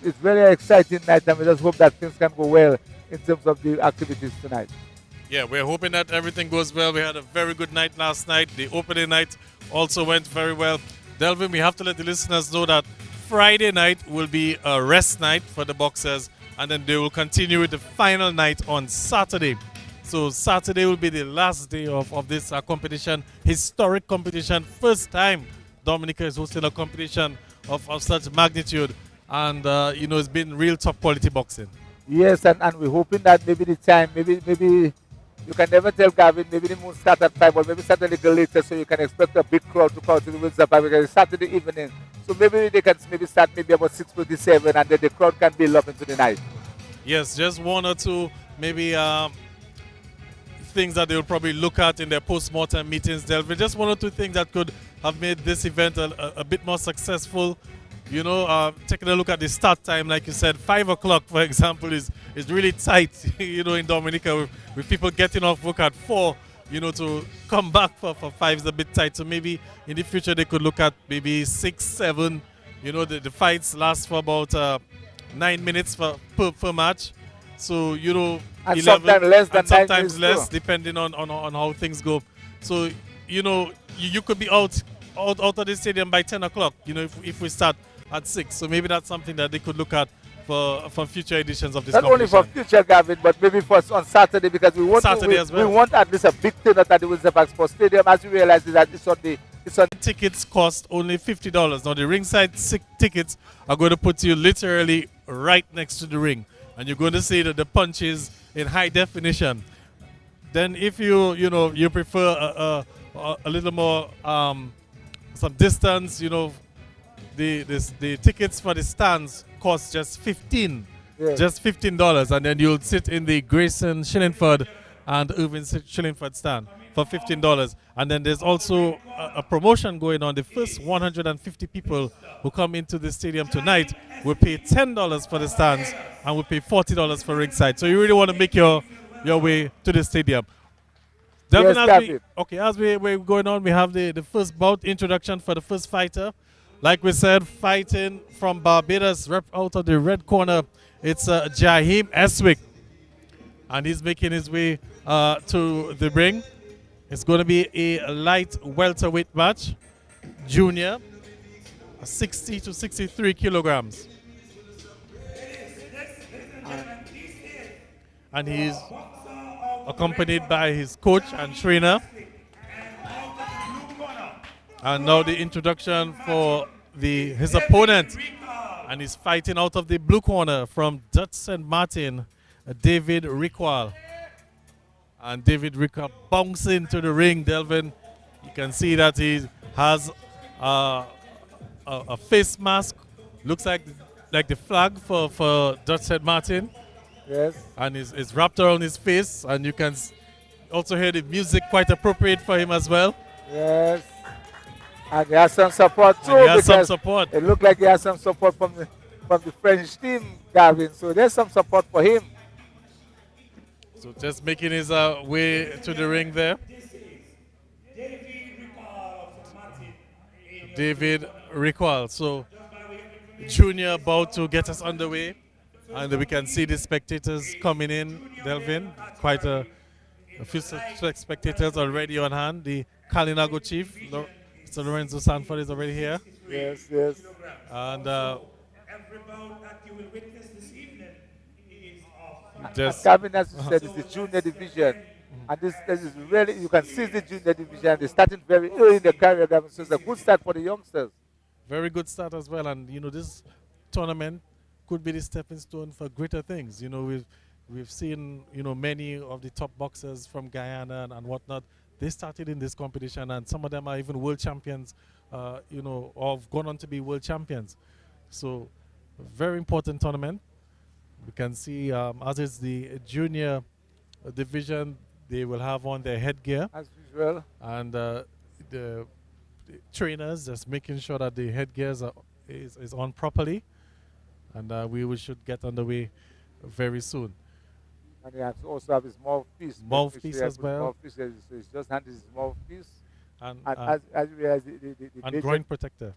it's very exciting night, and we just hope that things can go well in terms of the activities tonight. Yeah, we're hoping that everything goes well. We had a very good night last night. The opening night also went very well. Delvin, we have to let the listeners know that Friday night will be a rest night for the boxers, and then they will continue with the final night on Saturday. So Saturday will be the last day of this competition, historic competition. First time Dominica is hosting a competition of such magnitude, and it's been real top quality boxing. Yes, and we're hoping that maybe the time, maybe you can never tell Gavin, maybe the moon start at 5 or maybe start a little later, so you can expect a big crowd to come to the Windsor Park because it's Saturday evening. So maybe they can maybe start maybe about 6:57 and then the crowd can build up into the night. Yes, just one or two maybe things that they'll probably look at in their post-mortem meetings. There'll be just one or two things that could have made this event a bit more successful. Taking a look at the start time, like you said, 5 o'clock, for example, is really tight, in Dominica with people getting off work at 4, to come back for 5 is a bit tight. So maybe in the future they could look at maybe 6, 7, the fights last for about 9 minutes per match. So, and 11, sometimes less than and sometimes 9 minutes less, too. depending on how things go. So, you could be out of the stadium by 10 o'clock, if we start at 6. So maybe that's something that they could look at for future editions of this Not only competition. for future, Gavin, but maybe for on Saturday because we want As well. we want at least a big turnout at the Windsor Park Sports Stadium. As you realize, is that it's on. Tickets cost only $50. Now the ringside tickets are going to put you literally right next to the ring, and you're going to see the punches in high definition. Then if you prefer a little more some distance, the tickets for the stands cost just $15, and then you'll sit in the Grayson Shillingford and Irving Shillingford stand for $15. And then there's also a promotion going on. The first 150 people who come into the stadium tonight will pay $10 for the stands and will pay $40 for ringside. So you really want to make your way to the stadium. Delvin, Yes, as we're going on, we have the first bout introduction for the first fighter. Like we said, fighting from Barbados, rep out of the red corner, it's Jaheim Estwick. And he's making his way to the ring. It's going to be a light welterweight match. Junior, 60 to 63 kilograms. And he's accompanied by his coach and trainer. And now the introduction for his opponent. And he's fighting out of the blue corner from Dutch St. Martin, David Ricual. And David Ricual bouncing to the ring, Delvin. You can see that he has a face mask. Looks like the flag for Dutch St. Martin. Yes. And it's wrapped around his face. And you can also hear the music quite appropriate for him as well. Yes. And he has some support too. And he has some support. It looked like he has some support from the French team, Gavin. So there's some support for him. So just making his way to the ring there. David Ricual. So Junior about to get us underway. And we can see the spectators coming in, Delvin. Quite a few spectators already on hand. The Kalinago chief, Mr. Lorenzo Sanford, is already here. Yes, yes. And every bout that you will witness this evening is As Gavin, as you said, it's the junior division. And this is really, you can see the junior division. They're starting very early in their career, Gavin. So it's a good start for the youngsters. Very good start as well. And, this tournament could be the stepping stone for greater things. We've seen, many of the top boxers from Guyana and whatnot. They started in this competition, and some of them are even world champions, or have gone on to be world champions. So, very important tournament. We can see, as is the junior division, they will have on their headgear. As usual. And the trainers just making sure that the headgear is on properly. And we should get underway very soon. And he has also have his mouthpiece. Mouthpiece as well. Mouthpiece, so he's just handed his mouthpiece. And as you realize, the groin protector.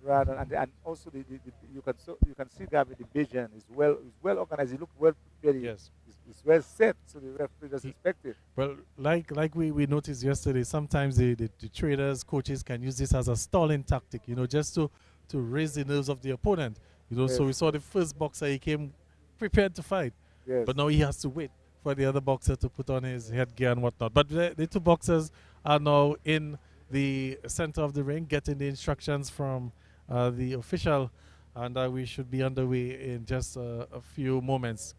Rather, and also you can see Gavin the Bajan is well organized. He looked well prepared. Yes. He's well set, so the referee doesn't He- expect it. Well, like we noticed yesterday, sometimes the traders, coaches can use this as a stalling tactic, just to raise the nerves of the opponent. So we Yes. saw the first boxer, he came prepared to fight, Yes. but now he has to wait for the other boxer to put on his headgear and whatnot. But the two boxers are now in the center of the ring, getting the instructions from the official, and we should be underway in just a few moments.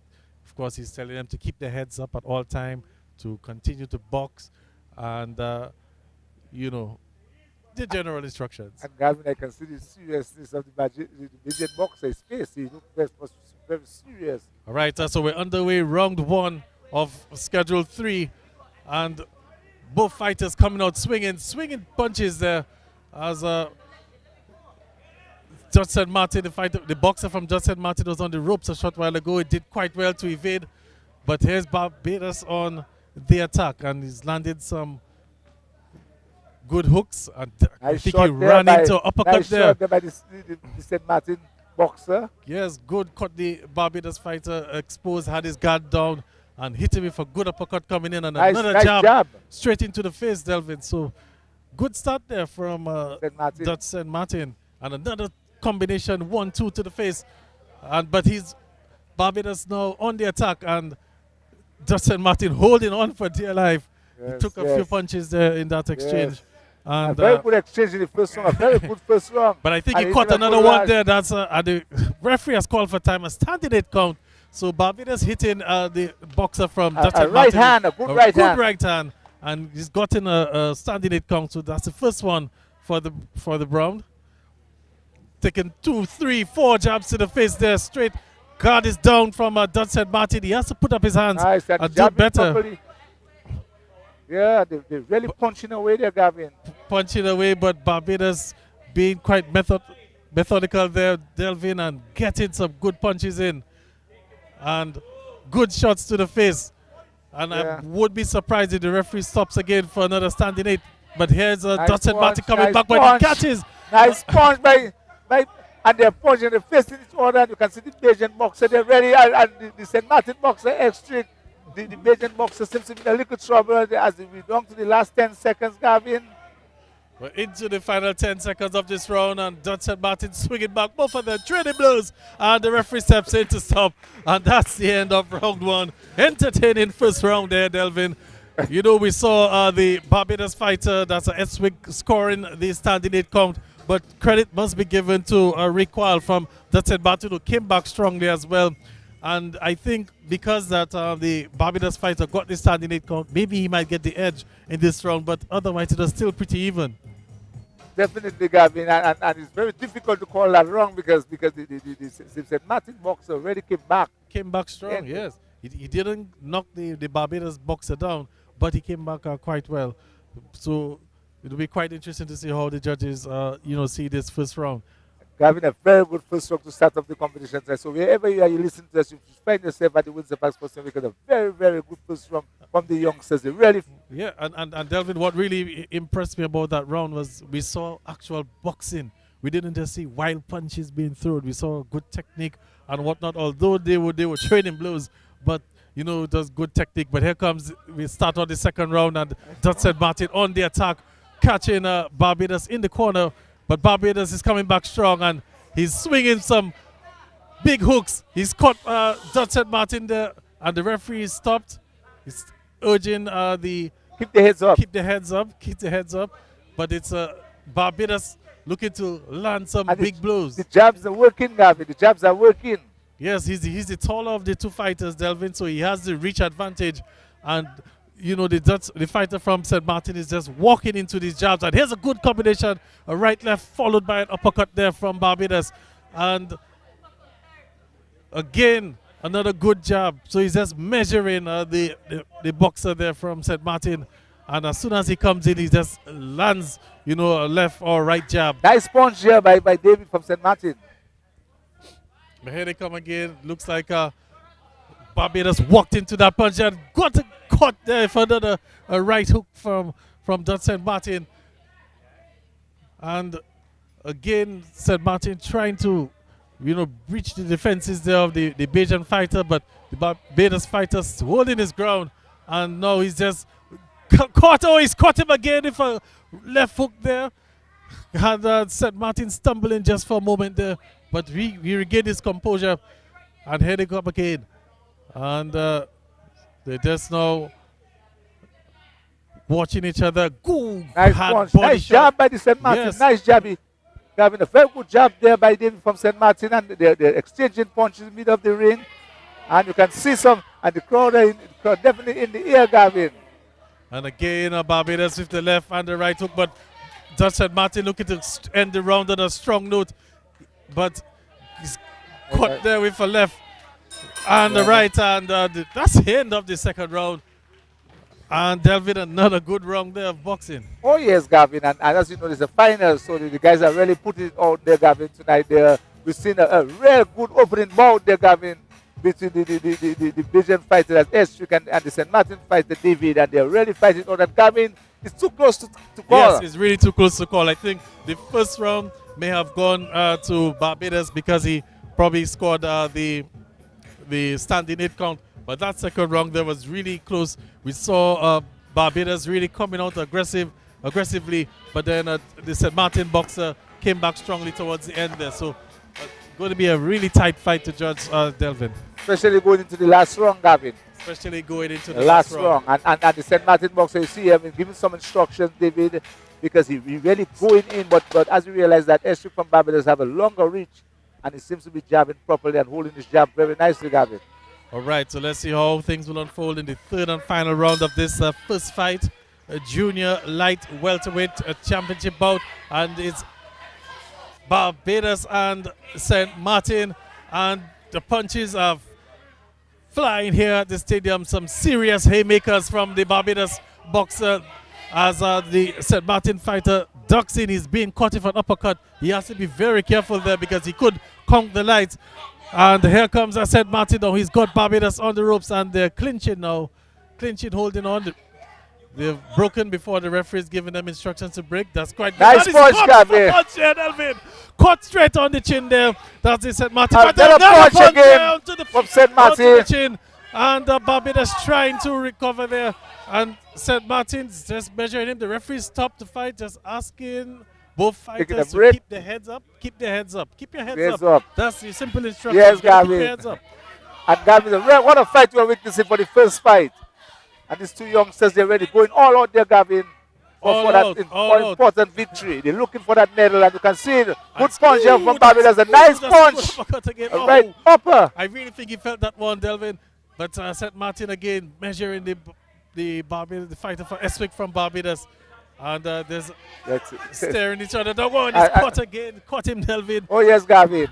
Of course, he's telling them to keep their heads up at all time, to continue to box, and the general instructions. And Gavin, I can see the seriousness of the Bajan boxer's face. He looked was very serious. All right, so we're underway, round 1 of Schedule 3, and both fighters coming out swinging punches there as Judge St. Martin, the boxer from Judge St. Martin was on the ropes a short while ago. He did quite well to evade, but here's Barbados on the attack, and he's landed some good hooks, and I Nice think shot he ran into uppercut nice there. shot there by the St. Martin boxer. Yes, good, caught the Barbados fighter exposed, had his guard down, and hit him with a good uppercut coming in, and Nice another jab, jab. straight into the face, Delvin. So good start there from St. Martin. Dutch St. Martin, and another combination 1-2 to the face, but he's Barbados now on the attack, and Dutch St. Martin holding on for dear life. He Yes, took a few yes. punches there in that exchange. Yes. A And very good exchange in the first round. A very good first round. but I think And he he caught did a another good one rush. there. That's and the referee has called for time, a standing 8 count. So Barbados hitting the boxer from Dutch A St. right Martin. hand, a good right hand. right hand, and he's gotten a standing 8 count. So that's the first one for the round. Taking 2, 3, 4 jabs to the face there, straight. Guard is down from Dutch St. Martin. He has to put up his hands Nice, and do jabbing better. properly. Yeah, they're really punching away there, Gavin. Punching away, but Barbados being quite methodical there, delving and getting some good punches in, and good shots to the face. And I Yeah. would be surprised if the referee stops again for another standing 8. But here's Nice Dutch St. Martin punch, coming nice back, but punch. he catches. Nice punch by and they're punching the face in each other. You can see the Bajan boxer, they're ready, and the St. Martin boxer, Estwick. The Bajan boxer seems to be in a little trouble as we down to the last 10 seconds, Gavin. We're into the final 10 seconds of this round, and Dutch St. Martin swinging back, both of them trading blows, and the referee steps in to stop, and that's the end of round 1. Entertaining first round there, Delvin. We saw the Barbados fighter, that's Estwick, scoring the standing 8 count, but credit must be given to Ricual from Dutch St. Martin, who came back strongly as well. And I think because that the Barbados fighter got the standing 8 count, maybe he might get the edge in this round, but otherwise it was still pretty even. Definitely, Gavin, and it's very difficult to call that wrong because the St. Martin boxer already came back. Came back strong, Yeah. yes. He didn't knock the Barbados boxer down, but he came back quite well. So it'll be quite interesting to see how the judges, see this first round. Gavin, a very good first round to start off the competition. So wherever you are, you listen to us, you find yourself at the Windsor Park Sports Center because a very, very good first round from the youngsters. They really Yeah, and Delvin, what really impressed me about that round was we saw actual boxing. We didn't just see wild punches being thrown. We saw good technique and whatnot. Although they were trading blows, but it was good technique. But here comes, we start on the second round, and Dutch St. Martin on the attack, catching Barbados in the corner. But Barbados is coming back strong, and he's swinging some big hooks. He's caught Dutch St. Martin there, and the referee is stopped. He's urging keep the heads up. keep the heads up. But it's Barbados looking to land some And big blows. The jabs are working, Gavin. The jabs are working. Yes, he's the taller of the two fighters, Delvin, so he has the reach advantage. And the fighter from St. Martin is just walking into these jabs. And here's a good combination, a right left followed by an uppercut there from Barbados. And again, another good jab. So he's just measuring the boxer there from St. Martin. And as soon as he comes in, he just lands, a left or right jab. Nice punch here by David from St. Martin. But here they come again. Looks like Barbados walked into that punch and got caught there for a right hook from Dutch St. Martin. And again, St. Martin trying to, breach the defenses there of the Bajan fighter, but the Barbados fighter holding his ground, and now he's just caught. Oh, he's caught him again with a left hook there. Had St. Martin stumbling just for a moment there, but he regained his composure and heading up again. And they just now watching each other. Go! Nice punch. Nice job by the St. Martin. Yes. Nice job. Having a very good job there by David from St. Martin, and they're exchanging punches in the middle of the ring. And you can see some, and the crowd definitely in the air, Gavin. And again, Barbados with the left and the right hook, but St. Martin looking to end the round on a strong note, but he's caught there with a left and the right, and that's the end of the second round. And Delvin, another good round there of boxing. Oh yes, Gavin, and as you know, it's a final, so the guys are really putting it out there, Gavin, tonight. We've seen a real good opening bout there, Gavin, between the Belgian fighters, Estwick and the St. Martin fighter, David, and they're really fighting out. And Gavin, it's too close to call. Yes, it's really too close to call. I think the first round may have gone to Barbados because he probably scored the standing 8 count. But that second round there was really close. We saw Barbados really coming out aggressively, but then the St. Martin boxer came back strongly towards the end there. So going to be a really tight fight to judge, Delvin. Especially going into the last round, Gavin. Especially going into the last round. And the St. Martin boxer, you see him giving some instructions, David, because he really going in, but as you realize that Estwick from Barbados have a longer reach, and he seems to be jabbing properly and holding his jab very nicely, Gavin. All right, so let's see how things will unfold in the third and final round of this first fight. A junior light welterweight championship bout, and it's Barbados and St. Martin, and the punches are flying here at the stadium. Some serious haymakers from the Barbados boxer as the St. Martin fighter ducks in. He's being caught with an uppercut. He has to be very careful there because he could conk the lights. And here comes St. Martin now. He's got Barbados on the ropes and they're clinching now. Clinching, holding on. They've broken before the referee's giving them instructions to break. That's quite good. Nice punch, Gavin. Caught straight on the chin there. That's the St. Martin. Another punch again from St. Martin. And Barbados trying to recover there. And St. Martin's just measuring him. The referee stopped the fight, just asking both fighters to keep their heads up. Keep their heads up. Keep your heads up. That's the simple instruction. Yes, Gavin. Keep your heads up. And Gavin, what a fight we are witnessing for the first fight. And these two youngsters, they're ready, going all out there, Gavin, for that important victory. They're looking for that medal, and you can see it. Good punch here from Barbados. A nice punch. A right upper. I really think he felt that one, Delvin. But St. Martin again measuring the Barbados, the fighter for Estwick from Barbados. And there's staring each other. That one is caught again. Caught him, Delvin. Oh, yes, Gavin.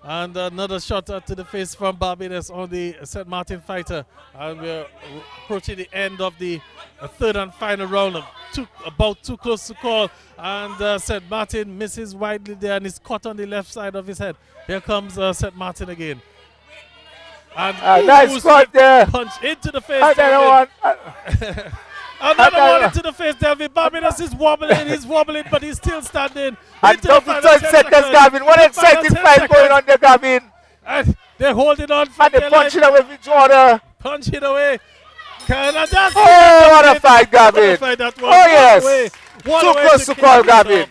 And another shot to the face from Barbados on the St. Martin fighter. And we're approaching the end of the third and final round. About too close to call. And St. Martin misses widely there and is caught on the left side of his head. Here comes St. Martin again. And nice spot there. Punch into the face. Another one into the face, Delvin. Barbados is wobbling, he's wobbling, but he's still standing. And double 10 seconds, Gavin. What exciting fight going on there, Gavin. And they're holding on for and they're punching away with each other. Punching away. What a fight, Gavin. Oh, yes. Too close to call, Gavin.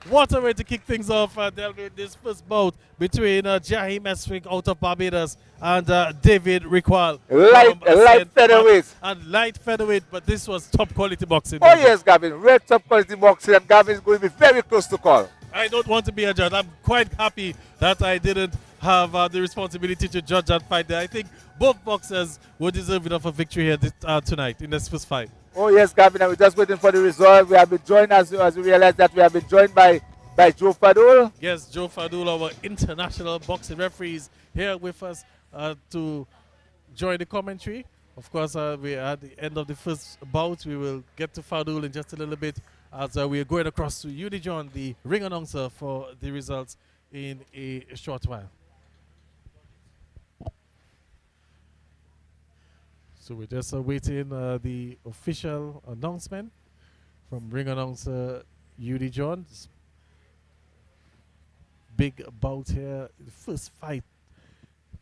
What a way to kick things off, Delvin. This first bout between Jaheim Estwick out of Barbados and David Ricual. Light featherweight. And light featherweight, but this was top quality boxing. Oh, yes, Gavin. Real top quality boxing, and Gavin is going to be very close to call. I don't want to be a judge. I'm quite happy that I didn't have the responsibility to judge that fight there. I think both boxers were deserving of a victory here tonight in this first fight. Oh, yes, Gavin, and we're just waiting for the result. We have been joined, as we realize that we have been joined by Joe Fadul. Yes, Joe Fadul, our international boxing referees, here with us to join the commentary. Of course, we are at the end of the first bout. We will get to Fadul in just a little bit as we are going across to Udi John, the ring announcer, for the results in a short while. So we're just awaiting the official announcement from ring announcer Udi John. big bout here. The first fight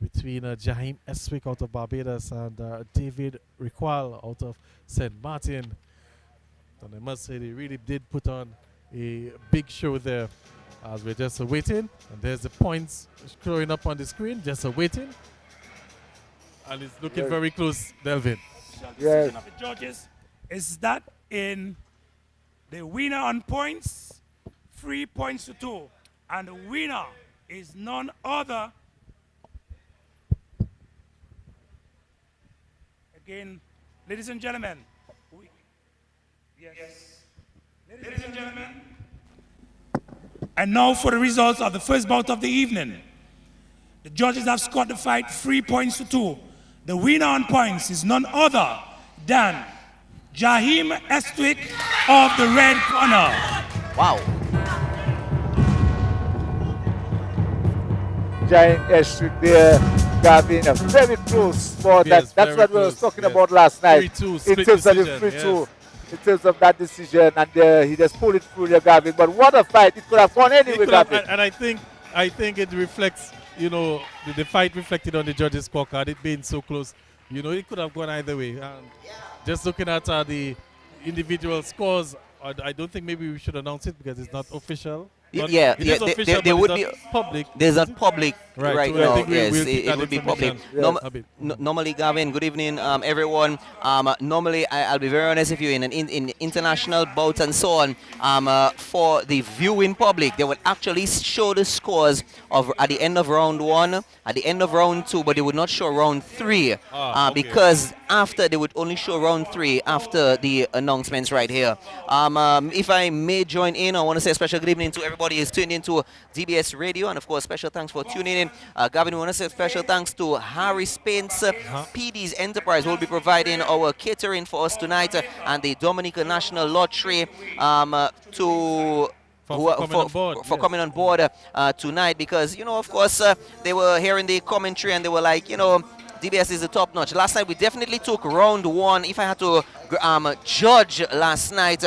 between Jaheim Estwick out of Barbados and David Ricual out of St. Martin. And I must say they really did put on a big show there as we're just waiting. And there's the points showing up on the screen, just waiting. And it's looking very close, Delvin. Decision of the judges is that in the winner on points, 3 points to 2. And the winner is none other. Again, ladies and gentlemen. Yes. Ladies and gentlemen. And now for the results of the first bout of the evening. The judges have scored the fight 3 points to 2. The winner on points is none other than Jaheim Estwick of the red corner. Wow. Jaheim Estwick there, Gavin, a very close sport. Yes, That's what we were talking about last night. 3-2 in terms of the 3-2. In terms of that decision, and he just pulled it through there, Gavin. But what a fight! It could have gone anyway, Gavin. And I think it reflects, you know, the fight reflected on the judges' scorecard. It being so close, you know, it could have gone either way. And just looking at the individual scores, I don't think maybe we should announce it because it's not official. Yeah, there would be public. There's not public right so now. yes, it would be public. Normally, Gavin, good evening, everyone. Normally, I'll be very honest with you, in international bouts and so on, for the viewing public, they would actually show the scores of at the end of round 1, at the end of round 2, but they would not show round 3 okay. because after they would only show round 3 after the announcements right here. If I may join in, I want to say a special good evening to everybody who's tuned into DBS Radio, and of course special thanks for tuning in. Gavin, we want to say special thanks to Harry Spence, PD's Enterprise, who will be providing our catering for us tonight, and the Dominican National Lottery for coming on board tonight, because, you know, of course, they were hearing the commentary and they were like, you know, DBS is the top notch. Last night we definitely took round 1. If I had to judge last night,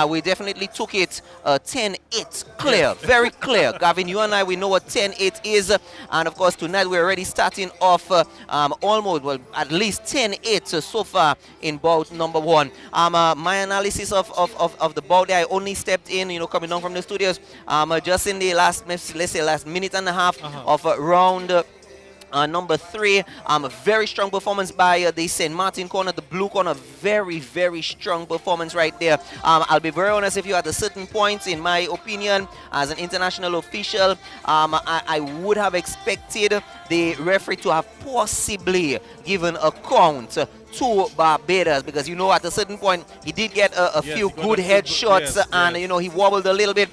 we definitely took it 10-8 clear, very clear. Gavin, you and I, we know what 10-8 is, and of course tonight we're already starting off almost, well, at least 10-8 so far in bout number 1. My analysis of the bout there, I only stepped in, you know, coming down from the studios, just in the last, let's say, last minute and a half of round number 3. A very strong performance by the St. Martin corner, the blue corner. Very, very strong performance right there. I'll be very honest with you, at a certain point, in my opinion, as an international official, I would have expected the referee to have possibly given a count to Barbados, because, you know, at a certain point he did get a few good headshots, and you know, he wobbled a little bit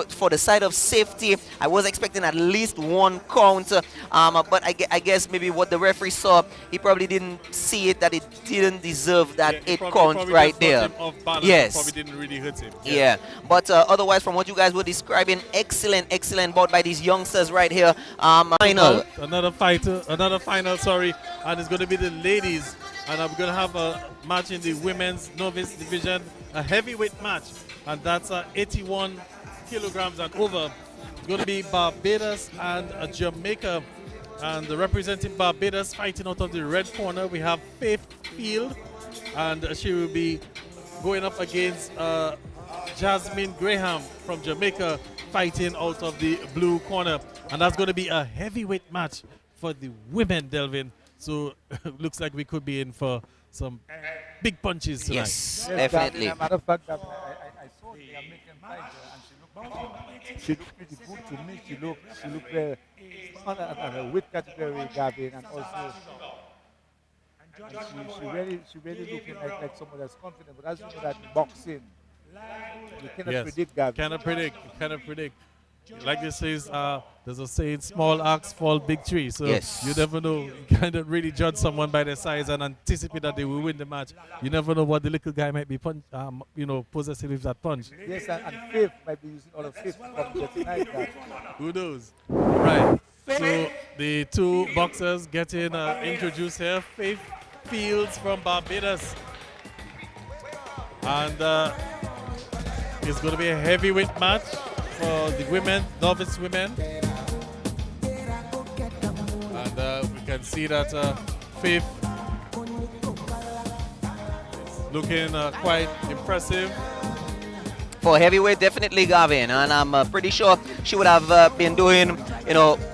for the side of safety. I was expecting at least 1 count, but I guess maybe what the referee saw, he probably didn't see it, that it didn't deserve that 8 count right there. Yes, probably didn't really hurt him. Yeah, but otherwise, from what you guys were describing, excellent bout by these youngsters right here. Final, another final, sorry, and it's going to be the ladies. And I'm going to have a match in the women's novice division, a heavyweight match, and that's 81 kilograms and over. It's going to be Barbados and Jamaica, and representing Barbados, fighting out of the red corner, we have Faith Field, and she will be going up against Jasmine Graham from Jamaica, fighting out of the blue corner. And that's going to be a heavyweight match for the women, Delvin. So looks like we could be in for some big punches tonight. Yes, definitely. As a matter of fact, I saw the American fighter, and she looked pretty good to me. She looked on a weight category, Gavin, and also she really looking like someone that's confident. But as you know, that in boxing, you cannot predict, Gavin. Cannot predict. Like this says, there's a saying, small axe fall big tree. So you never know. You cannot really judge someone by their size and anticipate that they will win the match. You never know what the little guy might be possessing with that punch. Yes, and Faith might be using all of Faith tonight. Who knows? Right. So the 2 boxers getting introduced here. Faith Fields from Barbados. And it's going to be a heavyweight match. for the women, novice women. And we can see that Faith is looking quite impressive. For heavyweight, definitely, Gavin, and I'm pretty sure she would have been doing,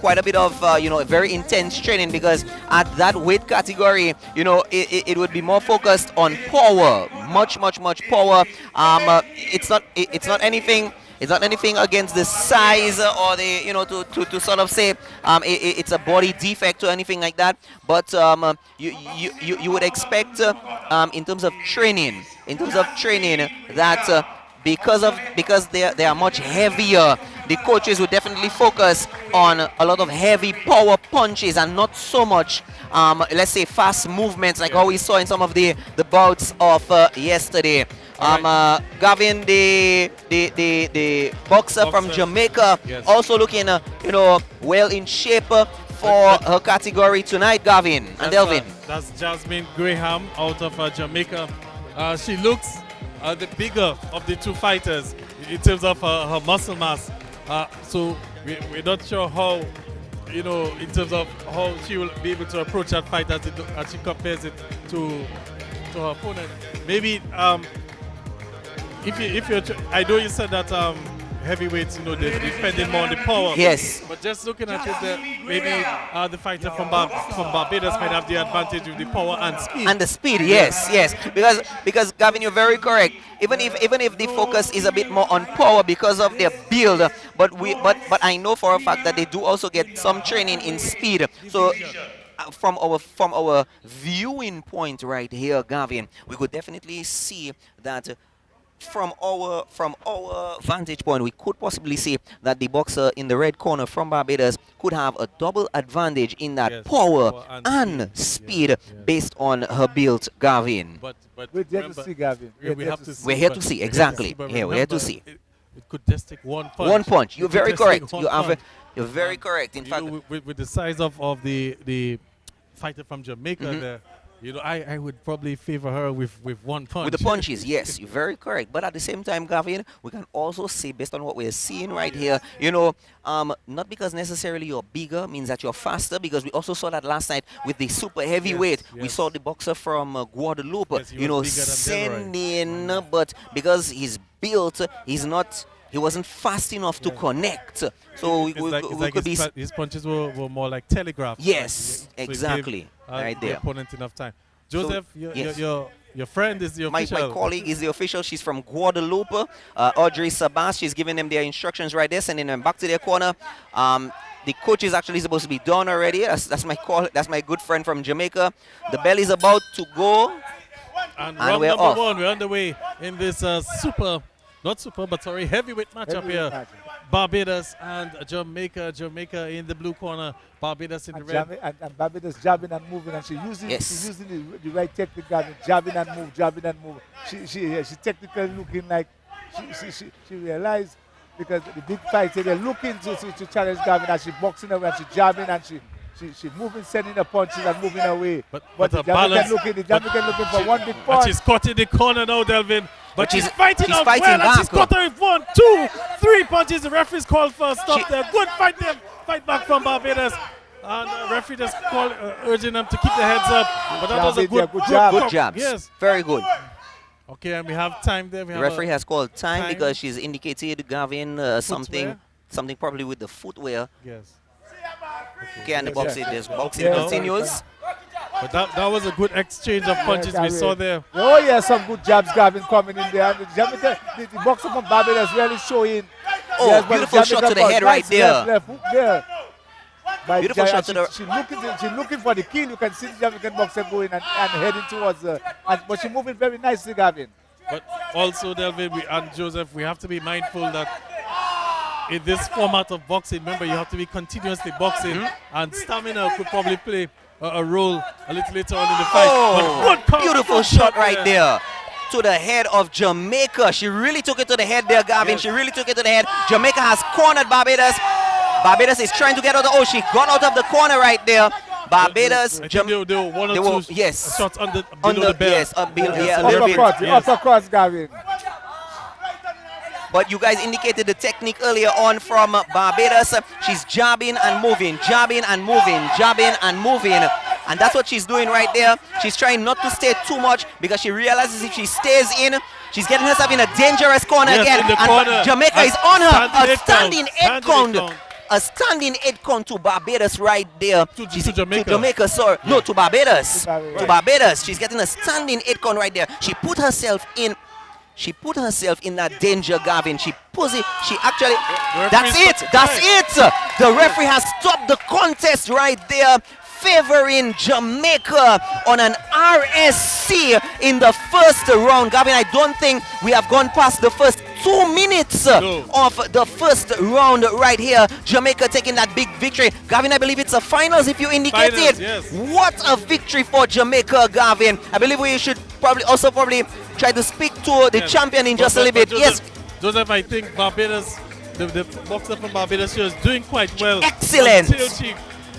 quite a bit of, very intense training, because at that weight category, it would be more focused on power, much power. It's not anything. It's not anything against the size or the, to sort of say it's a body defect or anything like that. But you would expect in terms of training that. Because they are much heavier, the coaches would definitely focus on a lot of heavy power punches and not so much, let's say, fast movements like how we saw in some of the bouts of yesterday. Gavin, the boxer from Jamaica, also looking, well in shape for her category tonight, Gavin and Delvin. That's Jasmine Graham out of Jamaica. She looks the bigger of the two fighters in terms of her muscle mass. So we're not sure how, in terms of how she will be able to approach that fight as she compares it to her opponent. Maybe if you're, I know you said that heavyweights, they're depending more on the power. Yes. But just looking at it, maybe the fighter from Barbados might have the advantage with the power and speed. And the speed, yes. Because Gavin, you're very correct. Even if the focus is a bit more on power because of their build, but I know for a fact that they do also get some training in speed. So. From our viewing point right here, Gavin, we could definitely see that. From our vantage point, we could possibly see that the boxer in the red corner from Barbados could have a double advantage in that power and speed based on her build, Gavin. But we're here to see, Gavin. We're here to see, exactly. Here, we're here to see. It could just take one punch. One punch. You're very correct. You're very correct. In fact, with the size of the fighter from Jamaica there. I would probably favor her with one punch. With the punches, yes, you're very correct. But at the same time, Gavin, we can also see, based on what we're seeing right here, not because necessarily you're bigger means that you're faster, because we also saw that last night with the super heavyweight. Yes. We saw the boxer from Guadeloupe, sending, Jorel, but because he's built, he wasn't fast enough to connect. So his punches were more like telegraph. Yes, exactly. Right there. The opponent enough time. Joseph, so, your friend is the official. My colleague is the official. She's from Guadeloupe. Audrey Sabas. She's giving them their instructions right there, sending them back to their corner. The coach is actually supposed to be done already. That's my call. That's my good friend from Jamaica. The bell is about to go, and we're off. One. We're underway in this heavyweight matchup here. Barbados and Jamaica. Jamaica in the blue corner, Barbados in the red. And Barbados jabbing and moving, and she's using the right technique, jabbing and move. She technically looking like she realized, because the big fighter, they're looking to challenge Gavin, and she boxing away, and she jabbing, and she moving, sending the punches and moving away. But the Jamaican looking for one big punch. She's caught in the corner now, Delvin. But she's fighting well, back. And she's caught her in 1, 2, 3 punches. The referee's called for a stop there. Good fight there. Fight back from Barbados. And the referee just urging them to keep their heads up. But that was a good job. Good jabs. Yes. Very good. Okay, and we have time there. The referee has called time because she's indicated, Gavin, something probably with the footwear. Yes. Okay, and the boxing continues. But that was a good exchange of punches we saw there. Oh, yeah, some good jabs, Gavin, coming in there. And the boxer from Barbados really showing. Oh, beautiful shot to the head right there. Left hook there. Beautiful shot to the... She's looking for the kill. You can see the Jamaican boxer going and heading towards her. But she's moving very nicely, Gavin. But also, Delvin and Joseph, we have to be mindful that in this format of boxing, remember, you have to be continuously boxing, and stamina could probably play a role a little later on in the fight. Oh, beautiful shot right there to the head of Jamaica. She really took it to the head there, Gavin. Yes. She really took it to the head. Jamaica has cornered Barbados. Barbados is trying to get out of she got out of the corner right there. Barbados. There were one or two shots below the belt. Yes, a little bit. Uppercut, Gavin. but you guys indicated the technique earlier on from Barbados. She's jabbing and moving, jabbing and moving, jabbing and moving. And that's what she's doing right there. She's trying not to stay too much because she realizes if she stays in, she's getting herself in a dangerous corner again. And Jamaica is on her. A standing 8 count. A standing 8 count to Barbados right there. To Jamaica. To Jamaica, sorry. No, to Barbados. To Barbados. She's getting a standing 8 count right there. She put herself in. She put herself in that danger, Gavin. She put it. She actually. That's it. That's it. The referee has stopped the contest right there, favoring Jamaica on an RSC in the first round. Gavin, I don't think we have gone past the first 2 minutes of the first round right here. Jamaica taking that big victory. Gavin, I believe it's a finals if you indicated. Finals, yes. What a victory for Jamaica, Gavin. I believe we should probably try to speak to the champion in just a little bit. Joseph, Yes. Joseph, I think Barbados, the boxer from Barbados, she was doing quite well. Excellent. Until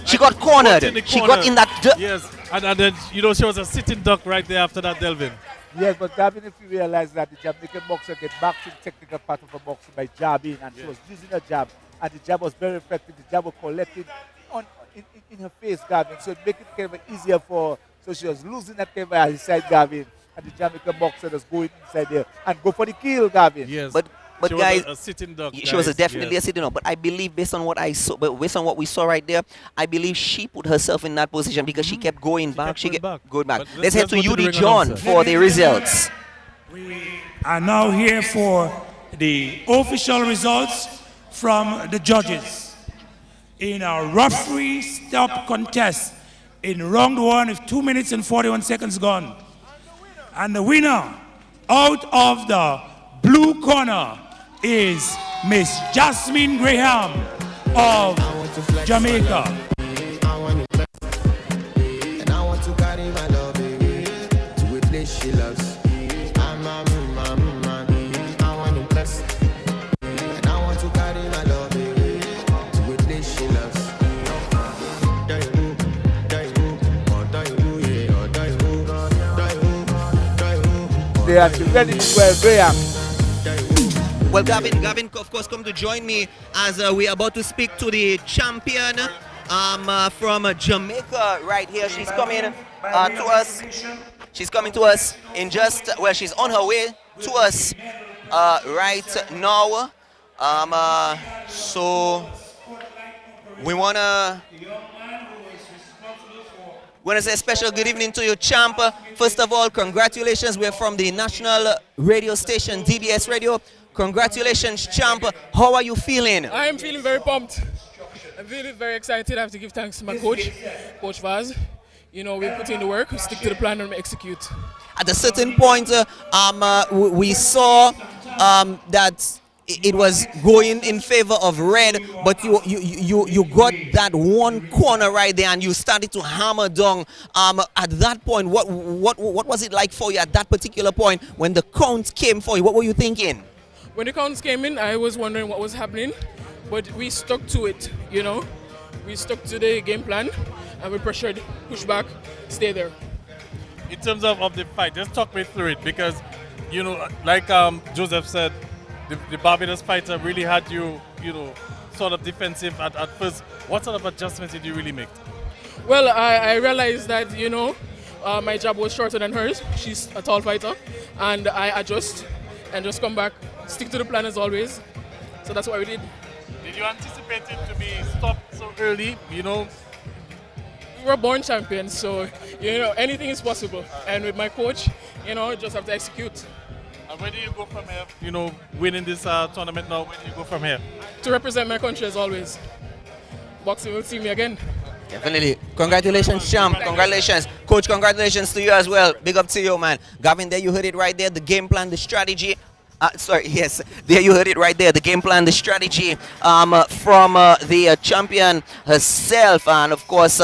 she got cornered. She got in that. Yes, and then, you know, she was a sitting duck right there after that, Delvin. Yes, but Gavin, if you realize that the Jamaican boxer get back to the technical part of her boxing by jabbing, and she was using her jab, and the jab was very effective. The jab was collected in her face, Gavin, so it make it kind of easier for. So she was losing that kind of side, Gavin, and the Jamaican boxer was going inside there and go for the kill, Gavin. Yes. But she guys, was a sitting duck. she was definitely a sitting duck. But I believe based on what I saw, but based on what we saw right there, I believe she put herself in that position because she kept going back. She kept going back. Let's head to UD John for the results. We are now here for the official results from the judges in a referee stop contest in round 1 with 2 minutes and 41 seconds gone. And the winner out of the blue corner is Miss Jasmine Graham of Jamaica. And I want to carry my love to a place she loves. I want to bless. And I want to carry my love to a place she loves. They are ready to well, Graham. Well, Gavin, of course, come to join me as we are about to speak to the champion from Jamaica right here. She's coming to us. She's coming to us in just, well, she's on her way to us right now. So we want to say a special good evening to you, champ. First of all, congratulations. We're from the national radio station, DBS Radio. Congratulations, champ. How are you feeling? I am feeling very pumped. I'm feeling very excited. I have to give thanks to my coach, Coach Vaz. You know, we put in the work, we stick to the plan and we execute. At a certain point, we saw that it was going in favor of red, but you got that one corner right there and you started to hammer down. At that point, what was it like for you at that particular point when the count came for you? What were you thinking? When the counts came in, I was wondering what was happening, but we stuck to it, you know. We stuck to the game plan and we pressured, push back, stay there. In terms of the fight, just talk me through it because, you know, like Joseph said, the Barbados fighter really had you, you know, sort of defensive at first. What sort of adjustments did you really make? Well, I realized that, you know, my jab was shorter than hers. She's a tall fighter, and I adjust and just come back, stick to the plan as always. So that's what we did. Did you anticipate it to be stopped so early, you know? We were born champions, so, you know, anything is possible. And with my coach, you know, just have to execute. And where do you go from here? You know, winning this tournament now, where do you go from here? To represent my country as always. Boxing will see me again. Definitely. Congratulations, champ. Congratulations. Coach, congratulations to you as well. Big up to you, man. Gavin, there you heard it right there. The game plan, the strategy. Yes. There you heard it right there. The game plan, the strategy from the champion herself. And, of course,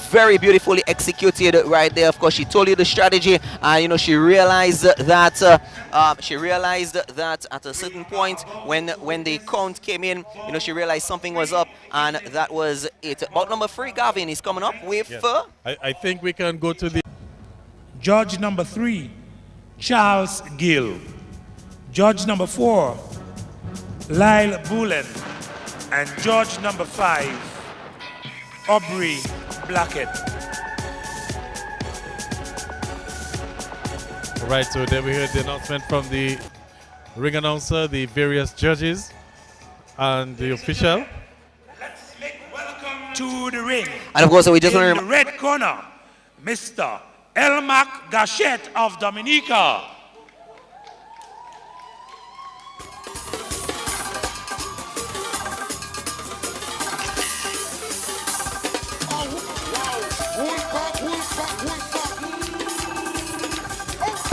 very beautifully executed right there. Of course, she told you the strategy. You know, she realized that at a certain point when the count came in, you know, she realized something was up, and that was it. Bout number 3, Gavin, is coming up with. Yes. I think we can go to the Judge number 3, Charles Gill. Judge number 4, Lyle Bullen, and George number 5, Aubrey Blackett. All right, so there we heard the announcement from the ring announcer, the various judges, and the official. Let's make welcome to the ring. And of course, we just want In to the red corner, Mr. Elmark Gachette of Dominica.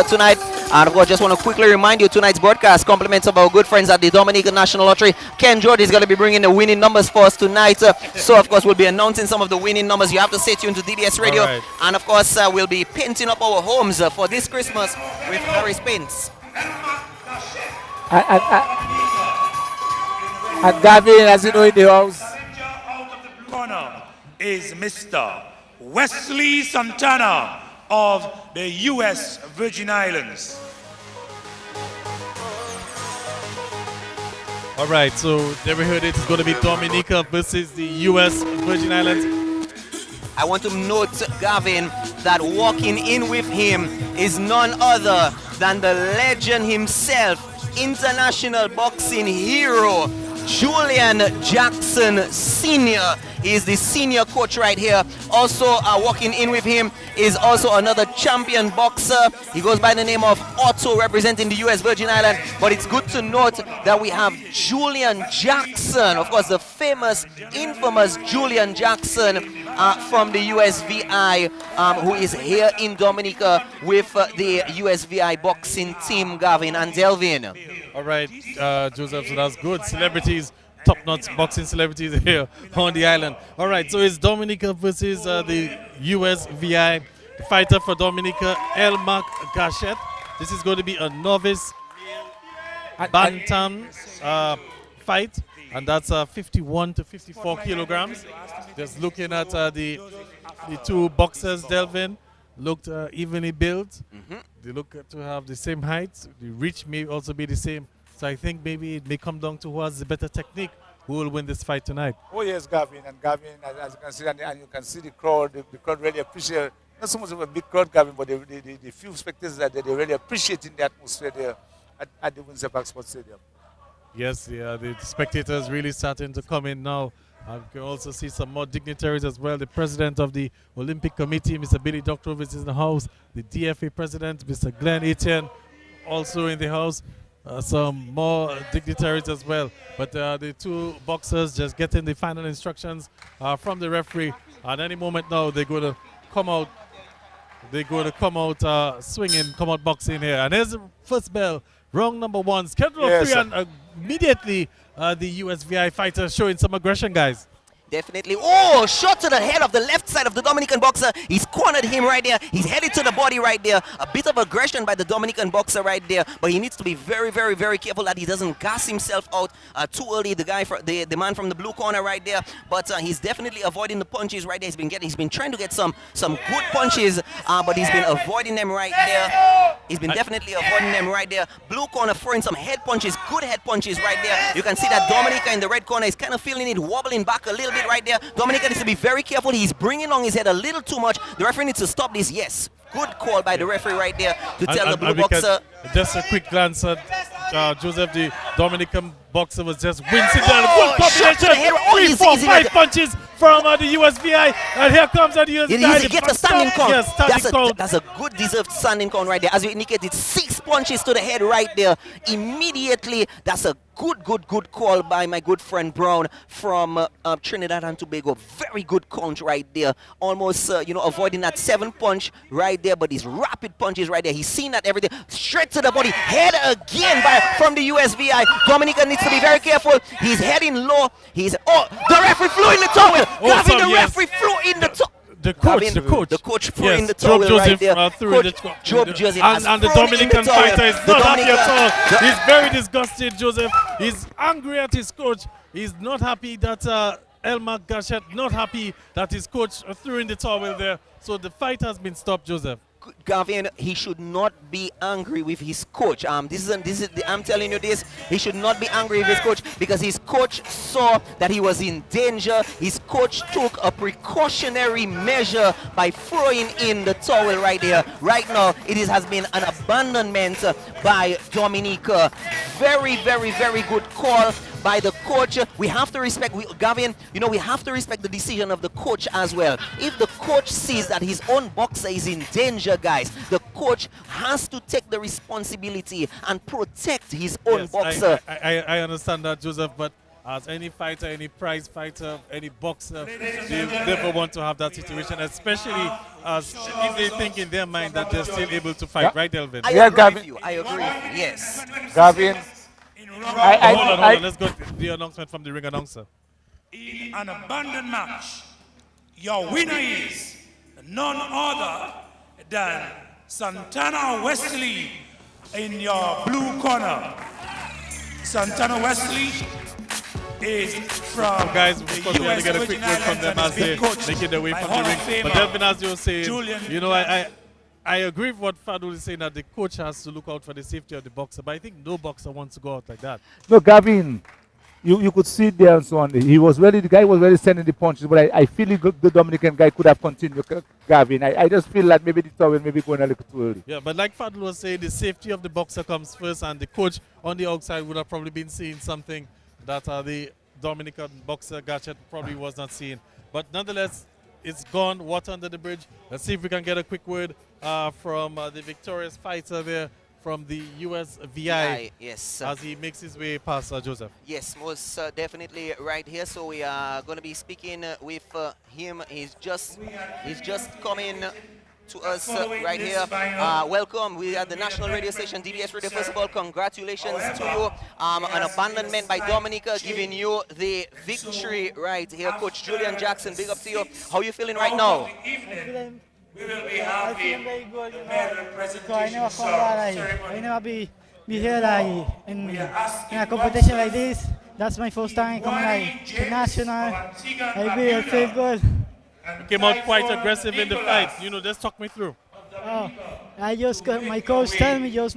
tonight. And of course, just want to quickly remind you, tonight's broadcast compliments of our good friends at the Dominican National Lottery. Ken George is going to be bringing the winning numbers for us tonight. So of course, we'll be announcing some of the winning numbers. You have to stay tuned to DBS Radio. Right. And of course, we'll be painting up our homes for this Christmas with Harris paints. And Gavin, as you know, in the house. Out of the corner is Mr. Wesley Santana of the U.S. Virgin Islands. All right, so there we heard it. It's going to be Dominica versus the U.S. Virgin Islands. I want to note, Gavin, that walking in with him is none other than the legend himself, international boxing hero, Julian Jackson Sr. is the senior coach right here. Also walking in with him is also another champion boxer. He goes by the name of Otto, representing the U.S. Virgin Islands. But it's good to note that we have Julian Jackson, of course, the famous, infamous Julian Jackson from the USVI, who is here in Dominica with the USVI boxing team, Gavin and Delvin. All right, Joseph, so that's good. Celebrities, top-notch boxing celebrities here on the island. All right, so it's Dominica versus the USVI. The fighter for Dominica, Elmark Gachette. This is going to be a novice bantam fight, and that's 51 to 54 kilograms. Just looking at the two boxers, Delvin, looked evenly built. They look to have the same height. The reach may also be the same. So I think maybe it may come down to who has the better technique, who will win this fight tonight. Oh yes, Gavin, and Gavin, as you can see, and you can see the crowd really appreciate, not so much of a big crowd, Gavin, but the few spectators that they really appreciating the atmosphere there at the Windsor Park Sports Stadium. Yes, yeah, the spectators really starting to come in now. You can also see some more dignitaries as well. The president of the Olympic Committee, Mr. Billy Doctorovic, is in the house. The DFA president, Mr. Glenn Etienne, also in the house. Some more dignitaries as well. But the two boxers just getting the final instructions from the referee. At any moment now, they're going to come out. They're going to come out swinging, come out boxing here. And here's the first bell, round number 1. Schedule of 3, and immediately the USVI fighter showing some aggression, guys. Definitely. Oh, shot to the head of the left side of the Dominican boxer. He's cornered him right there. He's headed to the body right there. A bit of aggression by the Dominican boxer right there. But he needs to be very, very, very careful that he doesn't gas himself out too early. The guy, the man from the blue corner right there. But he's definitely avoiding the punches right there. He's been trying to get some good punches, but he's been avoiding them right there. He's been definitely avoiding them right there. Blue corner throwing some head punches, good head punches right there. You can see that Dominica in the red corner is kind of feeling it wobbling back a little bit right there. Dominica needs to be very careful. He's bringing on his head a little too much. The referee needs to stop this. Yes, good call by the referee right there to tell the blue boxer. Just a quick glance at Joseph, the Dominican boxer, was just wincing down. Good combination. 3, 4, 5 punches from the USVI. And here comes the USVI. He gets a standing count. Yes, standing count. That's a good deserved standing count right there. As you indicated, 6 punches to the head right there. Immediately, that's a good call by my good friend Brown from Trinidad and Tobago. Very good count right there. Almost, avoiding that 7 punch right there, but these rapid punches right there. He's seen that everything. Straight to the body. Head again from the USVI. Dominica needs to be very careful. He's heading low. The referee flew in the towel. The referee flew in the towel. The coach threw in the towel Joseph, right there. Job Joseph and the Dominican fighter is not happy at all. He's very disgusted, Joseph. He's angry at his coach. He's not happy that Elmark Gachette, not happy that his coach threw in the towel there. So the fight has been stopped, Joseph. Gavin, he should not be angry with his coach. I'm telling you this, he should not be angry with his coach because his coach saw that he was in danger. His coach took a precautionary measure by throwing in the towel right there. Right now, has been an abandonment by Dominica. Very, very, very good call by the coach. We have to respect, Gavin, we have to respect the decision of the coach as well. If the coach sees that his own boxer is in danger, guys, the coach has to take the responsibility and protect his own boxer. I understand that, Joseph, but as any fighter, any prize fighter, any boxer, they never want to have that situation, especially as if they think in their mind that they're still able to fight, right, Delvin? I agree with you. I agree with you. Yes. Gavin, hold on. Let's go to the announcement from the ring announcer. In an abandoned match, your winner is none other than Santana Wesley in your blue corner. Santana Wesley is from guys, of course, we have to get a quick word from them as they making their way from the ring. But Delvin, as you were saying, I agree with what Fadul is saying, that the coach has to look out for the safety of the boxer, but I think no boxer wants to go out like that. No, Gavin, you could see there and so on. The guy was really sending the punches, but I feel the Dominican guy could have continued, Gavin. I just feel that maybe the towel maybe going a little too early. Yeah, but like Fadul was saying, the safety of the boxer comes first, and the coach on the outside would have probably been seeing something that the Dominican boxer Gachette probably was not seeing. But nonetheless, it's gone, water under the bridge. Let's see if we can get a quick word from the victorious fighter there from the US VI. Yes. As he makes his way past Joseph. Yes, most definitely right here. So we are going to be speaking with him. He's just coming to us right here. Welcome. We are the national radio station, DBS Radio. First of all, congratulations to you. An abandonment by Dominica giving you the victory right here. Coach Julian Jackson, big up to you. How are you feeling right now? I feel very good, because I never come back, I never be here in a competition like this. That's my first time coming to national. I feel good. You came out quite aggressive in the fight. Just talk me through. Oh, my coach tell me, just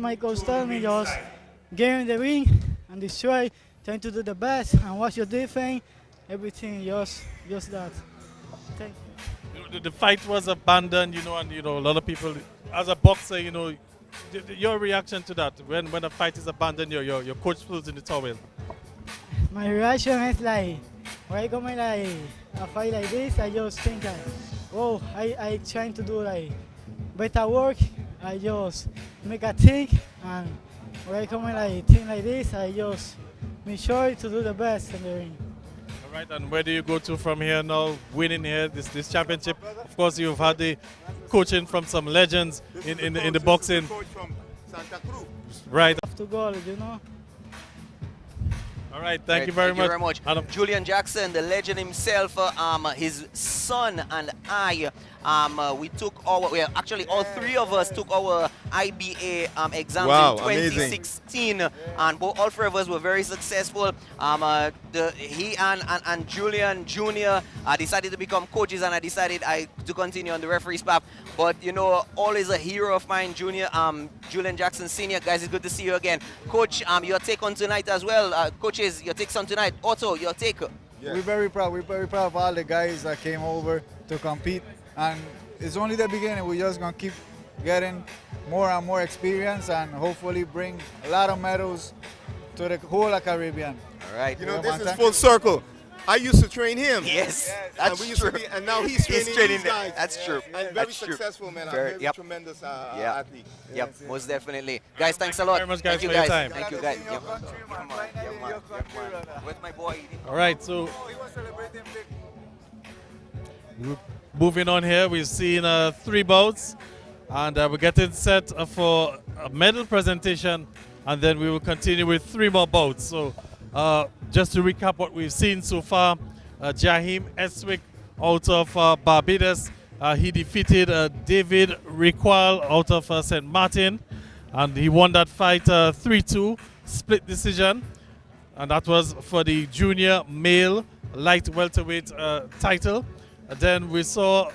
get in the ring and destroy, trying to do the best and watch your defense, everything, just that. Thank you. The fight was abandoned, and a lot of people, as a boxer, your reaction to that when a fight is abandoned, your coach pulls in the towel. My reaction is when I come in a fight like this, I just think I trying to do better work. I just make a think, and when I come in a thing like this, I just make sure to do the best in the ring. All right, and where do you go to from here now, winning here this championship? Of course, you've had the coaching from some legends in the boxing. Right. Have to go, All right, thank you very much. Julian Jackson, the legend himself, his son and I, we took actually all three of us took our IBA exams in 2016, and all three of us were very successful. He and Julian Jr. decided to become coaches, and I decided to continue on the referee's path. But always a hero of mine, Julian Jackson Sr. Guys, it's good to see you again. Coach, your take on tonight as well. Coaches, your takes on tonight. Otto, your take. Yeah. We're very proud of all the guys that came over to compete. And it's only the beginning. We're just going to keep getting more and more experience and hopefully bring a lot of medals to the whole of Caribbean. All right. This is full circle. I used to train him. Yes, that's true. And now he's training these guys. That's true. And very successful, man. Very tremendous athlete. Yep, most definitely. Guys, thanks a lot. Very much, guys, Thank you, for your guys. time. Thank you, guys. Come on. Where's my boy? All right, so moving on here, we've seen 3 bouts, and we're getting set for a medal presentation, and then we will continue with 3 more bouts. So just to recap what we've seen so far, Jaheim Estwick out of Barbados, he defeated David Ricual out of St. Martin, and he won that fight 3-2, split decision, and that was for the junior male light welterweight title. Then we saw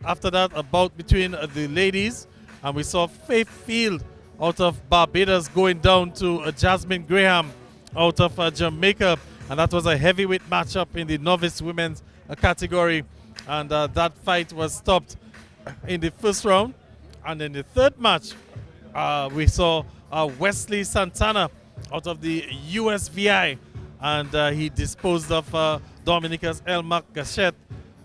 after that a bout between the ladies, And we saw Faith Field out of Barbados going down to Jasmine Graham out of Jamaica. And that was a heavyweight matchup in the novice women's category. And that fight was stopped in the first round. And in the third match, we saw Wesley Santana out of the USVI. And he disposed of Dominica's Elmark Gachette.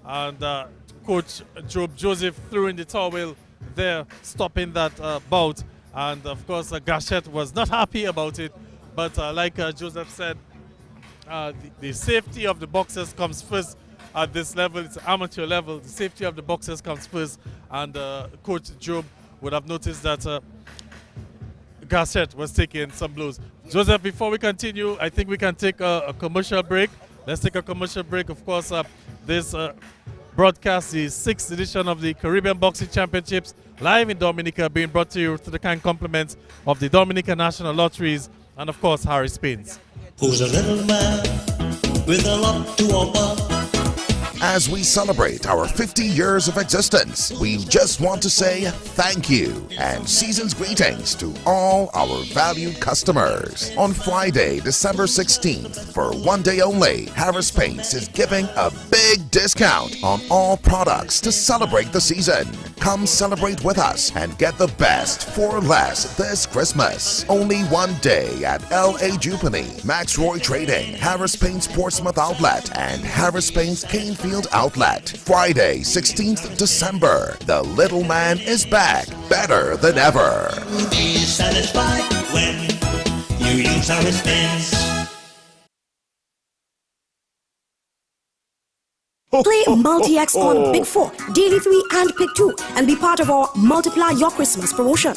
And Coach Job Joseph threw in the towel there, stopping that bout. And of course, Gachette was not happy about it. But like Joseph said, the safety of the boxers comes first at this level. It's amateur level. The safety of the boxers comes first. And Coach Job would have noticed that Gachette was taking some blows. Joseph, before we continue, I think we can take a commercial break. Let's take a commercial break. Of course, this broadcast, the 6th edition of the Caribbean Boxing Championships, live in Dominica, being brought to you through the kind compliments of the Dominica National Lotteries and, of course, Harry Spins. Who's a little man with a lot to offer? As we celebrate our 50 years of existence, we just want to say thank you and season's greetings to all our valued customers. On Friday, December 16th, for one day only, Harris Paints is giving a big discount on all products to celebrate the season. Come celebrate with us and get the best for less this Christmas. Only one day at L.A. Jupiter, Max Roy Trading, Harris Paints Portsmouth Outlet, and Harris Paints Canefield Outlet. Friday, 16th December. The little man is back, better than ever. Be satisfied when you use Harris Paints. Play Multi-X on Pick 4, Daily 3 and Pick 2 and be part of our Multiply Your Christmas promotion.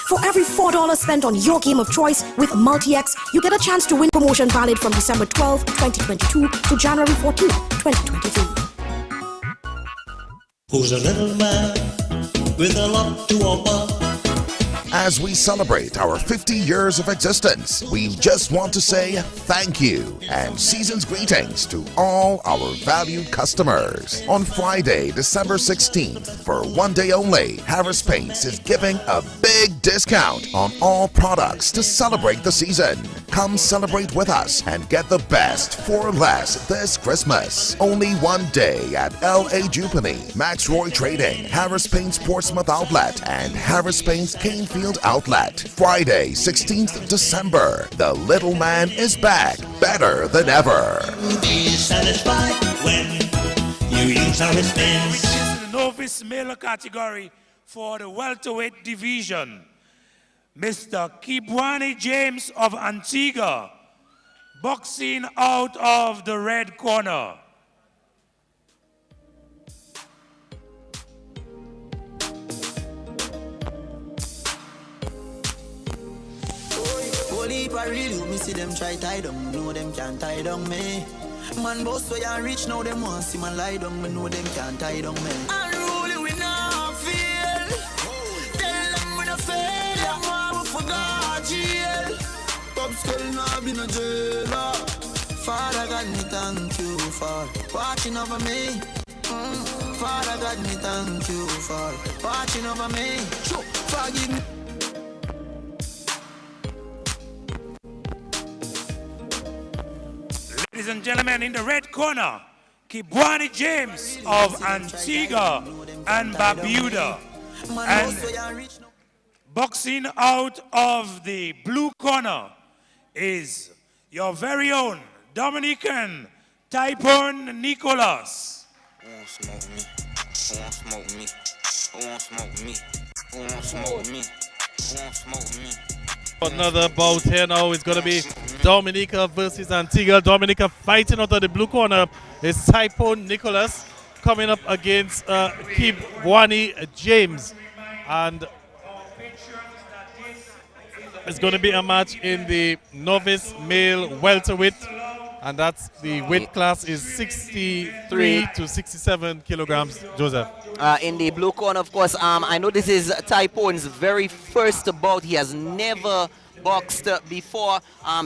For every $4 spent on your game of choice with Multi-X, you get a chance to win promotion valid from December 12, 2022 to January 14, 2023. Who's a little man with a lot to offer? As we celebrate our 50 years of existence, we just want to say thank you and season's greetings to all our valued customers. On Friday, December 16th, for one day only, Harris Paints is giving a big discount on all products to celebrate the season. Come celebrate with us and get the best for less this Christmas. Only one day at L.A. Jupiter, Max Roy Trading, Harris Paints Portsmouth Outlet, and Harris Paints Canefield Outlet. Friday, 16th December. The little man is back, better than ever. Be satisfied when you use Harris Paints. Which is the novice male category for the welterweight division. Mr. Kibwani James of Antigua, boxing out of the red corner. If I really me see them try tie down, know them can't tie down me. Man boss so you rich now them want see man lie down, me know them can't tie down me. Unruly we not feel. Tell them we not fail, them want we forgot jail. Top school now be no jailer. Father God me thank you for watching over me. Father God me thank you for watching over me. Forgive me. Ladies and gentlemen, in the red corner, Kibwani James of Antigua and Barbuda. And boxing out of the blue corner is your very own Dominican Typhoon Nicolas. Who won't smoke me? Who won't smoke me? Who won't smoke me? Who won't smoke me? Who won't smoke me? Another bout here now is going to be Dominica versus Antigua. Dominica fighting out of the blue corner is Typhoon Nicolas coming up against Kibwani James. And it's going to be a match in the novice male welterweight. And that's the weight class is 63 to 67 kilograms, Joseph. In the blue corner, of course, I know this is Typhoon's very first bout. He has never boxed before.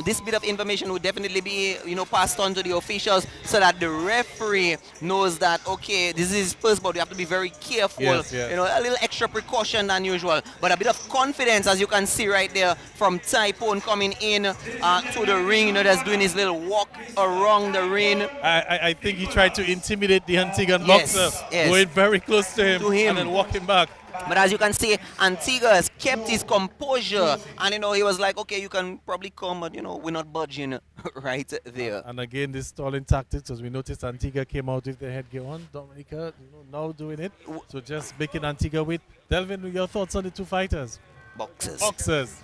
This bit of information would definitely be, passed on to the officials so that the referee knows that, okay, this is his first bout. You have to be very careful. Yes. A little extra precaution than usual. But a bit of confidence, as you can see right there, from Typhoon coming in to the ring. Just doing his little walk around the ring. I think he tried to intimidate the Antiguan boxer, going very close to him and then walking back. But as you can see, Antigua has kept his composure, and he was like, okay, you can probably come, but we're not budging right there. And again, this stalling tactics, as we noticed, Antigua came out with the headgear on. Dominica, now doing it. So just making Antigua wait. Delvin, your thoughts on the two fighters? Boxers.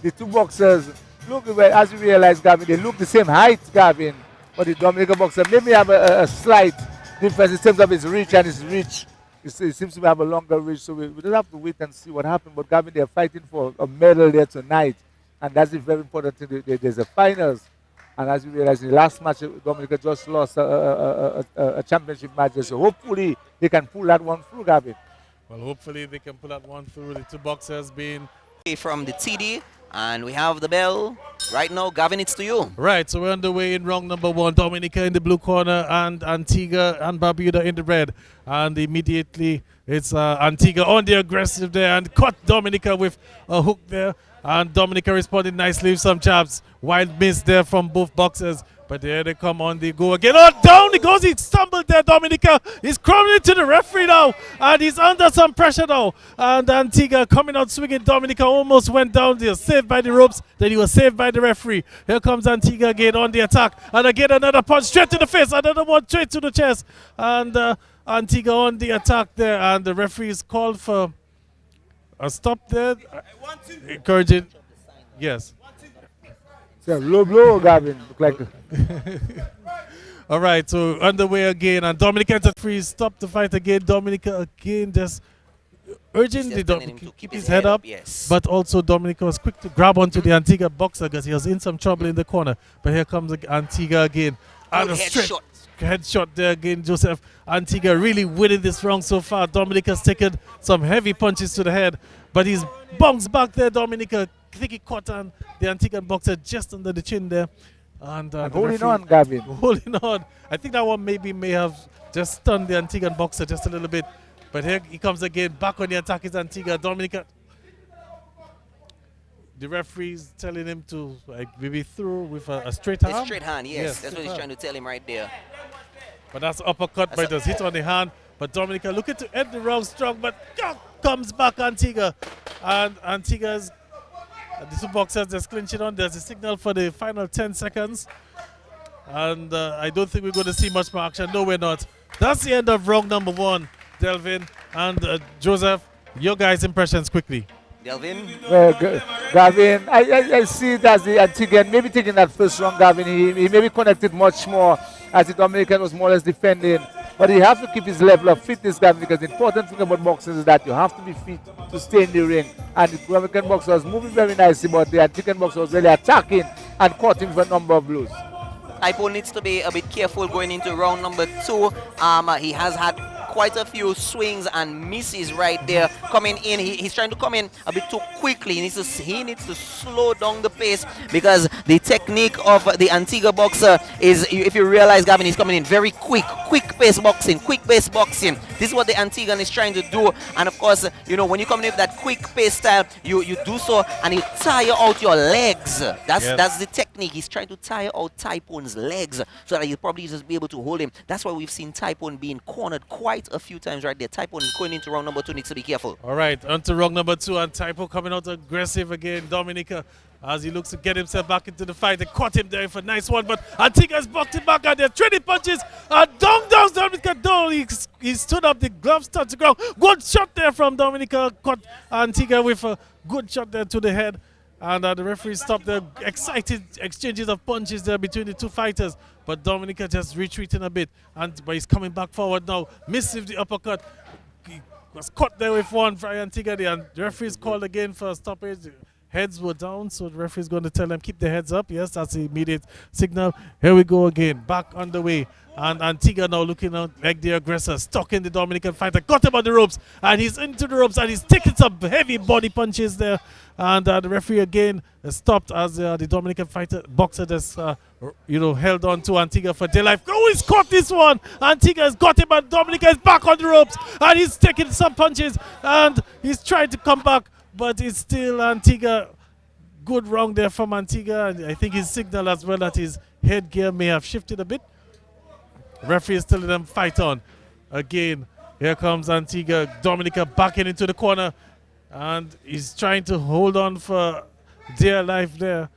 The two boxers, look, as you realize, Gavin, they look the same height, Gavin. But the Dominican boxer maybe have a slight difference in terms of his reach and his reach. It seems to have a longer reach, so we just have to wait and see what happens. But Gavin, they're fighting for a medal there tonight, and that's a very important thing. There's a finals, and as you realize, in the last match, Dominica just lost a championship match. So hopefully they can pull that one through, Gavin. Well, hopefully they can pull that one through. The two boxers being from the TD, and we have the bell right now. Gavin, it's to you. Right, so we're underway in round number 1. Dominica in the blue corner and Antigua and Barbuda in the red. And immediately it's Antigua on the aggressive there and caught Dominica with a hook there. And Dominica responded nicely with some jabs. Wild miss there from both boxers. But there they come on the go again. Oh, down he goes. He stumbled there, Dominica. He's crawling into the referee now. And he's under some pressure now. And Antigua coming out swinging. Dominica almost went down there. Saved by the ropes. Then he was saved by the referee. Here comes Antigua again on the attack. And again another punch straight to the face. Another one straight to the chest. And Antigua on the attack there. And the referee is called for a stop there. Encouraging. Yes. Low blow, Gavin. Look like. All right, so underway again, and Dominica to freeze, stop the fight again. Dominica again just urging the Dominica to keep his head up, yes. But also Dominica was quick to grab onto the Antigua boxer because he was in some trouble in the corner. But here comes Antigua again. And a straight headshot there again, Joseph. Antigua really winning this round so far. Dominica's taken some heavy punches to the head, but he's bounced back there, Dominica. I think he caught on the Antiguan boxer just under the chin there. And holding on, Gavin. Holding on. I think that one may have just stunned the Antiguan boxer just a little bit. But here he comes again. Back on the attack is Antigua. Dominica. The referee's telling him to maybe through with a straight hand. A straight hand, yes. That's what he's trying to tell him right there. But that's uppercut, but it does hit on the hand. But Dominica looking to end the round strong, but comes back Antigua. And Antigua's the two boxers just clinching on. There's a signal for the final 10 seconds. And I don't think we're going to see much more action. No, we're not. That's the end of round number 1, Delvin. And Joseph, your guys' impressions quickly. Delvin? Well, Gavin, I see it as the Antiguan, maybe taking that first round, Gavin, he maybe connected much more as the Dominican was more or less defending. But he has to keep his level of fitness, Gavin, because the important thing about boxing is that you have to be fit to stay in the ring. And the Dominican boxer was moving very nicely, but the Antiguan boxer was really attacking and caught him for a number of blows. Typhoon needs to be a bit careful going into round number 2. He has had quite a few swings and misses right there coming in. He's trying to come in a bit too quickly. He needs to slow down the pace because the technique of the Antigua boxer is, if you realize, Gavin, he's coming in very quick pace boxing. This is what the Antiguan is trying to do. And of course, when you come in with that quick pace style, you do so and you tire out your legs. That's the technique. He's trying to tire out Typhoon's legs so that he'll probably just be able to hold him. That's why we've seen Typhoon being cornered quite a few times right there. Typhoon going into round number 2 needs to be careful. All right, on to round number 2, and Typhoon coming out aggressive again. Dominica, as he looks to get himself back into the fight. They caught him there for a nice one, but Antigua's blocked him back out there. Trading punches, and down Dominica down. He stood up, the gloves touched the ground. Good shot there from Dominica. Caught Antigua with a good shot there to the head. And the referee stopped the excited exchanges of punches there between the two fighters. But Dominica just retreating a bit. But he's coming back forward now. Missed with the uppercut. He was caught there with one by Antigua. And the referee's called again for a stoppage. heads were down, so the referee is going to tell them keep the heads up. Yes, that's the immediate signal. Here we go again, back on the way. And Antigua now looking out like the aggressor, stuck in the Dominican fighter, got him on the ropes, and he's into the ropes, and he's taking some heavy body punches there. And the referee again stopped as the Dominican fighter boxer just held on to Antigua for dear life. Oh, he's caught this one. Antigua has got him, and Dominica is back on the ropes, and he's taking some punches, and he's trying to come back, but it's still Antigua. Good round there from Antigua, and I think his signal as well that his headgear may have shifted a bit. Referee is telling them fight on. Again, here comes Antigua. Dominica backing into the corner, and he's trying to hold on for dear life there.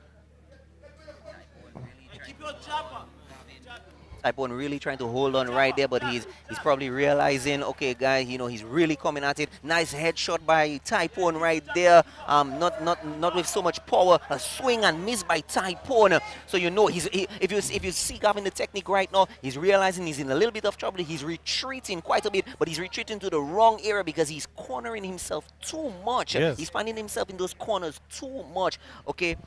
Typhoon really trying to hold on right there, but he's probably realizing, okay, guys, he's really coming at it. Nice headshot by Typhoon right there. Not with so much power. A swing and miss by Typhoon. So if you see Gavin the technique right now, he's realizing he's in a little bit of trouble. He's retreating quite a bit, but he's retreating to the wrong area because he's cornering himself too much. Yes. He's finding himself in those corners too much. Okay.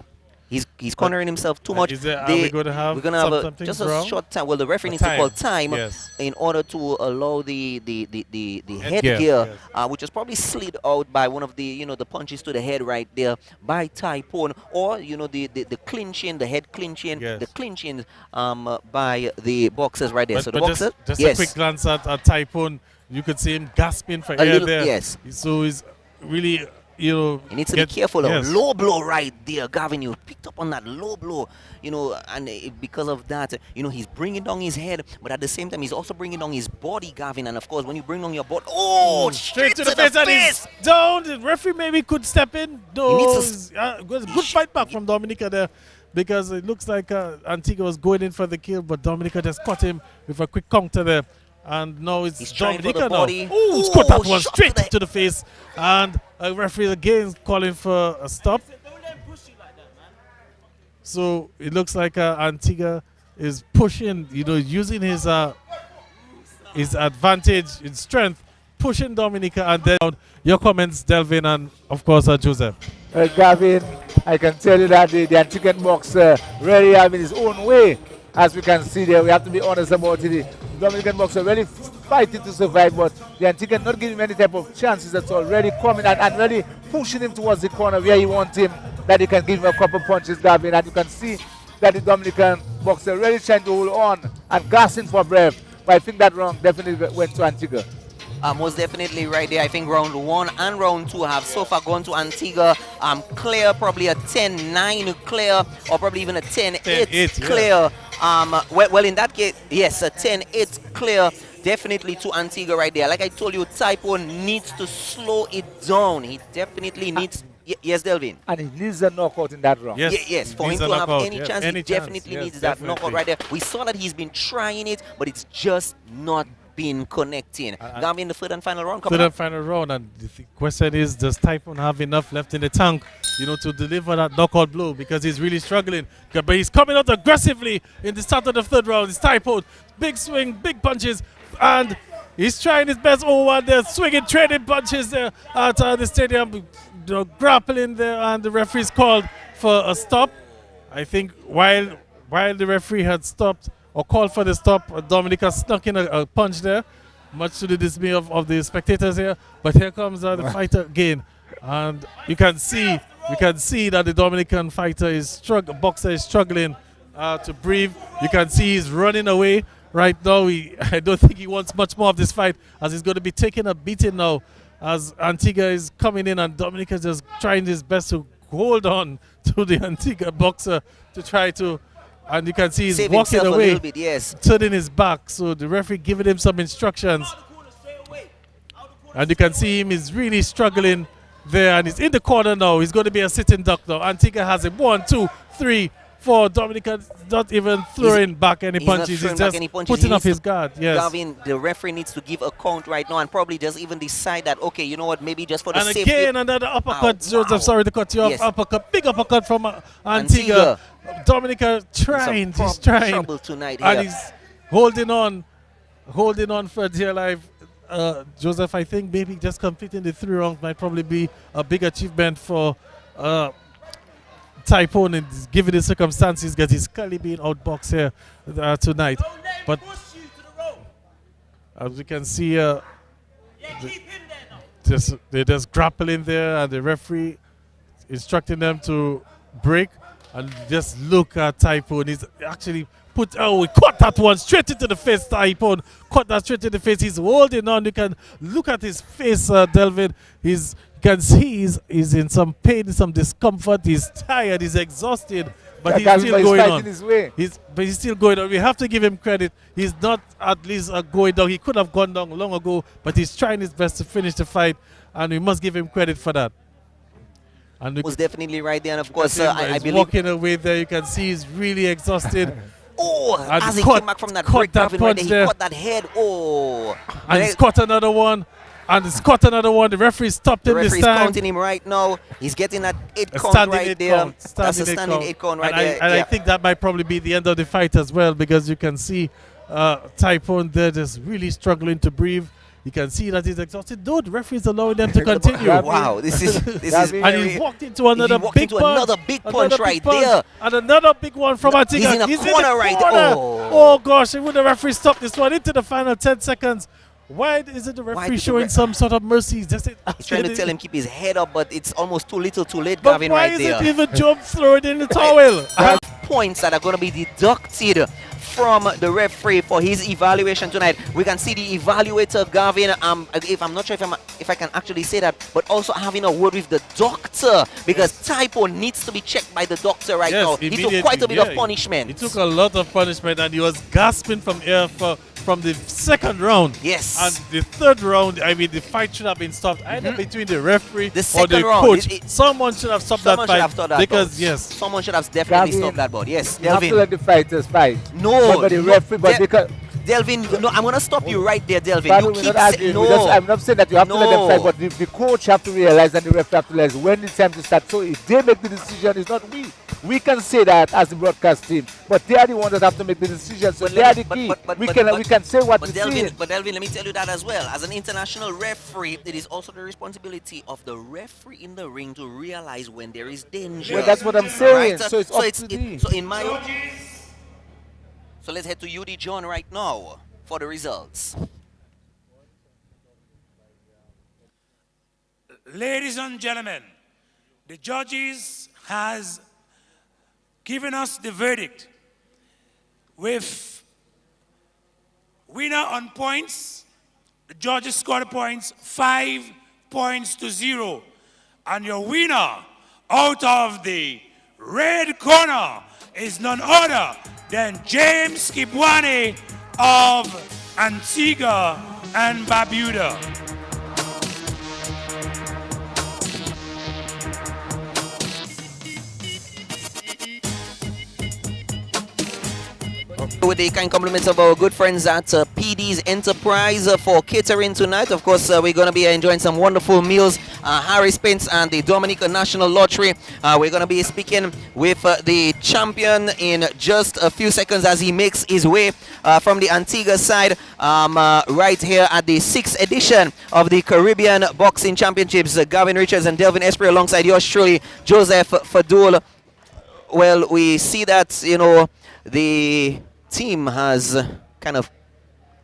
He's cornering himself too much. Are we going to have just a short time. Well, the referee needs to call time in order to allow the headgear, yes. Which was probably slid out by one of the the punches to the head right there by Typhoon, or the clinching, the head clinching, the clinching by the boxers right there. So the boxer, just a quick glance at Typhoon, you could see him gasping for air there. Yes. So he's really. He needs to be careful. Yes. Low blow right there, Gavin. You picked up on that low blow, and because of that, he's bringing down his head, but at the same time, he's also bringing down his body, Gavin. And of course, when you bring down your body, straight to the face. And he's down. The referee maybe could step in. No, good fight back from Dominica there, because it looks like Antigua was going in for the kill, but Dominica just caught him with a quick counter there. And now it's Dominica now. He's got that one straight to the face. And a referee again calling for a stop. So it looks like Antigua is pushing, using his advantage, his strength, pushing Dominica. And then your comments, Delvin, and of course Joseph. Gavin, I can tell you that the Antiguan boxer really having his own way. As we can see there, we have to be honest about it. The Dominican boxer really fighting to survive, but the Antiguan not giving him any type of chances. That's already coming and really pushing him towards the corner where you want him, that he can give him a couple punches, Gavin. And you can see that the Dominican boxer really trying to hold on and gasping for breath. But I think that round definitely went to Antigua. Most definitely right there. I think round 1 and round 2 have so far gone to Antigua. Clear, probably a 10-9 clear, or probably even a 10-8 clear. Well, in that case, yes, a 10-8 clear. Definitely to Antigua right there. Like I told you, Typhoon needs to slow it down. He definitely needs. Yes, Delvin. And he needs a knockout in that round. Yes, for him to have any chance, he definitely needs that knockout right there. We saw that he's been trying it, but it's just not been connecting. Now in the third and final round. Third and final round, and the question is, does Typhoon have enough left in the tank, to deliver that knockout blow? Because he's really struggling. But he's coming out aggressively in the start of the third round. It's Typhoon, big swing, big punches, and he's trying his best. And they're swinging, trading punches there at the stadium, grappling there, and the referee's called for a stop. I think while the referee had stopped or called for the stop, Dominica snuck in a punch there, much to the dismay of the spectators here. But here comes the fighter again, and you can see that the Dominican boxer is struggling to breathe. You can see he's running away right now. I don't think he wants much more of this fight, as he's going to be taking a beating now, as Antigua is coming in, and Dominica is just trying his best to hold on to the Antigua boxer to try to. And you can see he's walking away, turning his back. So the referee giving him some instructions. And you can see him is really struggling there. And he's in the corner now. He's going to be a sitting duck now. Antigua has him 1, 2, 3, 4. Dominica not even throwing back any punches. He's just putting up his guard. Yes. Gavin, the referee needs to give a count right now and probably just even decide that, okay, you know what, maybe just for the safety. And again, another uppercut. Joseph, sorry to cut you off. Uppercut, big uppercut from Antigua. Dominica trying, he's trying. Trouble tonight here. And he's holding on for dear life. Joseph, I think maybe just completing the 3 rounds might probably be a big achievement for Typhoon, and given the circumstances, because he's currently being outboxed here tonight. But as we can see, they're just grappling there, and the referee instructing them to break. And just look at Typhoon. He's actually he caught that one straight into the face. Typhoon caught that straight into the face. He's holding on. You can look at his face, Delvin. You can see he's in some pain, some discomfort. He's tired. He's exhausted. But he's still going on. But he's still going on. We have to give him credit. He's not at least going down. He could have gone down long ago, but he's trying his best to finish the fight, and we must give him credit for that. And was definitely right there, and of course, I believe walking away there, you can see he's really exhausted. And as he came back from that break, right there, he caught that head. And he's caught another one. And he's caught another one. The referee stopped him this time. The referee's counting him right now. He's getting that 8 count right there. That's a standing 8 count right there. And I think that might probably be the end of the fight as well, because you can see Typhoon there just really struggling to breathe. You can see that he's exhausted. No, the referee is allowing them to continue. Wow, this is and he walked into another big punch right there. And another big one from Antigua. He's in a corner right there. Oh gosh, would the referee stop this one into the final 10 seconds? Why isn't the referee showing some sort of mercy? He's trying to tell him keep his head up, but it's almost too little too late, Gavin, right there. Why is it even jump throw it in the towel? Points that are going to be deducted from the referee for his evaluation tonight. We can see the evaluator, Gavin, if I'm not sure if I can actually say that, but also having a word with the doctor, because Typhoon needs to be checked by the doctor right now. He took quite a bit of punishment. He took a lot of punishment, and he was gasping from air from the second round. Yes. And the third round, I mean, the fight should have been stopped either between the referee or the coach. Someone should have stopped that fight. Because, yes. Someone should have definitely stopped that bout. Yes, you have to let the fighters fight. No. But the referee, Delvin, no, I'm going to stop you right there, Delvin. I'm not saying that you have to let them fight, but the coach have to realize and the referee have to realize when it's time to start. So if they make the decision, it's not we. We can say that as the broadcast team, but they are the ones that have to make the decision. So they are the key. We can say what we see. But Delvin, let me tell you that as well. As an international referee, it is also the responsibility of the referee in the ring to realize when there is danger. Well, that's what I'm saying. Right? So it's up to me. So in my So let's head to UD John right now for the results. Ladies and gentlemen, the judges has given us the verdict with winner on points. The judges scored the points 5 points to 0. And your winner out of the red corner is none other than James Kibwani of Antigua and Barbuda. With the kind compliments of our good friends at PD's Enterprise for catering tonight. Of course, we're going to be enjoying some wonderful meals. Harry Spence and the Dominica National Lottery. We're going to be speaking with the champion in just a few seconds as he makes his way from the Antigua side right here at the 6th edition of the Caribbean Boxing Championships. Gavin Richards and Delvin Esprit alongside yours truly, Joseph Fadul. Well, we see that, you know, the team has kind of,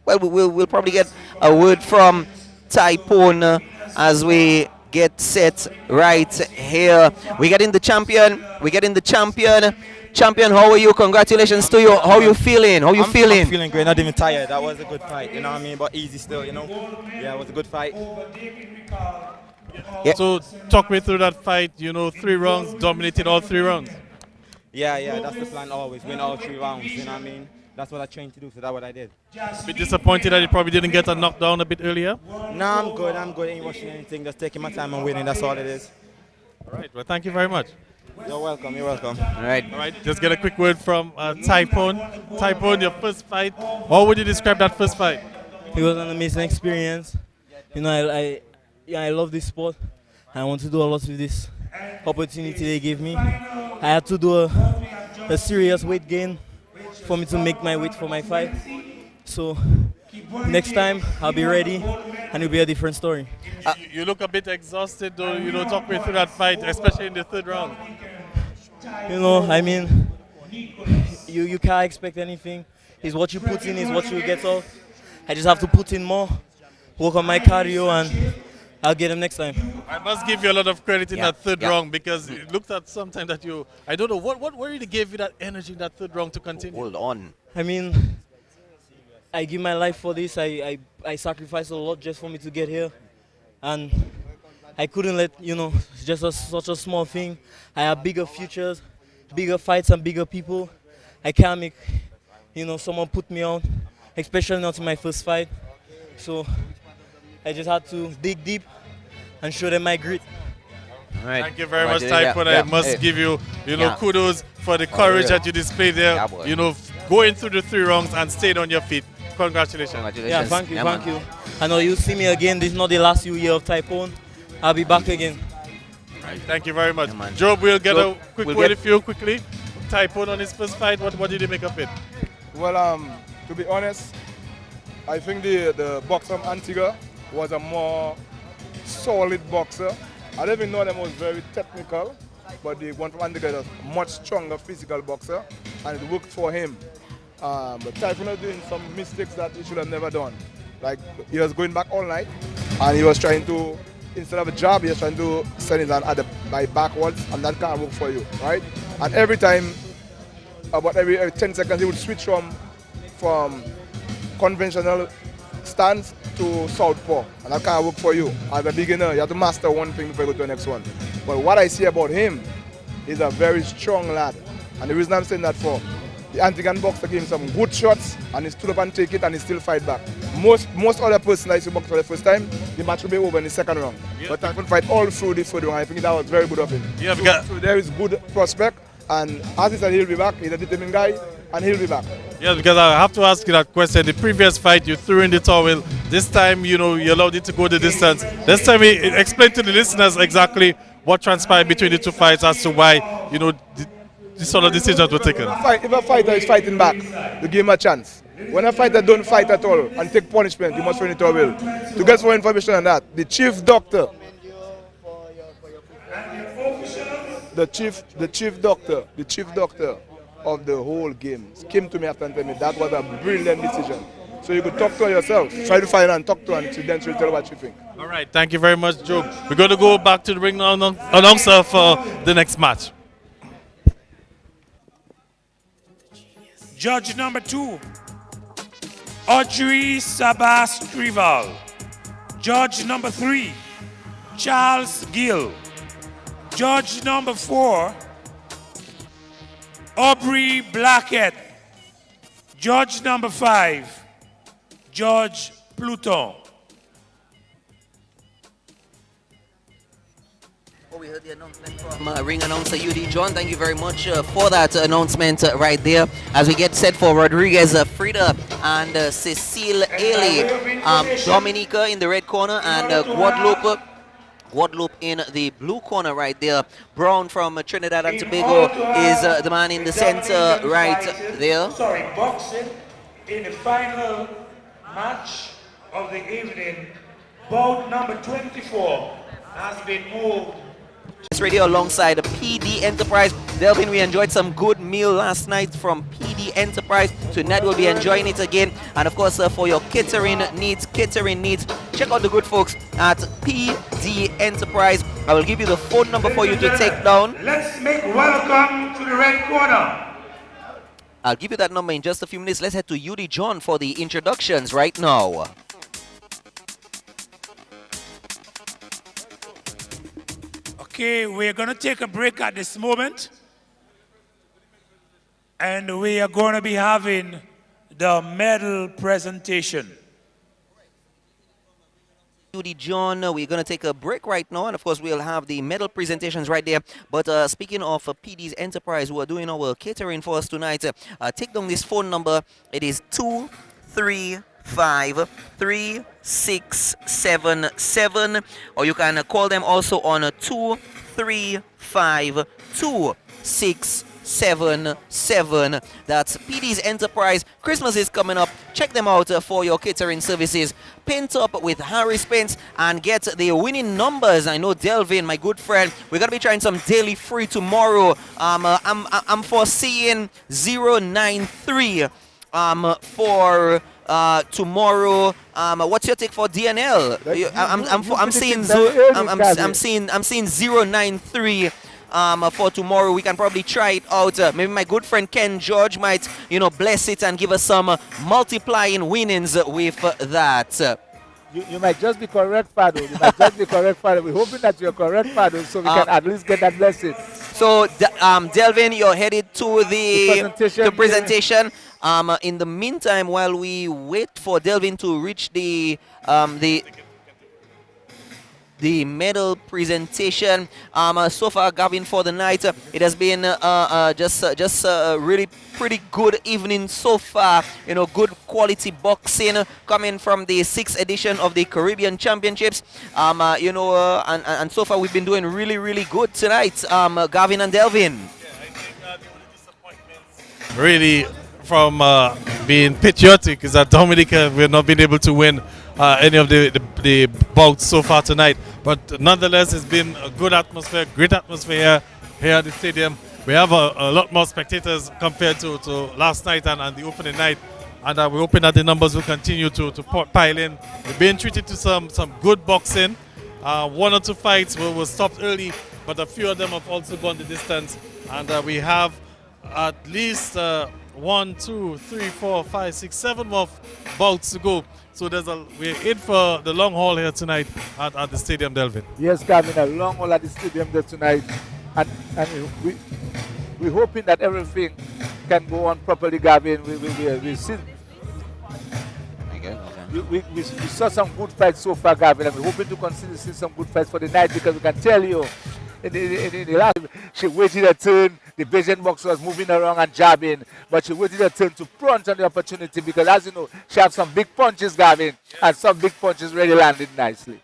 well, we'll probably get a word from Typhoon as we get set right here. We get in the champion. Champion, how are you? Congratulations to you. How are you feeling? I'm feeling great. Not even tired. That was a good fight. You know what I mean? But easy still, you know? Yeah, it was a good fight. Yeah. So talk me through that fight. You know, 3 rounds, dominated all 3 rounds. Yeah, that's the plan always. Win all 3 rounds, you know what I mean? That's what I trained to do, so that's what I did. A bit disappointed that you probably didn't get a knockdown a bit earlier? No, I'm good. Ain't rushing anything. Just taking my time and winning. That's all it is. All right. Well, thank you very much. You're welcome. All right. Just get a quick word from Typhoon. Typhoon, your first fight. How would you describe that first fight? It was an amazing experience. You know, I love this sport. I want to do a lot with this opportunity they gave me. I had to do a serious weight gain for me to make my weight for my fight. So next time I'll be ready and it'll be a different story. You look a bit exhausted though, you know, talk me through that fight, especially in the 3rd round. You know, I mean, you can't expect anything. It's what you put in is what you get out. I just have to put in more, work on my cardio, and I'll get him next time. I must give you a lot of credit in that third round, because it looked at sometimes that I don't know, what really gave you that energy in that third round to continue? Hold on. I mean, I give my life for this. I sacrificed a lot just for me to get here. And I couldn't let, you know, just such a small thing. I have bigger futures, bigger fights and bigger people. I can't make, you know, someone put me on, especially not in my first fight. So I just had to dig deep and show them my grit. All right. Thank you very much, Typhoon. I must give you, kudos for the courage that you displayed there. Going through the 3 rounds and staying on your feet. Congratulations. Yeah, thank you. I know you'll see me again. This is not the last year of Typhoon. I'll be back again. Right, thank you very much. Job, we'll get a quick word with you quickly. Typhoon on his first fight, what did you make of it? Well, to be honest, I think the boxer from Antigua was a more solid boxer. I don't even know them was very technical, but the one from Antigua was a much stronger physical boxer, and it worked for him. But Typhoon was doing some mistakes that he should have never done. Like, he was going back all night, and he was trying to, instead of a jab, he was trying to send his hand by backwards, and that can't work for you, right? And every time, about every 10 seconds, he would switch from conventional stance to southpaw, and that can't work for you. As a beginner, you have to master one thing before you go to the next one. But what I see about him is a very strong lad, and the reason I'm saying that for, the Antiguan boxer gave him some good shots, and he stood up and take it, and he still fight back. Most other person that box for the first time, the match will be over in the second round. But Typhoon fight all through the third round. I think that was very good of him. So there is good prospect, and as he said, he'll be back. He's a determined guy, and he'll be back. Yes, because I have to ask you that question. The previous fight, you threw in the towel. This time, you allowed it to go the distance. This time, explain to the listeners exactly what transpired between the two fights as to why, this sort of decisions were taken. If a fighter is fighting back, you give him a chance. When a fighter don't fight at all and take punishment, you must throw in the towel. To get more information on that, the chief doctor of the whole game came to me after and told me that was a brilliant decision. So you could talk to her yourself, try to find her and talk to her, and then she'll tell you what you think. All right, thank you very much, Joe. We're going to go back to the ring now, announcer for the next match. Judge number 2, Audrey Sabas-Trival. Judge number 3, Charles Gill. Judge number 4, Aubrey Blackett. Judge number 5, George Pluton. We heard the announcement from ring announcer UD John. Thank you very much for that announcement right there. As we get set for Rodriguez Frida and Cecile Ailey, Dominica in the red corner, and Guadeloupe in the blue corner right there. Brown from Trinidad and Tobago is the man in the center right there. Boxing in the final match of the evening. Bout number 24 has been moved. Radio alongside PD Enterprise. Delvin, we enjoyed some good meal last night from PD Enterprise. Tonight we'll be enjoying it again. And of course, for your catering needs, check out the good folks at PD Enterprise. I will give you the phone number for you to take down. Let's make welcome to the red corner. I'll give you that number in just a few minutes. Let's head to UD John for the introductions right now. Okay, we're going to take a break at this moment. And we are going to be having the medal presentation. UD John, we're going to take a break right now, and of course we'll have the medal presentations right there. But speaking of PD's Enterprise, who are doing our catering for us tonight, take down this phone number. It is 235-3677, or you can call them also on 235-2677. 777. That's PD's Enterprise. Christmas is coming up. Check them out for your catering services. Paint up with Harry Spence and get the winning numbers. I know Delvin, my good friend, we're gonna be trying some daily free tomorrow. I'm foreseeing 093 for tomorrow. What's your take for DNL? I'm seeing 093 for tomorrow. We can probably try it out. Maybe my good friend Ken George might, bless it and give us some multiplying winnings with that. You might just be correct, Fado. You might just be correct, Fado. We're hoping that you're correct, Fado, so we can at least get that blessing. So, Delvin, you're headed to the presentation. In the meantime, while we wait for Delvin to reach the medal presentation, so far, Gavin, for the night, it has been just really pretty good evening so far. Good quality boxing coming from the 6th edition of the Caribbean Championships. And so far we've been doing really, really good tonight, Gavin and Delvin. Really, from being patriotic, is that Dominica we've not been able to win any of the bouts so far tonight. But nonetheless, it's been a good atmosphere, great atmosphere here at the stadium. We have a lot more spectators compared to last night and the opening night. And we're hoping that the numbers will continue to pile in. We're being treated to some good boxing. 1 or 2 fights were stopped early, but a few of them have also gone the distance. And we have at least 1, 2, 3, 4, 5, 6, 7 more bouts to go. So we're in for the long haul here tonight at the stadium, Delvin. Yes, Gavin, a long haul at the stadium there tonight. And we're hoping that everything can go on properly, Gavin. We saw some good fights so far, Gavin, and we're hoping to continue to see some good fights for the night, because we can tell you, in the last, she waited her turn. The Belgian boxer was moving around and jabbing, but she waited her turn to punch on the opportunity, because, as you know, she has some big punches, Gavin, and some big punches really landed nicely.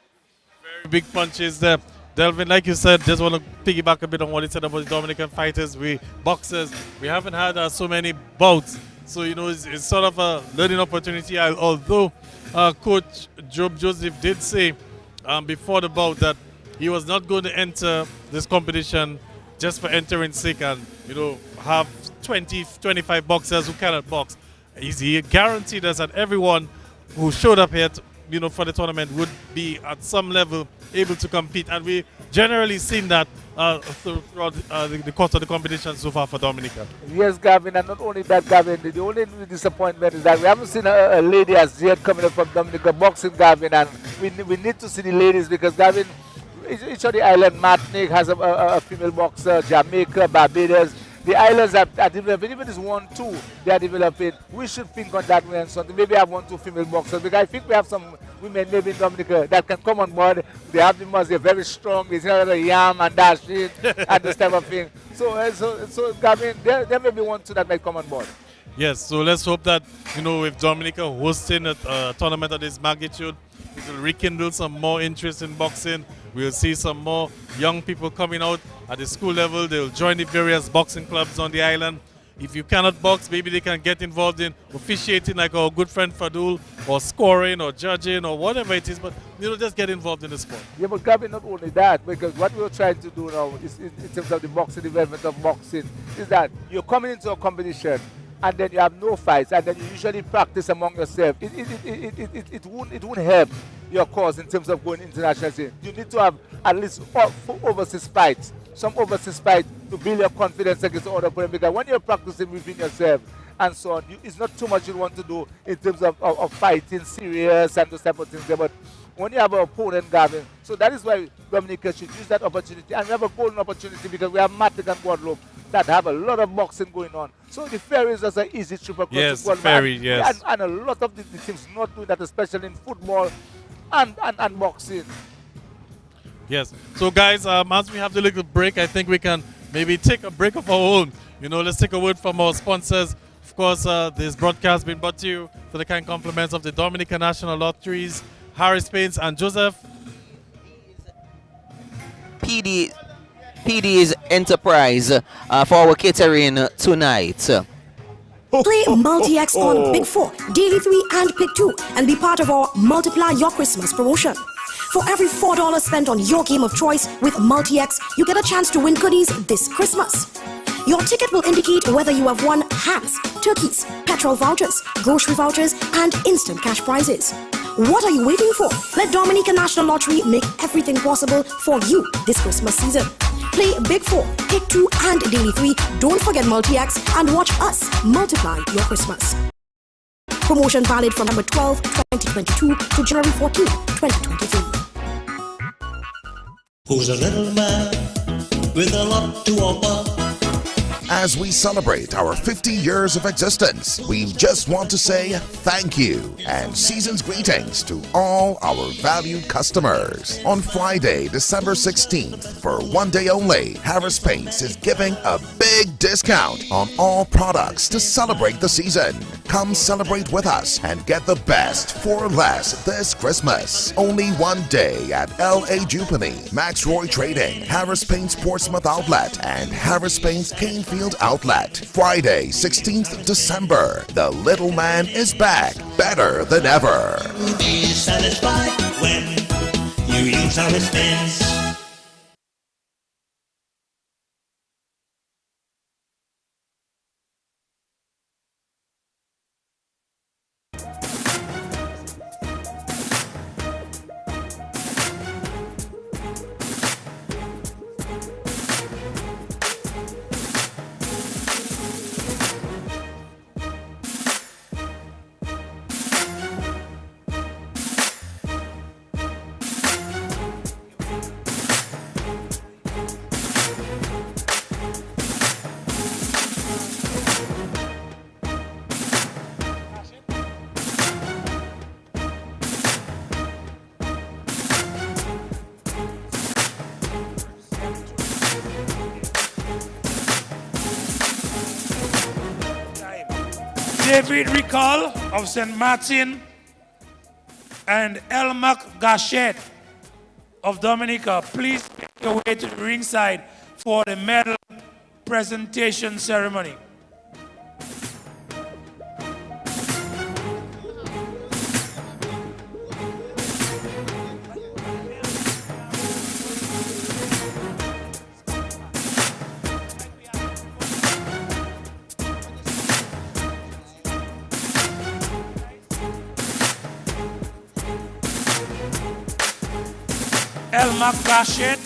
Very big punches there. Delvin, like you said, just want to piggyback a bit on what you said about the Dominican fighters. Boxers, we haven't had so many bouts. So, it's sort of a learning opportunity. Although Coach Job Joseph did say before the bout that he was not going to enter this competition just for entering sake and, have 20, 25 boxers who cannot box. He guaranteed us that everyone who showed up here for the tournament would be at some level able to compete. And we generally seen that throughout the course of the competition so far for Dominica. Yes, Gavin, and not only that, Gavin, the only disappointment is that we haven't seen a lady as yet coming up from Dominica boxing, Gavin, and we need to see the ladies, because, Gavin, each of the island, Martinique has a female boxer, Jamaica, Barbados. The islands are developing, even this 1, 2, they are developing. We should think on that way and something. Maybe have 1, 2 female boxers, because I think we have some women maybe in Dominica that can come on board. They have the muscle, they're very strong, they know the yam and dash it and this type of thing. So Gavin, there may be 1, 2 that might come on board. Yes, so let's hope that, with Dominica hosting a tournament of this magnitude, it will rekindle some more interest in boxing. We'll see some more young people coming out at the school level. They'll join the various boxing clubs on the island. If you cannot box, maybe they can get involved in officiating like our good friend Fadul, or scoring or judging or whatever it is, but just get involved in the sport. Yeah, but Gavin, not only that, because what we're trying to do now is in terms of the boxing development of boxing, is that you're coming into a competition and then you have no fights, and then you usually practice among yourself. It won't help your cause in terms of going international. You need to have at least overseas fights, some overseas fights, to build your confidence against the other opponent, because when you're practicing within yourself and so on, it's not too much you want to do in terms of fighting serious and those type of things there, but when you have an opponent, Gavin, so that is why Dominica should use that opportunity, and we have a golden opportunity, because we have Matic and Guadeloupe that have a lot of boxing going on. So the ferry is just an easy trip across yes, the world. Ferry, yes. And a lot of the teams not doing that, especially in football and boxing. Yes. So, guys, as we have the little break, I think we can maybe take a break of our own. Let's take a word from our sponsors. Of course, this broadcast has been brought to you for the kind compliments of the Dominican National Lotteries, Harris Paints, and Joseph. PD PD's Enterprise for our catering tonight. Play Multi-X on Big 4, Daily 3 and Pick 2 and be part of our Multiply Your Christmas promotion. For every $4 spent on your game of choice with Multi-X, you get a chance to win goodies this Christmas. Your ticket will indicate whether you have won hams, turkeys, petrol vouchers, grocery vouchers, and instant cash prizes. What are you waiting for? Let Dominica National Lottery make everything possible for you this Christmas season. Play Big 4, Pick 2, and Daily 3. Don't forget Multi-X and watch us multiply your Christmas. Promotion valid from November 12, 2022 to January 14, 2023. Who's a little man with a lot to offer? As we celebrate our 50 years of existence, we just want to say thank you and season's greetings to all our valued customers. On Friday, December 16th, for one day only, Harris Paints is giving a big discount on all products to celebrate the season. Come celebrate with us and get the best for less this Christmas. Only one day at L.A. Jubilee, Max Roy Trading, Harris Paints Portsmouth Outlet, and Harris Paints Canefield Outlet. Friday, 16th December. The little man is back, better than ever. Be satisfied when you use our expense. David Ricual of St. Martin and Elmark Gachette of Dominica, please make your way to the ringside for the medal presentation ceremony. Elmark Gachette.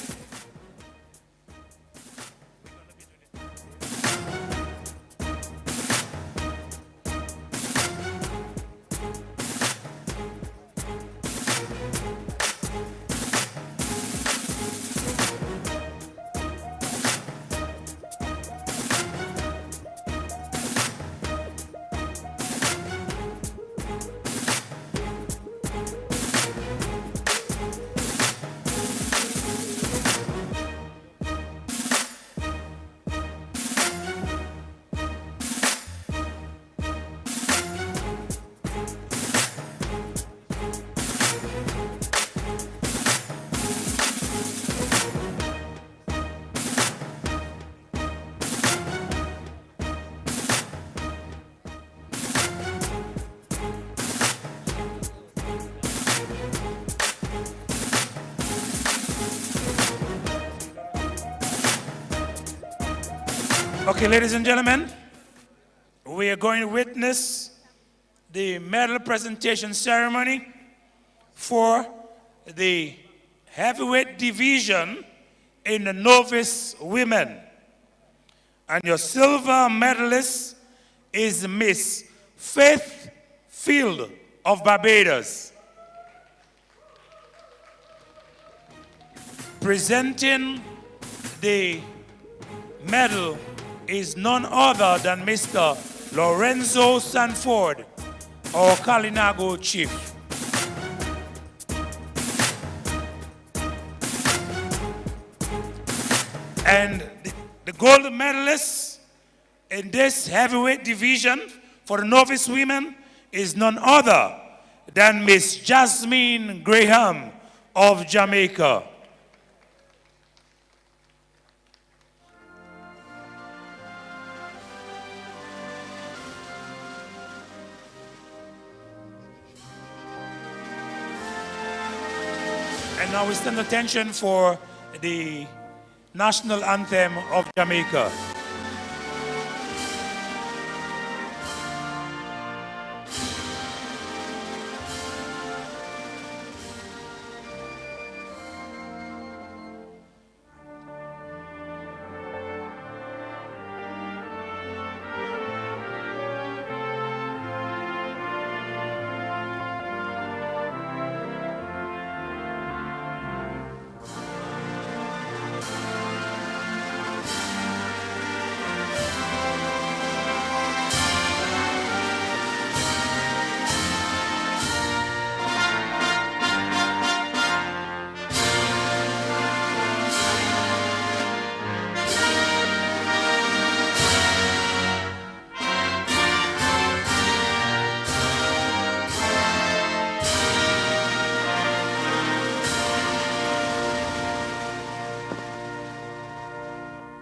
Okay, ladies and gentlemen, we are going to witness the medal presentation ceremony for the heavyweight division in the novice women. And your silver medalist is Miss Faith Field of Barbados. Presenting the medal is none other than Mr. Lorenzo Sanford, our Kalinago chief. And the gold medalist in this heavyweight division for the novice women is none other than Miss Jasmine Graham of Jamaica. And now we stand attention for the national anthem of Jamaica.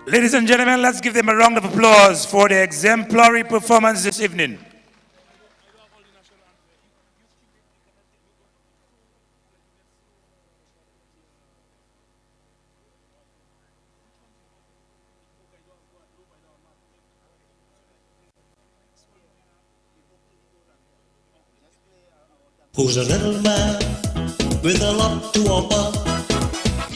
Ladies and gentlemen, let's give them a round of applause for their exemplary performance this evening. Who's a little man with a lot to offer?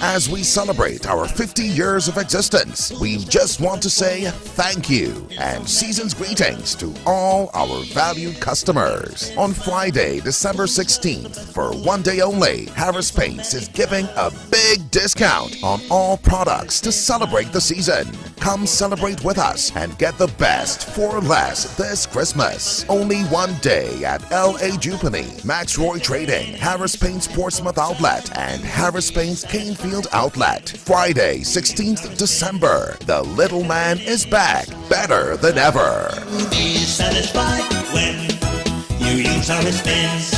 As we celebrate our 50 years of existence, we just want to say thank you and season's greetings to all our valued customers. On Friday, December 16th, for one day only, Harris Paints is giving a big discount on all products to celebrate the season. Come celebrate with us and get the best for less this Christmas. Only one day at L.A. Jupiter, Max Roy Trading, Harris Paints Portsmouth Outlet, and Harris Paints Canefield Outlet. Friday, 16th December. The little man is back, better than ever. Be satisfied when you use our expense.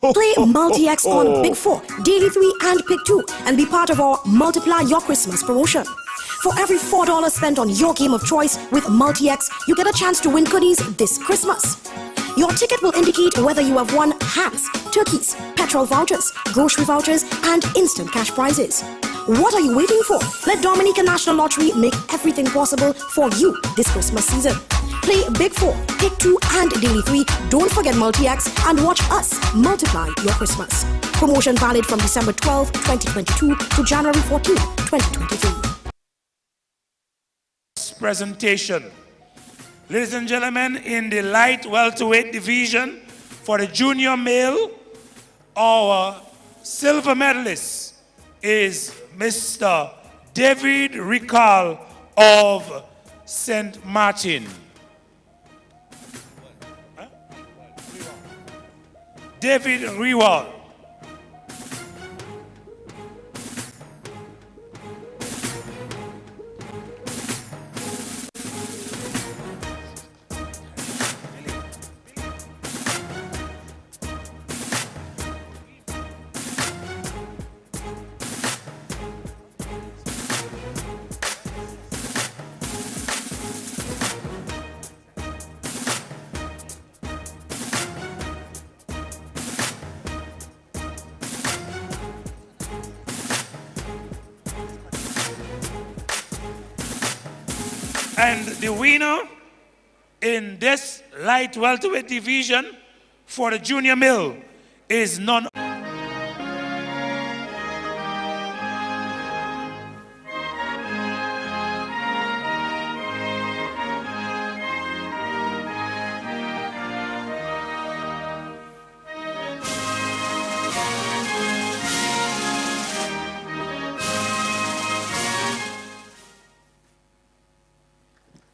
Play Multi-X on Pick 4, Daily 3 and Pick 2 and be part of our Multiply Your Christmas promotion. For every $4 spent on your game of choice with Multi-X, you get a chance to win goodies this Christmas. Your ticket will indicate whether you have won hams, turkeys, petrol vouchers, grocery vouchers, and instant cash prizes. What are you waiting for? Let Dominica National Lottery make everything possible for you this Christmas season. Play Big 4, Pick 2, and Daily 3. Don't forget Multi-X and watch us multiply your Christmas. Promotion valid from December 12, 2022 to January 14, 2023. Presentation. Ladies and gentlemen, in the light welterweight division for the junior male, our silver medalist is Mr. David Ricual of St. Martin. David Ricual. And the winner in this light welterweight division for the junior male is none.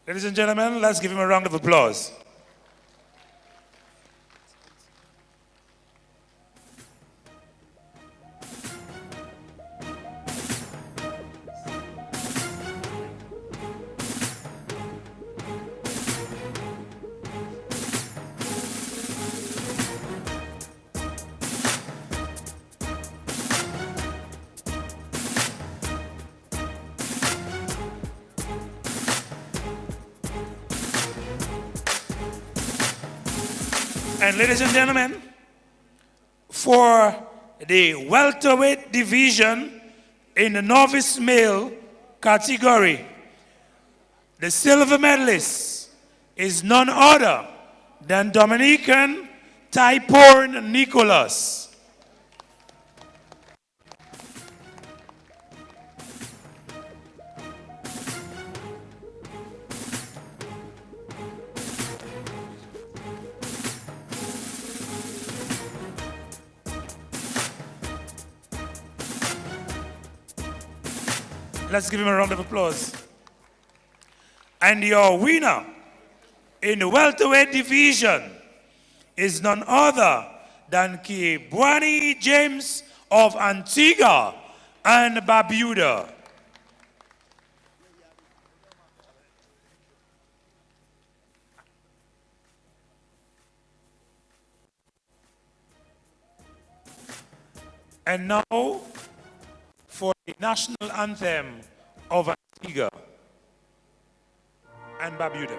Ladies and gentlemen, let's give him a round of applause. And ladies and gentlemen, for the welterweight division in the novice male category, the silver medalist is none other than Dominican Typhoon Nicolas. Let's give him a round of applause. And your winner in the welterweight division is none other than Kibwani James of Antigua and Barbuda. And now for the national anthem of Antigua and Barbuda.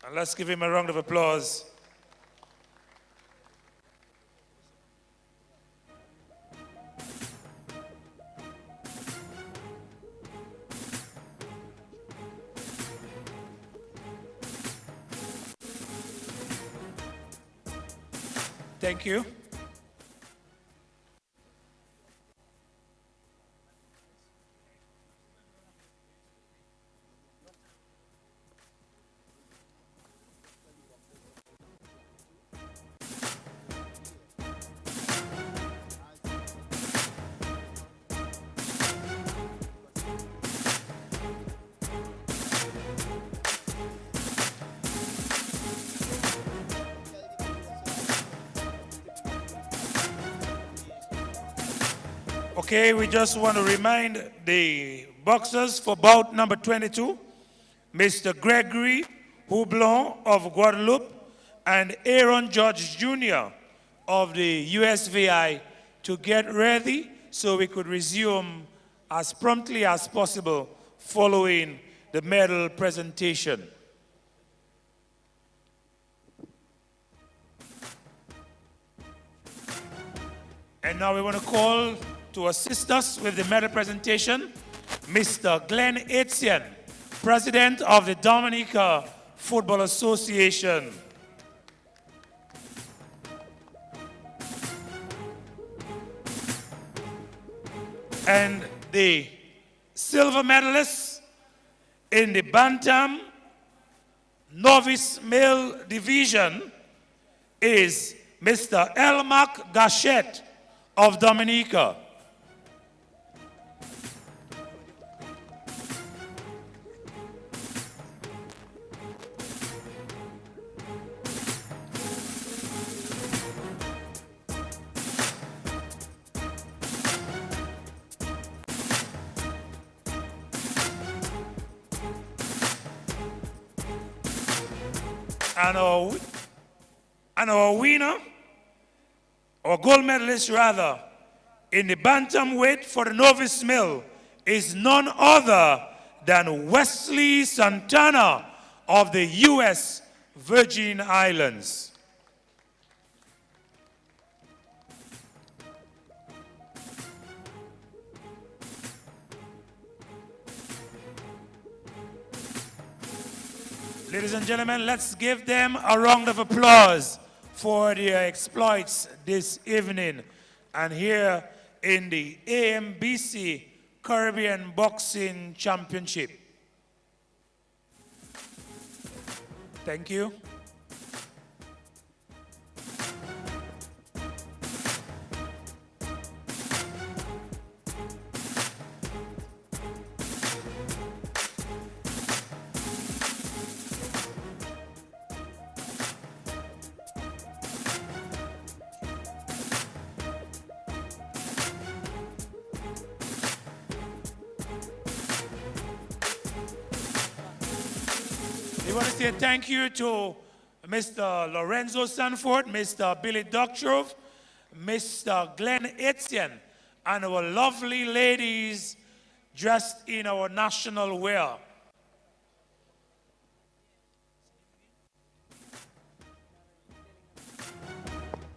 And let's give him a round of applause. Thank you. Okay, we just want to remind the boxers for bout number 22, Mr. Gregory Hublot of Guadeloupe and Aaron George Jr. of the USVI to get ready so we could resume as promptly as possible following the medal presentation. And now we want to call to assist us with the medal presentation, Mr. Glenn Etienne, President of the Dominica Football Association. And the silver medalist in the Bantam Novice Male Division is Mr. Elmark Gachette of Dominica. And our winner, or gold medalist rather, in the bantamweight for the novice male is none other than Wesley Santana of the U.S. Virgin Islands. Ladies and gentlemen, let's give them a round of applause for their exploits this evening. And here in the AMBC Caribbean Boxing Championship. Thank you. want to say thank you to Mr. Lorenzo Sanford, Mr. Billy Doctrove, Mr. Glenn Etienne, and our lovely ladies dressed in our national wear.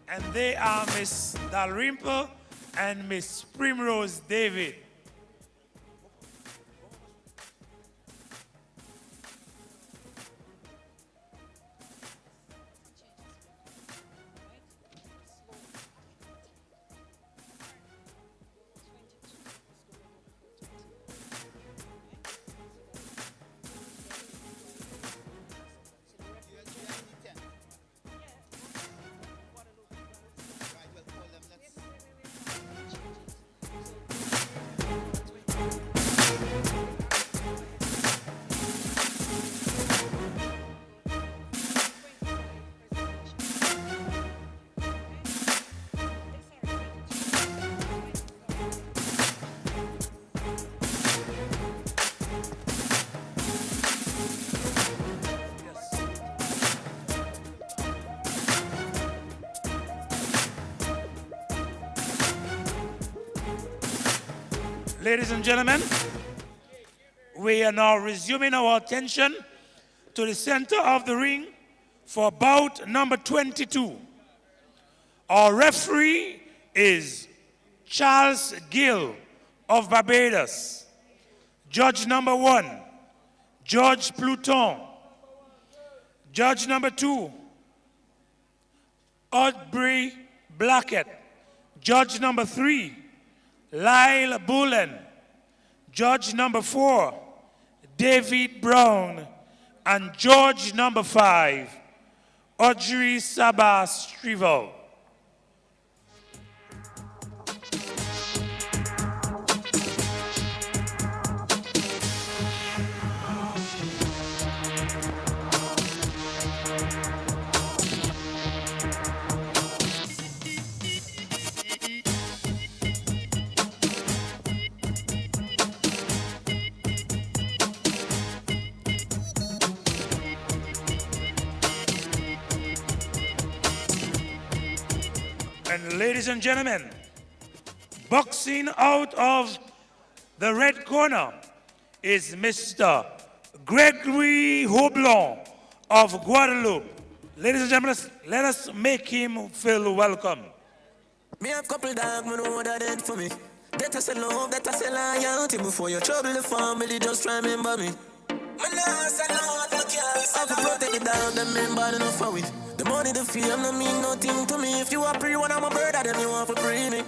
And they are Miss Dalrymple and Miss Primrose David. Ladies and gentlemen, we are now resuming our attention to the center of the ring for bout number 22. Our referee is Charles Gill of Barbados. Judge number 1, George Pluton. Judge number 2, Audrey Blackett. Judge number 3, Lyle Bullen. Judge number 4, David Brown. And judge number 5, Audrey Sabas-Strival. And ladies and gentlemen, boxing out of the red corner is Mr. Gregory Hublot of Guadeloupe. Ladies and gentlemen, let us make him feel welcome. Me have couple dog, me know what that did for me. That I say love, that I say loyalty. Before you trouble the family, just remember me. I have protect the dog, them member enough for it. The money, the fame, no mean nothing to me. If you are free, one of my brother, then you want to free me.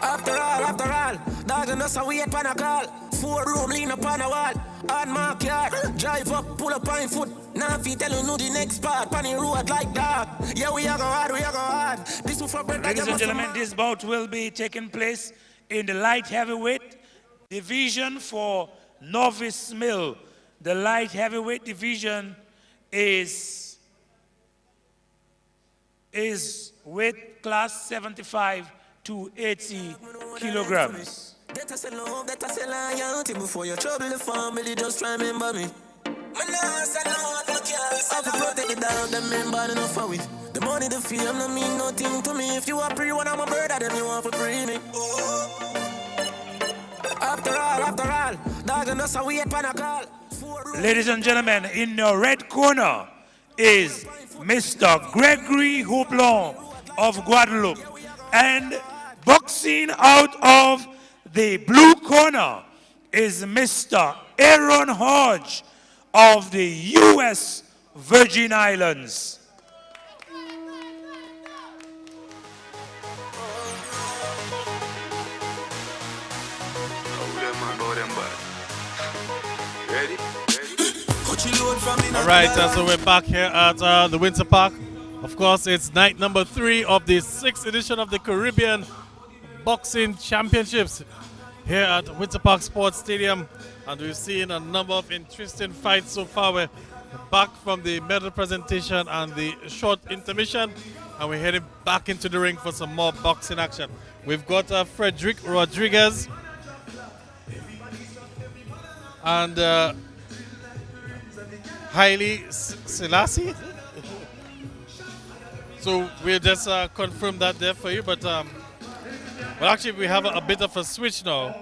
After all, dog and us a wait pan a call. 4 room, lean up on a wall. Hard mark yard, drive up, pull up on foot. Now if you tell you know the next part, pan the road like dog. Yeah, we are go hard. This is for brother. Ladies and gentlemen, this bout will be taking place in the light heavyweight division for Novice Mill. The light heavyweight division is weight class 75 to 80 kilograms. That I say love, that I say loyalty. Before you trouble the family, just remember me. I have protect the dog, them member enough for it. The money, the fame, no mean nothing to me. If you are free, one of my brother, then you want to free me. After all, dog and us a wait pan a call. Ladies and gentlemen, in the red corner is Mr. Gregory Hublot of Guadeloupe. And boxing out of the blue corner is Mr. Aaron Hodge of the U.S. Virgin Islands. All right, so we're back here at the Winter Park. Of course, it's night number 3 of the 6th edition of the Caribbean Boxing Championships here at Winter Park Sports Stadium. And we've seen a number of interesting fights so far. We're back from the medal presentation and the short intermission, and we're heading back into the ring for some more boxing action. We've got Frederick Rodriguez and Haile Selassie. So we'll just confirm that there for you. But well, actually, we have a bit of a switch now.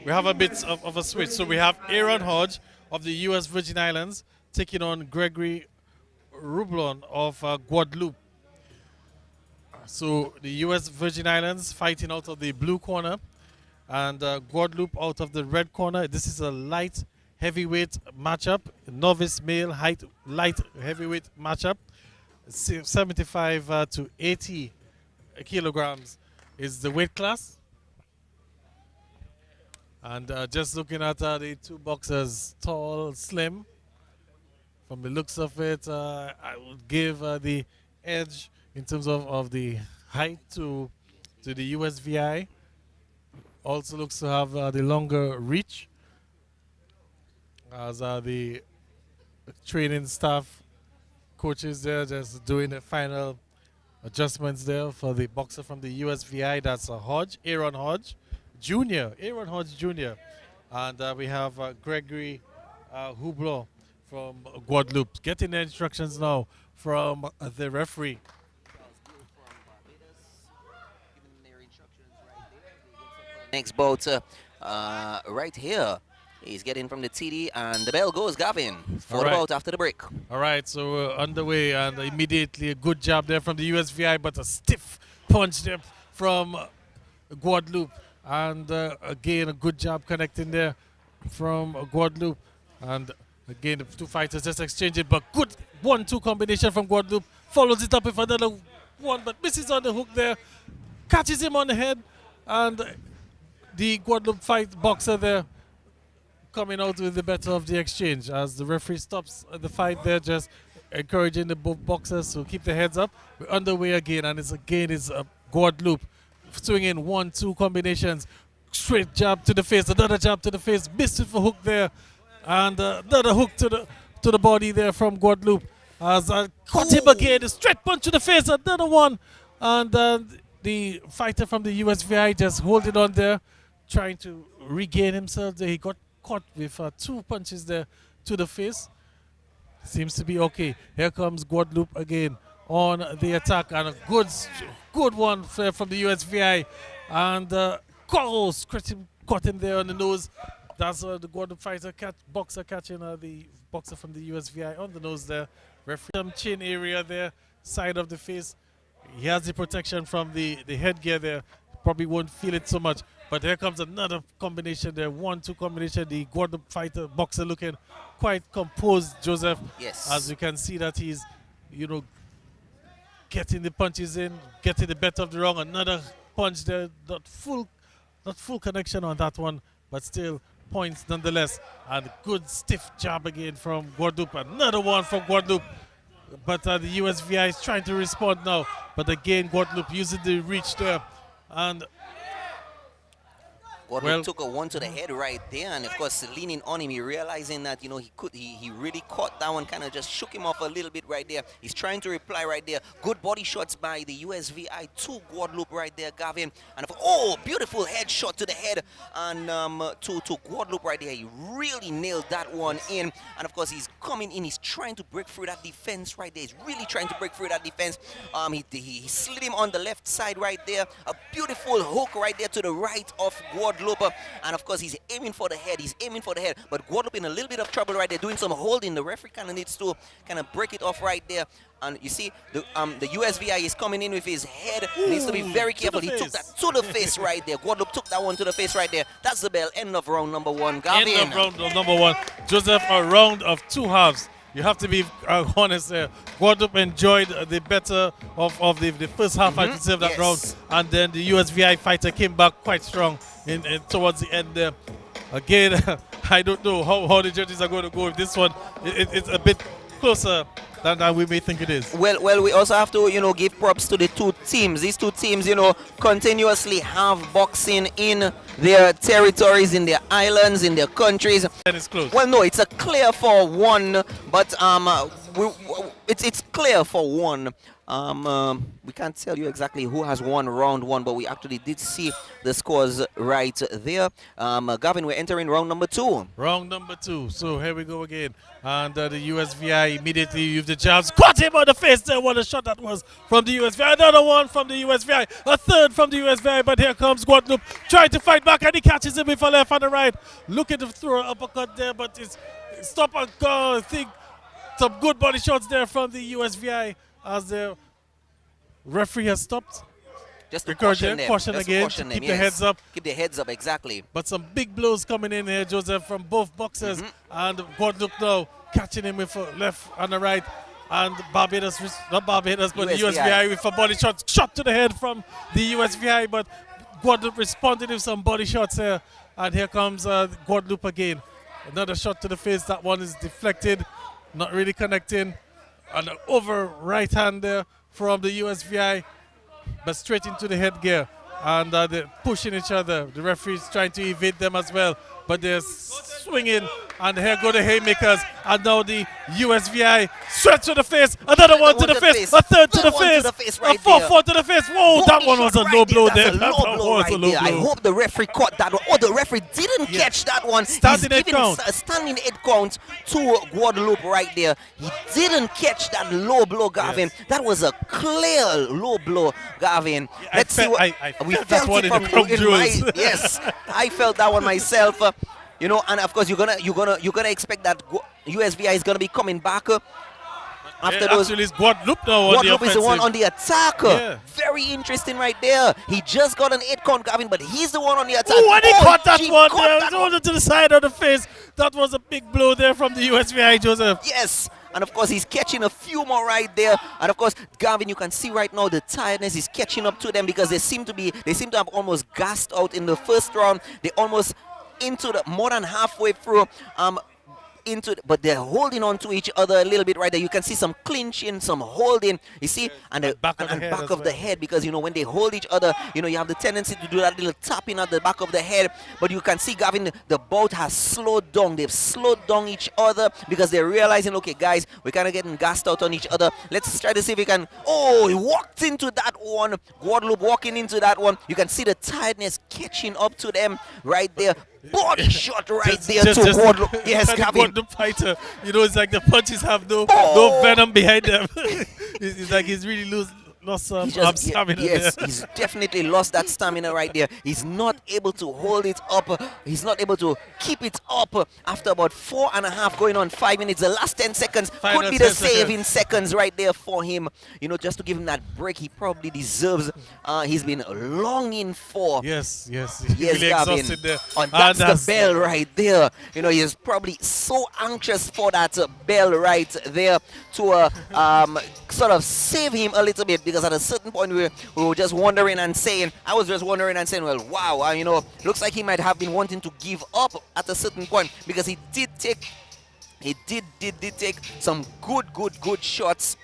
We have a bit of a switch. So we have Aaron Hodge of the U.S. Virgin Islands taking on Gregory Hublot of Guadeloupe. So the U.S. Virgin Islands fighting out of the blue corner, and Guadeloupe out of the red corner. This is a light heavyweight matchup, novice male light heavyweight matchup. 75 to 80 kilograms is the weight class. And just looking at the two boxers, tall, slim. From the looks of it, I would give the edge in terms of the height to the USVI. Also looks to have the longer reach, as the training staff, coaches there just doing the final adjustments there for the boxer from the USVI. That's Hodge, Aaron Hodge Jr. Aaron Hodge Jr. And we have Gregory Hublot from Guadeloupe. Getting the instructions now from the referee. Next bout right here. He's getting from the TD, and the bell goes, Gavin, for the bout after the break. All right, so we're underway, and immediately a good job there from the USVI, but a stiff punch there from Guadeloupe. And again, a good job connecting there from Guadeloupe. And again, the two fighters just exchanging, but good 1-2 combination from Guadeloupe. Follows it up with another one, but misses on the hook there. Catches him on the head, and the Guadeloupe boxer there coming out with the better of the exchange, as the referee stops the fight there, just encouraging the both boxers to keep their heads up. We're underway again, and it's Guadeloupe swinging 1-2 combinations. Straight jab to the face, another jab to the face, missed with a hook there, and another hook to the body there from Guadeloupe. As caught him again, a straight punch to the face, another one, and the fighter from the USVI just holding on there, trying to regain himself there. He got caught with 2 punches there to the face. Seems to be okay. Here comes Guadeloupe again on the attack, and a good one from the USVI, and caught him there on the nose. That's the Guadeloupe fighter boxer catching the boxer from the USVI on the nose there. Referee chin area there, side of the face. He has the protection from the headgear there. Probably won't feel it so much. But here comes another combination there, 1-2 combination. The Guadeloupe fighter boxer looking quite composed, Joseph. Yes. As you can see that he's, getting the punches in, getting the better of the wrong. Another punch there, not full connection on that one, but still points nonetheless. And good stiff jab again from Guadeloupe. Another one from Guadeloupe. But the USVI is trying to respond now. But again, Guadeloupe using the reach there. And Guadeloupe took a one to the head right there, and of course leaning on him, he realizing that he really caught that one, kind of just shook him off a little bit right there. He's trying to reply right there. Good body shots by the USVI to Guadeloupe right there, Gavin. And beautiful head shot to the head, and to Guadeloupe right there. He really nailed that one in, and of course he's coming in. He's trying to break through that defense right there. He's really trying to break through that defense. He slid him on the left side right there. A beautiful hook right there to the right of Guadeloupe. And of course he's aiming for the head, but Guadeloupe in a little bit of trouble right there, doing some holding. The referee kind of needs to break it off right there. And you see the USVI is coming in with his head. He needs to be very careful. He took that to the face right there. Guadeloupe took that one to the face right there. That's the bell. End of round number 1. Gavin. End of round number 1. Joseph, a round of 2 halves. You have to be honest there. Guadeloupe enjoyed the better of the first half, I should say, of that round. And then the USVI fighter came back quite strong in towards the end there. Again, I don't know how the judges are going to go with this one. It's a bit closer than we may think it is. Well, we also have to, give props to the two teams. These two teams, continuously have boxing in their territories, in their islands, in their countries. And it's close. Well, no, it's a clear for one, but it's clear for one. We can't tell you exactly who has won round one, but we actually did see the scores right there. Gavin, we're entering round number 2. Round number 2. So here we go again. And the USVI immediately used the jabs. Caught him on the face there. What a shot that was from the USVI. Another one from the USVI. A third from the USVI. But here comes Guadeloupe trying to fight back. And he catches him with a left and a right. Looking to throw an uppercut there. But it's stop and go. I think some good body shots there from the USVI as the referee has stopped. Just to caution them. Caution Just again. caution them, Keep the heads up. Keep the heads up, exactly. But some big blows coming in here, Joseph, from both boxers. And Guadeloupe now catching him with a left and a right. And Barbados, not Barbados, but USVI. the USVI with a body shot to the head from the USVI. But Guadeloupe responded with some body shots here. And here comes Guadeloupe again. Another shot to the face. That one is deflected, not really connecting. And an over right hand there from the USVI, but straight into the headgear. And they're pushing each other. The referee's trying to evade them as well, but they're swinging. And here go the haymakers. And now the USVI straight to the face. Another one to the face. A third to the face. A fourth to the face. Whoa, that one was a low blow there. That one was a low blow. I hope the referee caught that one. Oh, the referee didn't catch that one. Standing He's head giving count. a standing head count to Guadeloupe right there. He didn't catch that low blow, Gavin. Yes. That was a clear low blow, Gavin. Let's see what we felt that felt one it in from the crown jewels. yes, I felt that one myself. You know, and of course you're gonna expect that USVI is gonna be coming back after those. Actually, it's Guadeloupe now on the Guadeloupe is the one offensive. on the attack. Yeah. Very interesting right there. He just got an 8 count, Gavin, but he's the one on the attack. Oh, and he caught that he one caught there. that It was to the side of the face. That was a big blow there from the USVI, Joseph. Yes. And of course, he's catching a few more right there. And of course, Gavin, you can see right now the tiredness is catching up to them because they seem to have almost gassed out in the first round. They almost into the more than halfway through. But they're holding on to each other a little bit right there. You can see some clinching, some holding, you see, and the back of the head, because you know when they hold each other, you know, you have the tendency to do that little tapping at the back of the head. But you can see, Gavin, the bout has slowed down. They've slowed down each other because they're realizing, okay, guys, we're kind of getting gassed out on each other. Let's try to see if we can. Oh, he walked into that one. Guadeloupe walking into that one. You can see the tiredness catching up to them right there. Body shot right there to Guadeloupe. Yes, Gavin. The fighter, you know, it's like the punches have no venom behind them. it's like he's really lost some stamina yes, there. He's definitely lost that stamina right there. He's not able to hold it up. He's not able to keep it up after about 4.5 going on 5 minutes. The last 10 seconds could be the saving seconds right there for him. You know, just to give him that break he probably deserves. He's been longing for. Yes, yes, really Gavin. Exhausted there. And that's the bell right there. You know, he's probably so anxious for that bell right there to sort of save him a little bit, because at a certain point we were just wondering and saying, I was just wondering and saying, well, wow, you know, looks like he might have been wanting to give up at a certain point, because he did take some good shots.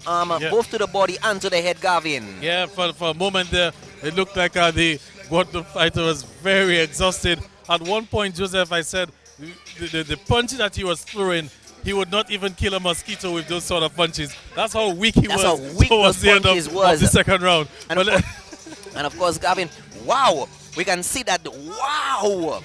Both to the body and to the head, Gavin. Yeah, for a moment there, it looked like the Guadeloupe fighter was very exhausted. At one point, Joseph, I said, the punches that he was throwing, he would not even kill a mosquito with those sort of punches. That's how weak he was. How weak towards the end of the second round. And, and of course, Gavin, wow, we can see that, wow,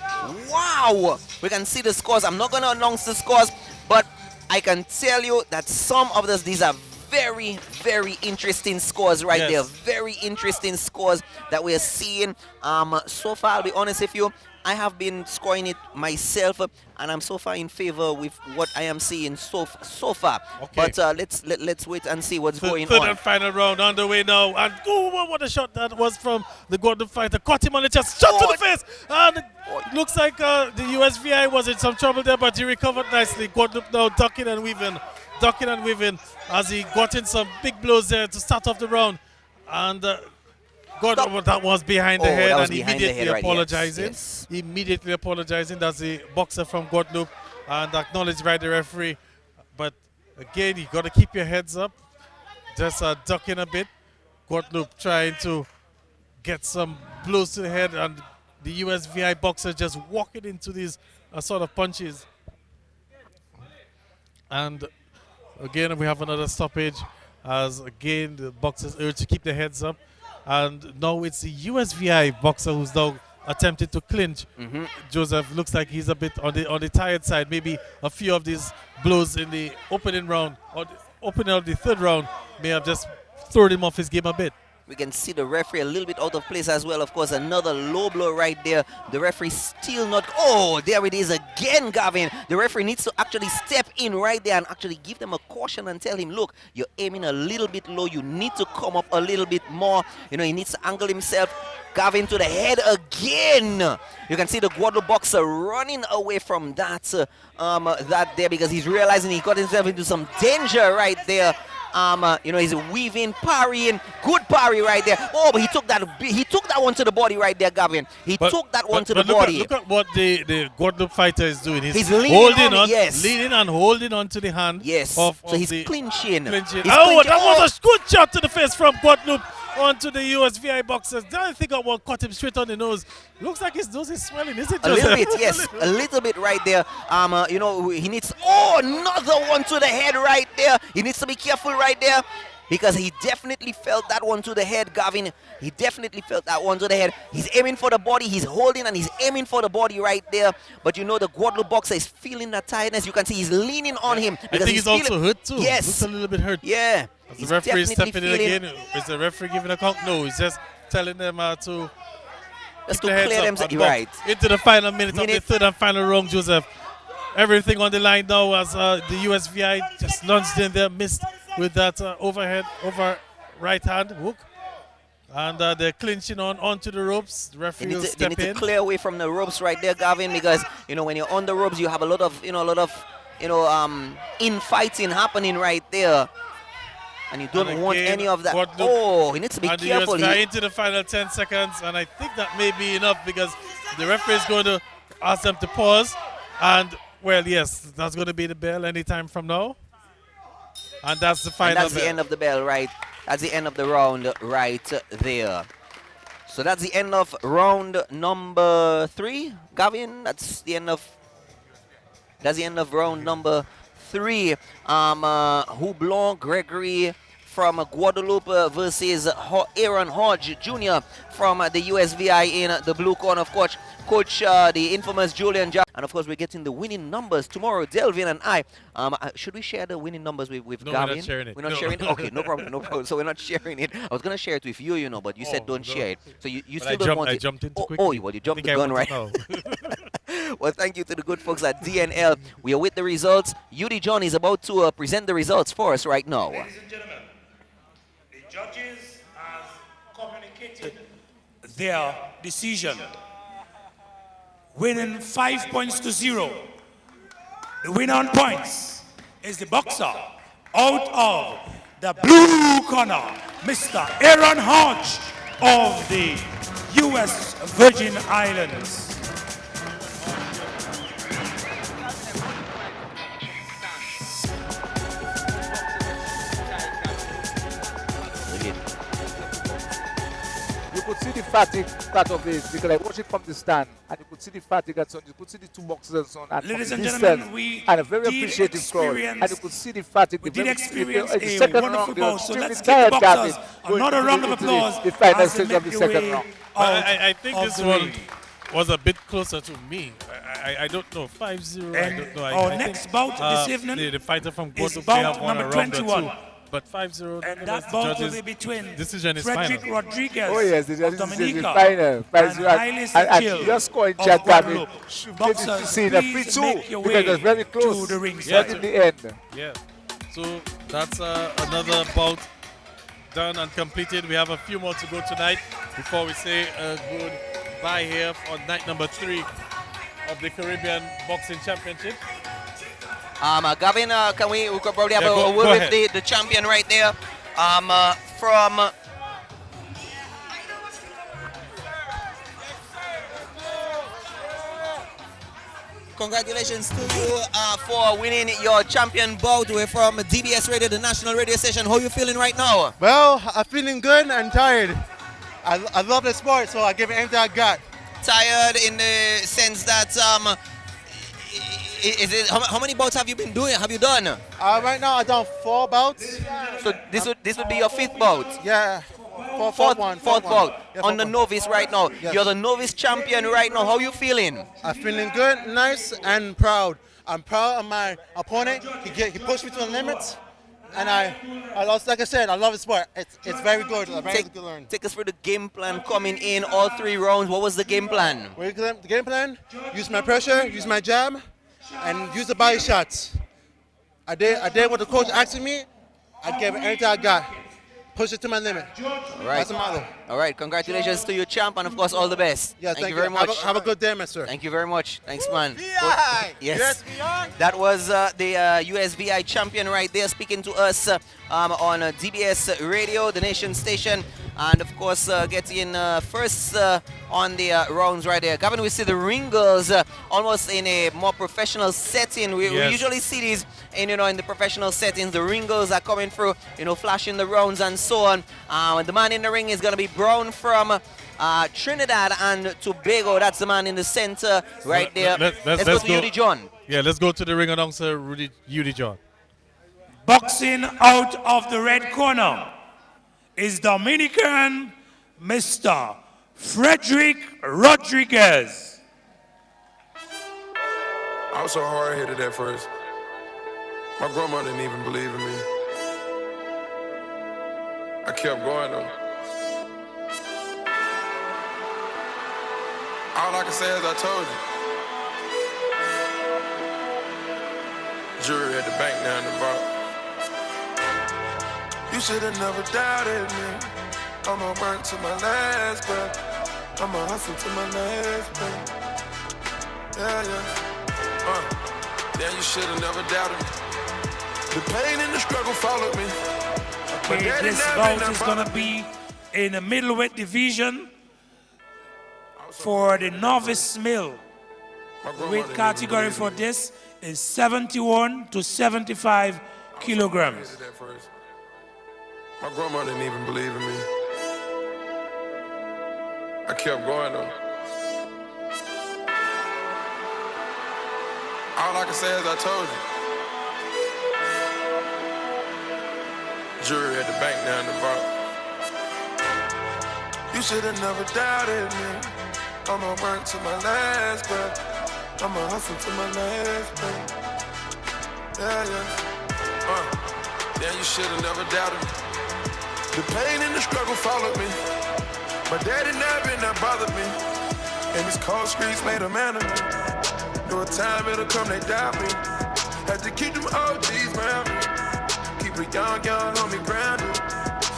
we can see the scores. I'm not going to announce the scores, but I can tell you that some of these are very, very interesting scores right there. Very interesting scores that we're seeing. So far, I'll be honest with you, I have been scoring it myself, and I'm so far in favor with what I am seeing so far. Okay. But let's wait and see what's going on. Third and final round underway now, and what a shot that was from the Guadeloupe fighter. Caught him on the chest, shot to the face, and it looks like the USVI was in some trouble there, but he recovered nicely. Guadeloupe now ducking and weaving as he got in some big blows there to start off the round, and Guadeloupe, that was behind the head, and immediately apologizing. Yes. Immediately apologizing. That's the boxer from Guadeloupe, and acknowledged by the referee. But again, you got to keep your heads up. Just ducking a bit. Guadeloupe trying to get some blows to the head, and the USVI boxer just walking into these sort of punches. And again, we have another stoppage. has gained the boxers' urge to keep their heads up. And now it's the USVI boxer who's now attempted to clinch. Joseph looks like he's a bit on the tired side. Maybe a few of these blows in the opening round or the opening of the third round may have just thrown him off his game a bit. We can see the referee a little bit out of place as well. Of course, another low blow right there. The referee still not... Oh, there it is again, Gavin. The referee needs to actually step in right there and actually give them a caution and tell him, look, you're aiming a little bit low. You need to come up a little bit more. You know, he needs to angle himself. Gavin to the head again. You can see the Guadeloupe boxer running away from that there because he's realizing he got himself into some danger right there. You know, he's weaving, parrying, good parry right there. Oh, but he took that one to the body right there, Gavin. He took that one to the body. Look at what the Guadeloupe fighter is doing. He's holding on, yes. Leaning and holding on to the hand. Yes. So he's clinching. That was a good shot to the face from Guadeloupe onto the USVI boxers. I think I want caught him straight on the nose. Looks like his nose is swelling, is it, Joseph? A little bit, yes. A little bit right there. You know, he needs... Oh, another one to the head right there. He needs to be careful right there because he definitely felt that one to the head, Gavin. He definitely felt that one to the head. He's aiming for the body. He's holding and he's aiming for the body right there. But you know, the Guadeloupe boxer is feeling that tiredness. You can see he's leaning on him. I think he's also hurt too. Yes. Looks a little bit hurt. Yeah. Is the referee stepping in again? Is the referee giving a count? No, he's just telling them to just to clear them right into the final minute of the third and final round, Joseph. Everything on the line now as the USVI just lunged in there, missed with that over right hand hook. And they're clinching onto the ropes. The referee will step in. They need to clear away from the ropes right there, Gavin, because you know when you're on the ropes, you have a lot of infighting happening right there. And you don't want any of that. Oh, he needs to be careful. And into the final 10 seconds, and I think that may be enough because the referee is going to ask them to pause. And, well, yes, that's going to be the bell anytime from now. And that's the final bell. That's the end of the bell, right? That's the end of the round right there. So that's the end of round number 3, Gavin. That's the end of round number 3. Hublot, Gregory from Guadeloupe versus Aaron Hodge Jr. from the USVI in the blue corner. Of course, Coach, the infamous Julian Jack. And of course, we're getting the winning numbers tomorrow. Delvin and I. Should we share the winning numbers with no, Gavin? We're not sharing it. We're not sharing it? Okay, no problem, no problem. So we're not sharing it. I was going to share it with you, but you said don't share it. So you still don't want it. I jumped in too quickly. Oh, well, you jumped the gun right. Well, thank you to the good folks at DNL. We are with the results. UD John is about to present the results for us right now. Ladies and gentlemen, the judges have communicated their decision, winning 5 points to 0. The winner on points is the boxer out of the blue corner, Mr. Aaron Hodge of the U.S. Virgin Islands. You could see the fatigue part of it because I watched it from the stand and you could see the fatigue and so on. You could see the two boxers and so on. And ladies and gentlemen, we and a very appreciative crowd. And you could see the fatigue. We did experience the a second wonderful round, bout. So let's give the boxers another round of applause the final as they stage of the make second their round. way I think this one was a bit closer to me. I don't know. 5-0. I don't know. Our next bout this evening the fighter from is Guadeloupe bout number 21. But 5-0. And that bout will be between decision is Frederick final. Rodriguez oh yes, the of decision is Dominica final. and Haile And your score in chat, Gavin, should maybe Boxers, see the please 3-2 make your because way it was very close to the ring right side. in the end. Yeah. So that's another bout done and completed. We have a few more to go tonight before we say a goodbye here on night number 3 of the Caribbean Boxing Championship. Gavin, we could probably have a word with the champion right there. From congratulations to you for winning your champion bout. We're from DBS Radio, the national radio station. How are you feeling right now? Well, I'm feeling good and tired. I love the sport, so I give it everything I got. Tired in the sense that Is it how many bouts have you been doing? Have you done? Right now I've done 4 bouts. So this would be your 5th bout. Yeah. Fourth Fourth bout Yeah, on the novice right now. Yes. You're the novice champion right now. How you feeling? I'm feeling good, nice, and proud. I'm proud of my opponent. He pushed me to the limits, and I lost. Like I said, I love the sport. It's very good. Very good to learn. Take us through the game plan coming in all 3 rounds. What was the game plan? The game plan: use my pressure, use my jab, and use the body shots. I did what the coach asked me. I gave it everything I got. Push it to my limit. All right. That's the motto. All right. Congratulations to you, champ, and of course, all the best. Yeah, thank you very much. Have a good day, Mister. Thank you very much. Thanks, man. Yes. That was the USVI champion right there speaking to us on DBS Radio, the nation station. And of course, getting first on the rounds right there. Gavin, we see the ring girls almost in a more professional setting. We usually see these in the professional settings. The ring girls are coming through, flashing the rounds and so on. The man in the ring is going to be Brown from Trinidad and Tobago. That's the man in the center right there. Let's go to Yudi John. Yeah, let's go to the ring announcer, Yudi John. Boxing out of the red corner is Dominican Mr. Frederick Rodriguez. I was so hard-headed at first. My grandma didn't even believe in me. I kept going though. All I can say is I told you. Jury at the bank now in the vault. You should have never doubted me. I'ma work to my last breath. I'ma hustle to my last breath. Yeah, you should have never doubted me. The pain and the struggle followed me. Okay, this bout is gonna be in the middleweight division for the novice mill. The weight category for this is 71 to 75 kilograms. My grandma didn't even believe in me. I kept going though. All I can say is I told you. Jury at the bank now in the vault. You should have never doubted me. I'ma work to my last breath. I'ma hustle to my last breath. Yeah, you should have never doubted me. The pain and the struggle followed me. My daddy never been that bothered me. And these cold streets made a man of me. Know a time it'll come, they doubt me. Had to keep them OGs around me. Keep a young homie grounded.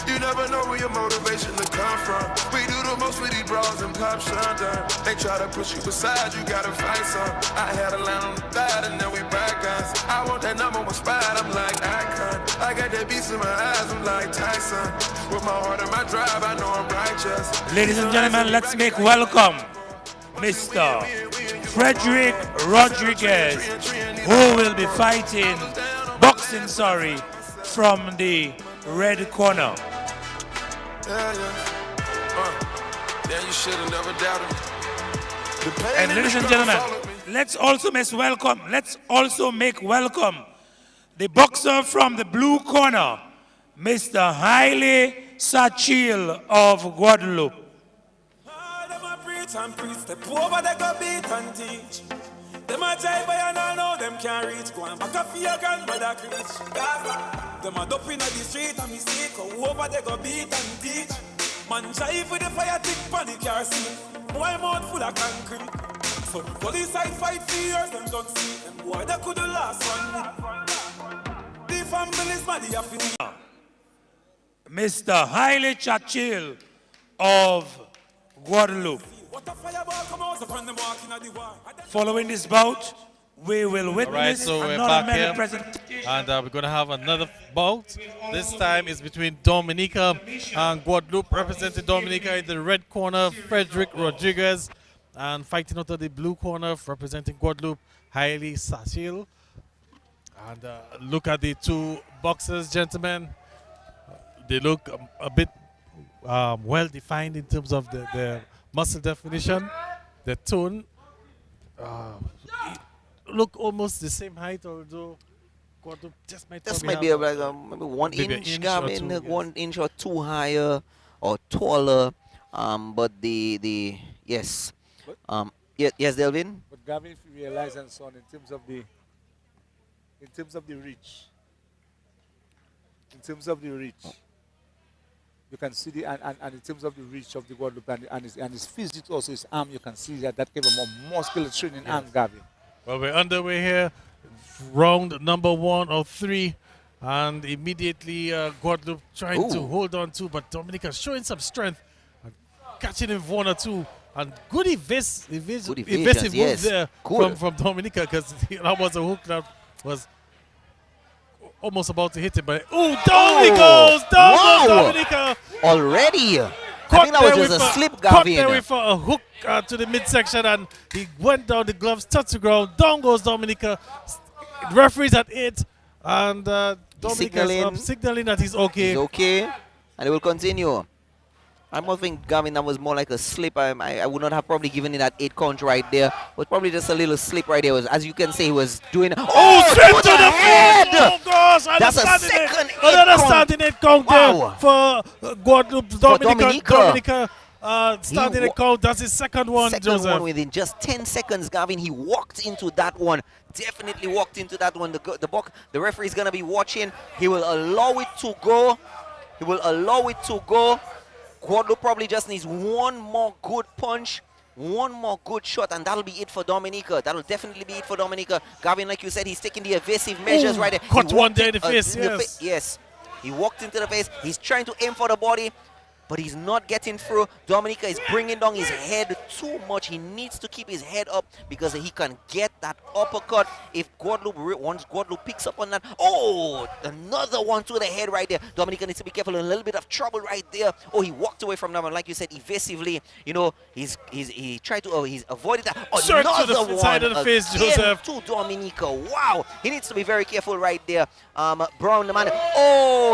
You never know where your motivation to come from. We do the most with these bras and pop shundun. They try to push you aside, you gotta fight some. I had a line on the thigh and now we back guns. I want that number 1 spot, I'm like icon. I got that beast in my eyes, I'm like Tyson. With my heart and my drive, I know I'm righteous. Ladies and gentlemen, let's make welcome Mr. Frederick Rodriguez, who will be fighting, from the red corner. Yeah, you should have never doubted me. And ladies and gentlemen, let's also make welcome the boxer from the blue corner, Mr. Haile Sachil of Guadeloupe. And preach, step over, they go beat and teach. Them a jive by and I know them can't reach. Go and back up for your grandmother preach. Them a dope in the street and me see. Go over, they go beat and teach. Man jive with the fire tick on the car seat. Boy mouth full of concrete. So the police side fight for years, them don't see. Them boy that could the last one. The family's mad, they have to. Mr. Haile Sachil of Guadeloupe. Following this bout, we will witness another medal presentation. And we're going to have another bout. This time is between Dominica and Guadeloupe. Representing Dominica in the red corner, Frederick Rodriguez. And fighting out of the blue corner, representing Guadeloupe, Haile Sachil. And look at the two boxers, gentlemen. They look a bit well defined in terms of the muscle definition, the tone. look almost the same height, although Guadeloupe just might This probably might be have like maybe 1 maybe inch, an inch or Gavin, two, 1 inch or two higher or taller. But the yes, yes, Delvin. But Gavin, if you realize and so on, in terms of the reach, you can see the and in terms of the reach of the Guadeloupe and his physique also, his arm, you can see that gave him a more skilled training arm, Gavin. Well, we're underway here, round number 1 of 3, and immediately Guadeloupe trying to hold on to, but Dominica showing some strength, and catching him 1 or 2, and good evasive move there from Dominica, because that was a hook that was almost about to hit him, but down he goes, Dominica already. I think that was just a slip, Gavin. Caught there with a hook to the midsection, and he went down, the gloves touched the ground. Down goes Dominica. The referee's at 8, and Dominica is signaling that he's okay. He's okay, and it will continue. I don't think, Gavin, that was more like a slip. I would not have probably given it that 8 count right there. It was probably just a little slip right there. As you can see, he was doing straight to the head! Oh gosh! That's a second 8 another count. starting 8 count there for Guadeloupe. Dominica starting 8 count. That's his second one, Second one within just 10 seconds, Gavin. He walked into that one. Definitely walked into that one. The referee is going to be watching. He will allow it to go. Guadeloupe probably just needs one more good punch, one more good shot, and that'll be it for Dominica. That'll definitely be it for Dominica. Gavin, like you said, he's taking the evasive measures right there. Caught one there in the face, yes. He walked into the face. He's trying to aim for the body, but he's not getting through. Dominica is bringing down his head too much. He needs to keep his head up because he can get that uppercut if once Guadeloupe picks up on that. Oh, another one to the head right there. Dominica needs to be careful. A little bit of trouble right there. Oh, he walked away from that one, like you said, evasively. You know, he's avoided that. Another one side of the face, Joseph. To Dominica. Wow, he needs to be very careful right there. Brown, the man.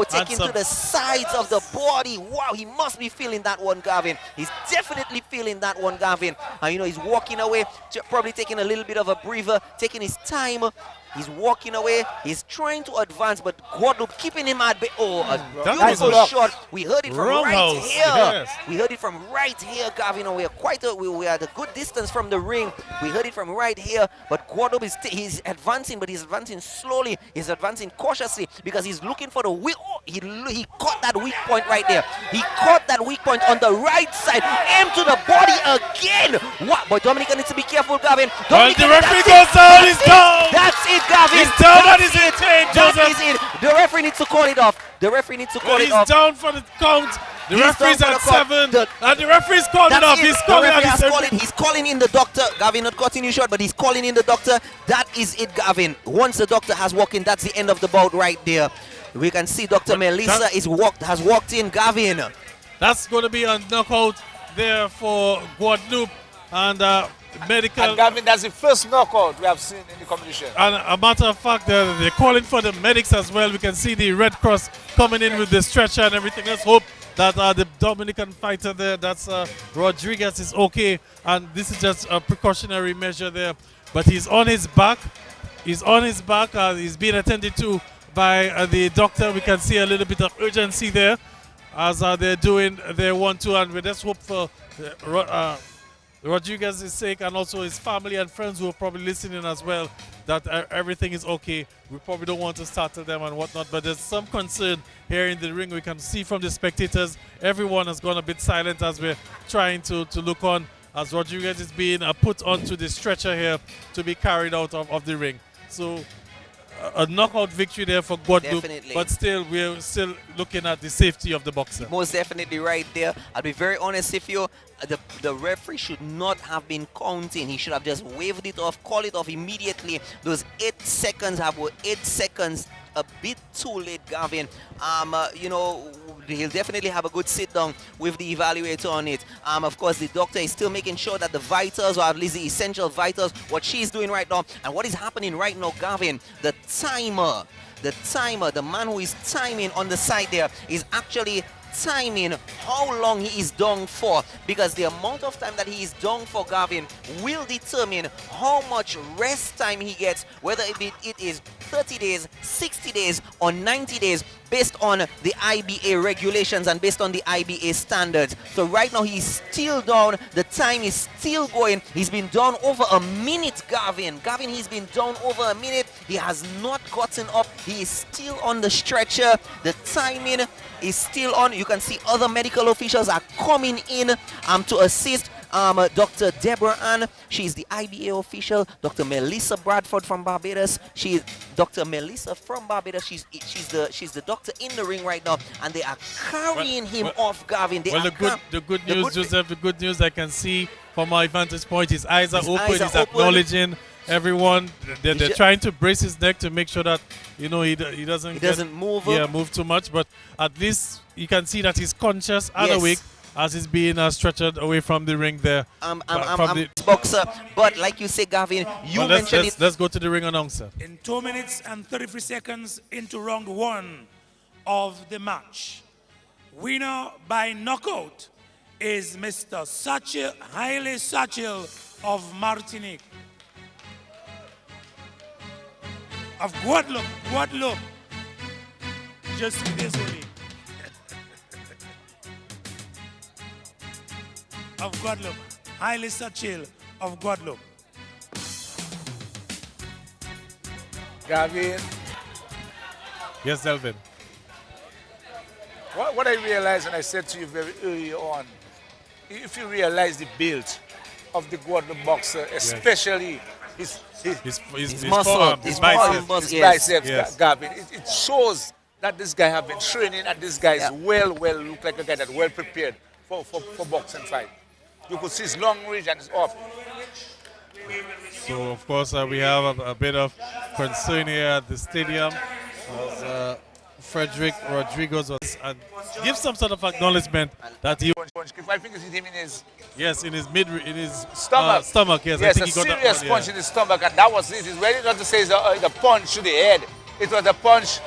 Taking to the sides of the body. Wow, he must be feeling that one, Gavin. He's definitely feeling that one, Gavin. And you know, he's walking away, probably taking a little bit of a breather, taking his time. He's walking away. He's trying to advance, but Guadeloupe keeping him at bay. A beautiful shot. We heard it from right here. Yes. We heard it from right here, Gavin. We are at a good distance from the ring. We heard it from right here, but Guadeloupe he's advancing, but he's advancing slowly. He's advancing cautiously because he's looking for the weak. He caught that weak point right there. He caught that weak point on the right side. Aim to the body again. What? But Dominica needs to be careful, Gavin. The referee goes down. He's down. That's it, Gavin. He's down. That is it, Joseph. That is it. The referee needs to call it off. He's down for the count. The referee's at 7. And the referee's calling it off. He's calling in the doctor. Gavin, not cutting you short, but he's calling in the doctor. That is it, Gavin. Once the doctor has walked in, that's the end of the bout right there. We can see Dr. Melissa has walked in, Gavin. That's going to be a knockout there for Guadeloupe. And medical. And Gavin, that's the first knockout we have seen in the competition. And a matter of fact, they're calling for the medics as well. We can see the Red Cross coming in with the stretcher and everything. Let's hope that the Dominican fighter there, that's Rodriguez, is okay. And this is just a precautionary measure there. But he's on his back. He's being attended to by the doctor. We can see a little bit of urgency there as they're doing their 1-2. And we just hope for Rodriguez's sake and also his family and friends who are probably listening as well that everything is okay. We probably don't want to startle them and whatnot, but there's some concern here in the ring. We can see from the spectators, everyone has gone a bit silent as we're trying to look on as Rodriguez is being put onto the stretcher here to be carried out of the ring. So a knockout victory there for Guadeloupe, definitely. But still, we're still looking at the safety of the boxer. Most definitely right there. I'll be very honest with you. The referee should not have been counting. He should have just waved it off, call it off immediately. Those 8 seconds were 8 seconds a bit too late, Gavin. You know, he'll definitely have a good sit down with the evaluator on it. Of course, the doctor is still making sure that the vitals, or at least the essential vitals, what she's doing right now, and what is happening right now, Gavin, the man who is timing on the side there is actually timing how long he is down for, because the amount of time that he is down for, Gavin, will determine how much rest time he gets, whether it is 30 days, 60 days, or 90 days, based on the IBA regulations and based on the IBA standards. So right now he's still down, the time is still going. He's been down over a minute, Gavin. Gavin, he's been down over a minute. He has not gotten up. He is still on the stretcher. The timing is still on. You can see other medical officials are coming in to assist. Dr. Deborah Ann, she's the IBA official. Dr. Melissa Bradford from Barbados. She's Dr. Melissa from Barbados. She's the doctor in the ring right now, and they are carrying him off, Gavin. The good news, Joseph. The good news I can see from my vantage point, his eyes are open. He's acknowledging everyone. They're trying to brace his neck to make sure that he doesn't move too much. But at least you can see that he's conscious and awake, as he's being stretchered away from the ring there. Boxer, but like you say, Gavin, mentioned it. Let's go to the ring announcer. In 2 minutes and 33 seconds into round 1 of the match, winner by knockout is Mr. Haile Sachil of Martinique. Of Guadeloupe. Just désolé. Of Guadeloupe. Haile Sachil of Guadeloupe. Gavin. Yes, Delvin. What I realized, and I said to you very early on, if you realize the build of the Guadeloupe boxer, especially his muscle, his biceps, Gavin, it shows that this guy has been training, and this guy is look like a guy that's well prepared for boxing fight. You could see his long range and his off. So, of course, we have a bit of concern here at the stadium. Frederick Rodriguez was give some sort of acknowledgement that he. I think it's him in his. Yes, in his stomach. Stomach. Yes, I think he got that serious one, punch in his stomach, and that was it. It's really not to say it's a punch to the head. It was a punch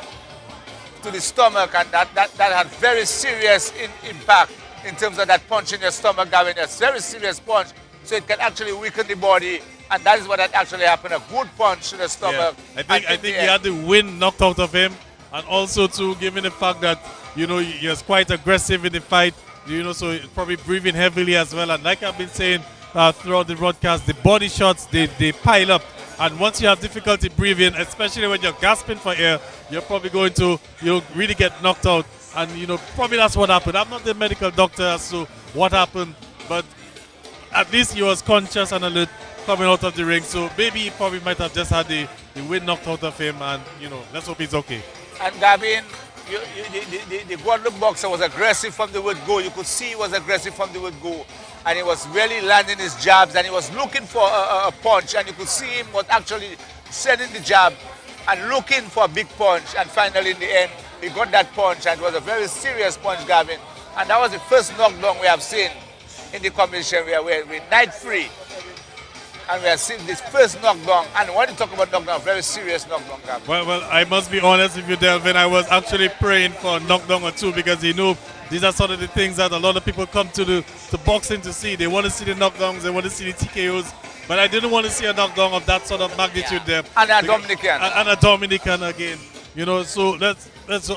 to the stomach, and that had very serious impact in terms of that punch in your stomach, Gavin. A very serious punch, so it can actually weaken the body, and that is what had actually happened. A good punch to the stomach. Yeah. I think he had the wind knocked out of him. And also, too, given the fact that, he was quite aggressive in the fight, so probably breathing heavily as well. And like I've been saying throughout the broadcast, the body shots, they pile up. And once you have difficulty breathing, especially when you're gasping for air, you're probably going to really get knocked out. And, probably that's what happened. I'm not the medical doctor as to what happened, but at least he was conscious and alert coming out of the ring. So maybe he probably might have just had the wind knocked out of him, and, let's hope he's okay. And Gavin, the Guadeloupe boxer was aggressive from the word go. You could see he was aggressive from the word go. And he was really landing his jabs, and he was looking for a punch. And you could see him was actually sending the jab and looking for a big punch. And finally, in the end, he got that punch, and it was a very serious punch, Gavin. And that was the first knockdown we have seen in the competition. We're night free. And we have seen this first knockdown. And when you talk about knockdown, very serious knockdown, Gavin. Well, I must be honest with you, Delvin. I was actually praying for a knockdown or two, because these are sort of the things that a lot of people come to boxing to see. They want to see the knockdowns, they want to see the TKOs. But I didn't want to see a knockdown of that sort of magnitude there. And a Dominican. And a Dominican again. So let's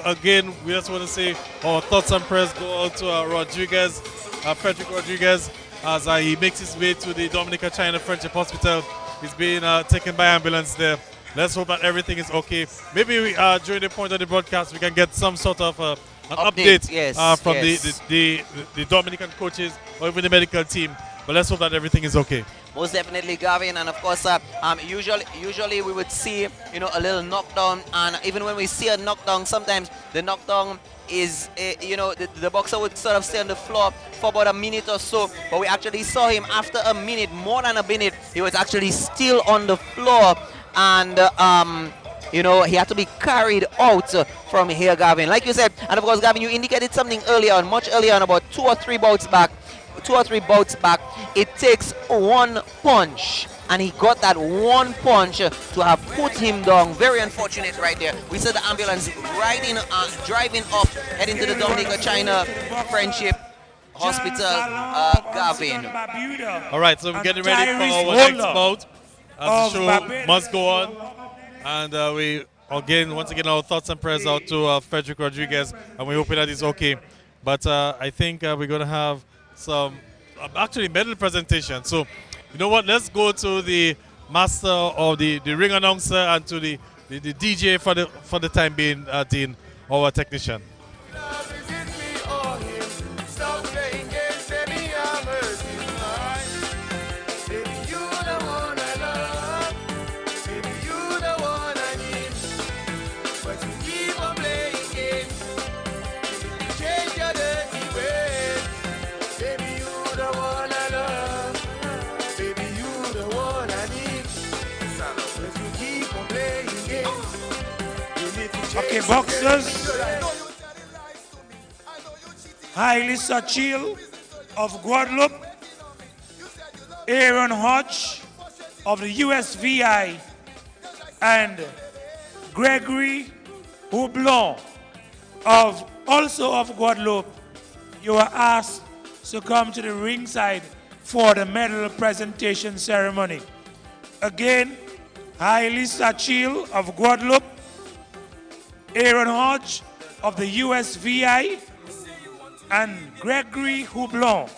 again, we just want to say our thoughts and prayers go out to Rodriguez, Frederick Rodriguez, as he makes his way to the Dominica China Friendship Hospital. He's being taken by ambulance there. Let's hope that everything is okay. Maybe during the point of the broadcast, we can get some sort of an update from the Dominican coaches or even the medical team. But let's hope that everything is okay. Most definitely, Gavin, and of course, usually we would see, a little knockdown, and even when we see a knockdown, sometimes the knockdown is, the boxer would sort of stay on the floor for about a minute or so, but we actually saw him after a minute, more than a minute, he was actually still on the floor, and he had to be carried out from here, Gavin. Like you said, and of course, Gavin, you indicated something much earlier on, about 2 or 3 bouts back. two or three bouts back, it takes one punch. And he got that one punch to have put him down. Very unfortunate right there. We saw the ambulance driving up, heading to the Dominica China Friendship Hospital, Gavin. All right, so we're getting ready for our next bout. As the show must go on. And we, once again, our thoughts and prayers out to Frederick Rodriguez. And we're hoping that he's okay. But I think we're going to have some, actually, medal presentation. So, you know what? Let's go to the master of the ring announcer and to the DJ for the time being, Dean, our technician. Okay, boxers. Haile Sachil of Guadeloupe. Aaron Hodge of the USVI. And Gregory Hublot also of Guadeloupe. You are asked to come to the ringside for the medal presentation ceremony. Again, Haile Sachil of Guadeloupe. Aaron Hodge of the USVI and Gregory Hublot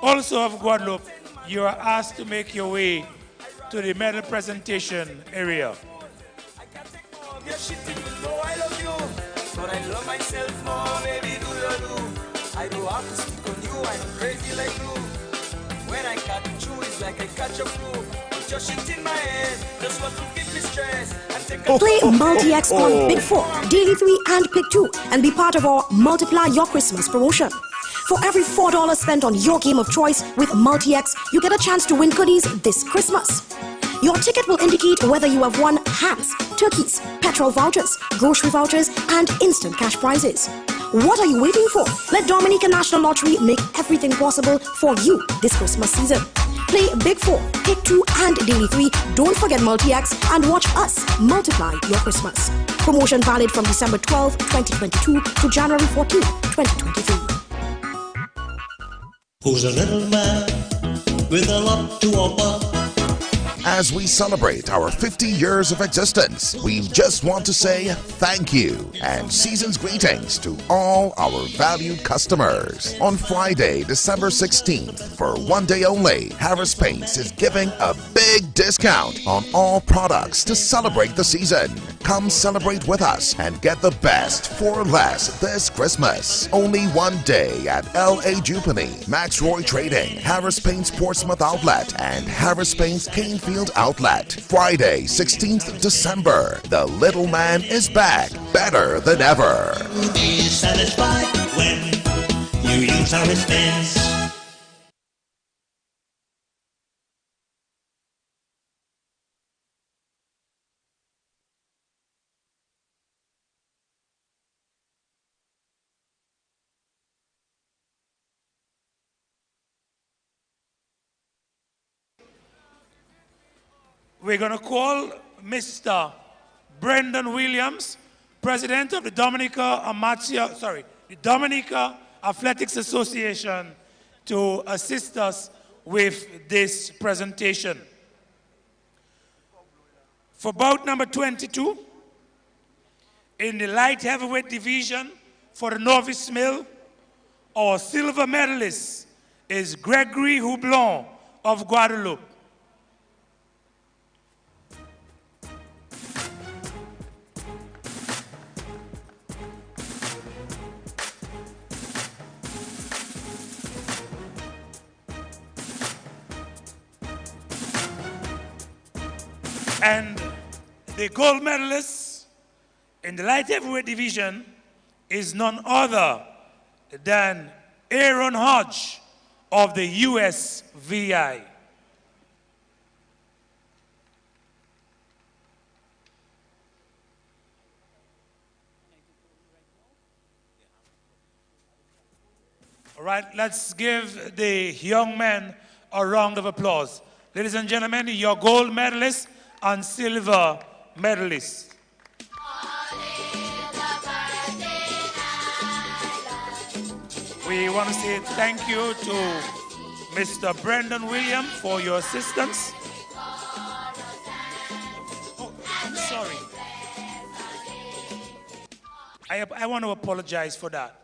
also of Guadeloupe. You are asked to make your way to the medal presentation area. But I love myself more, baby, do you do? I do have to stick on you, I'm crazy like glue. When I cut through, it's like I catch a flu. Put your shit in my head, just want to give me stress. Play Multi-X on Big 4, Daily 3 and Pick 2 and be part of our Multiply Your Christmas promotion. For every $4 spent on your game of choice with Multi-X, you get a chance to win goodies this Christmas. Your ticket will indicate whether you have won hams, turkeys, petrol vouchers, grocery vouchers, and instant cash prizes. What are you waiting for? Let Dominica National Lottery make everything possible for you this Christmas season. Play Big 4, Pick 2, and Daily 3. Don't forget Multi-X and watch us multiply your Christmas. Promotion valid from December 12, 2022 to January 14, 2023. Who's a little man with a lot to offer? As we celebrate our 50 years of existence, we just want to say thank you and season's greetings to all our valued customers. On Friday, December 16th, for one day only, Harris Paints is giving a big discount on all products to celebrate the season. Come celebrate with us and get the best for less this Christmas. Only one day at L.A. Jubilee, Max Roy Trading, Harris Paints Portsmouth Outlet, and Harris Paints Canefield Outlet. Friday, 16th December. The little man is back, better than ever. Be satisfied when you use our expense. We're going to call Mr. Brendan Williams, President of the Dominica Athletics Association, to assist us with this presentation. For bout number 22, in the light heavyweight division for the novice mill, our silver medalist is Gregory Hublot of Guadeloupe. And the gold medalist in the light heavyweight division is none other than Aaron Hodge of the USVI. All right, let's give the young men a round of applause. Ladies and gentlemen, your gold medalists and silver medalists. We want to say thank you to Mr. Brendan William for your assistance. Oh, I'm sorry. I want to apologize for that.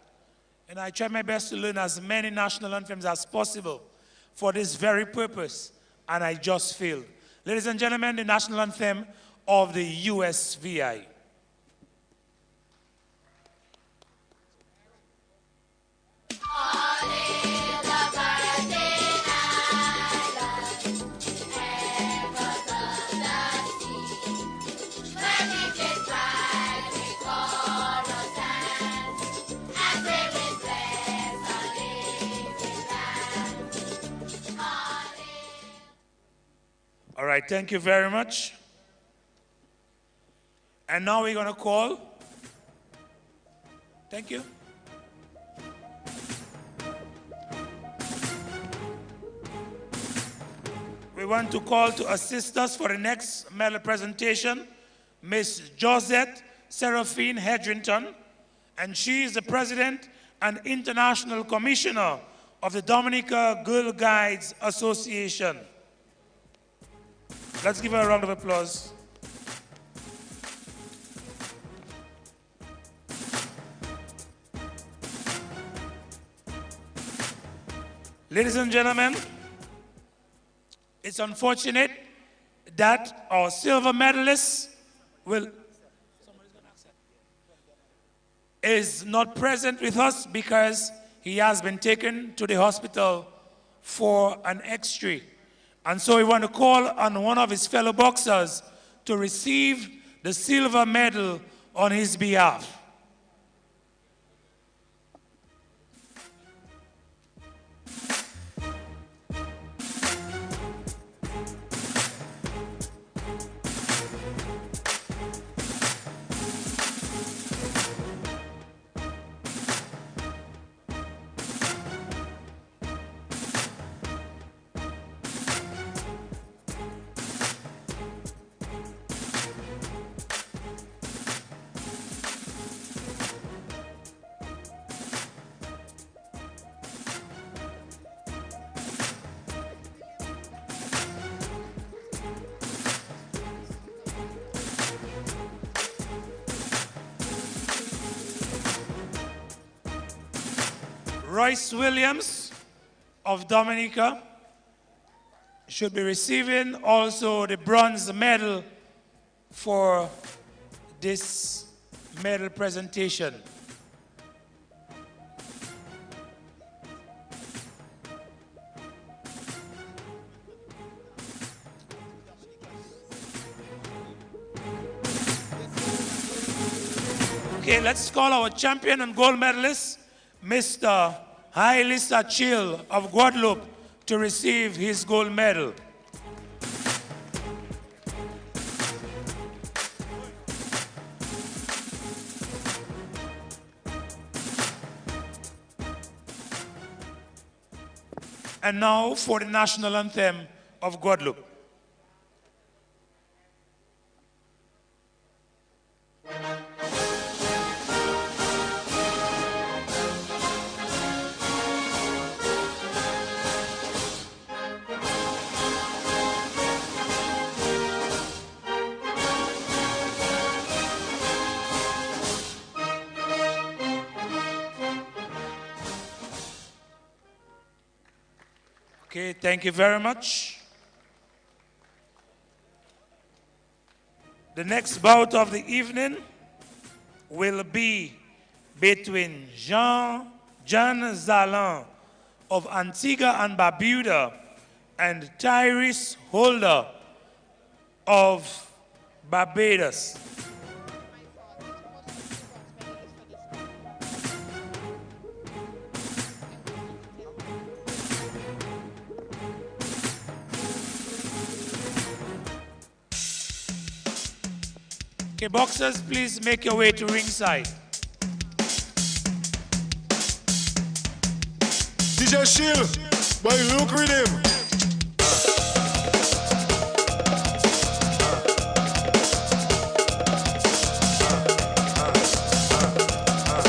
And I try my best to learn as many national anthems as possible for this very purpose, and I just failed. Ladies and gentlemen, the national anthem of the USVI. All right, thank you very much. And now we're going to call. Thank you. We want to call to assist us for the next medal presentation, Miss Josette Seraphine Hedrington, and she is the President and International Commissioner of the Dominica Girl Guides Association. Let's give her a round of applause. Ladies and gentlemen, it's unfortunate that our silver medalist is not present with us because he has been taken to the hospital for an X-ray. And so we want to call on one of his fellow boxers to receive the silver medal on his behalf. Royce Williams of Dominica should be receiving also the bronze medal for this medal presentation. Okay, let's call our champion and gold medalist, Mr. Haile Chill of Guadeloupe, to receive his gold medal. And now for the national anthem of Guadeloupe. Okay, thank you very much. The next bout of the evening will be between Jan Zalan of Antigua and Barbuda and Tyrese Holder of Barbados. Okay, boxers, please make your way to ringside. DJ Shill, boy, look with him.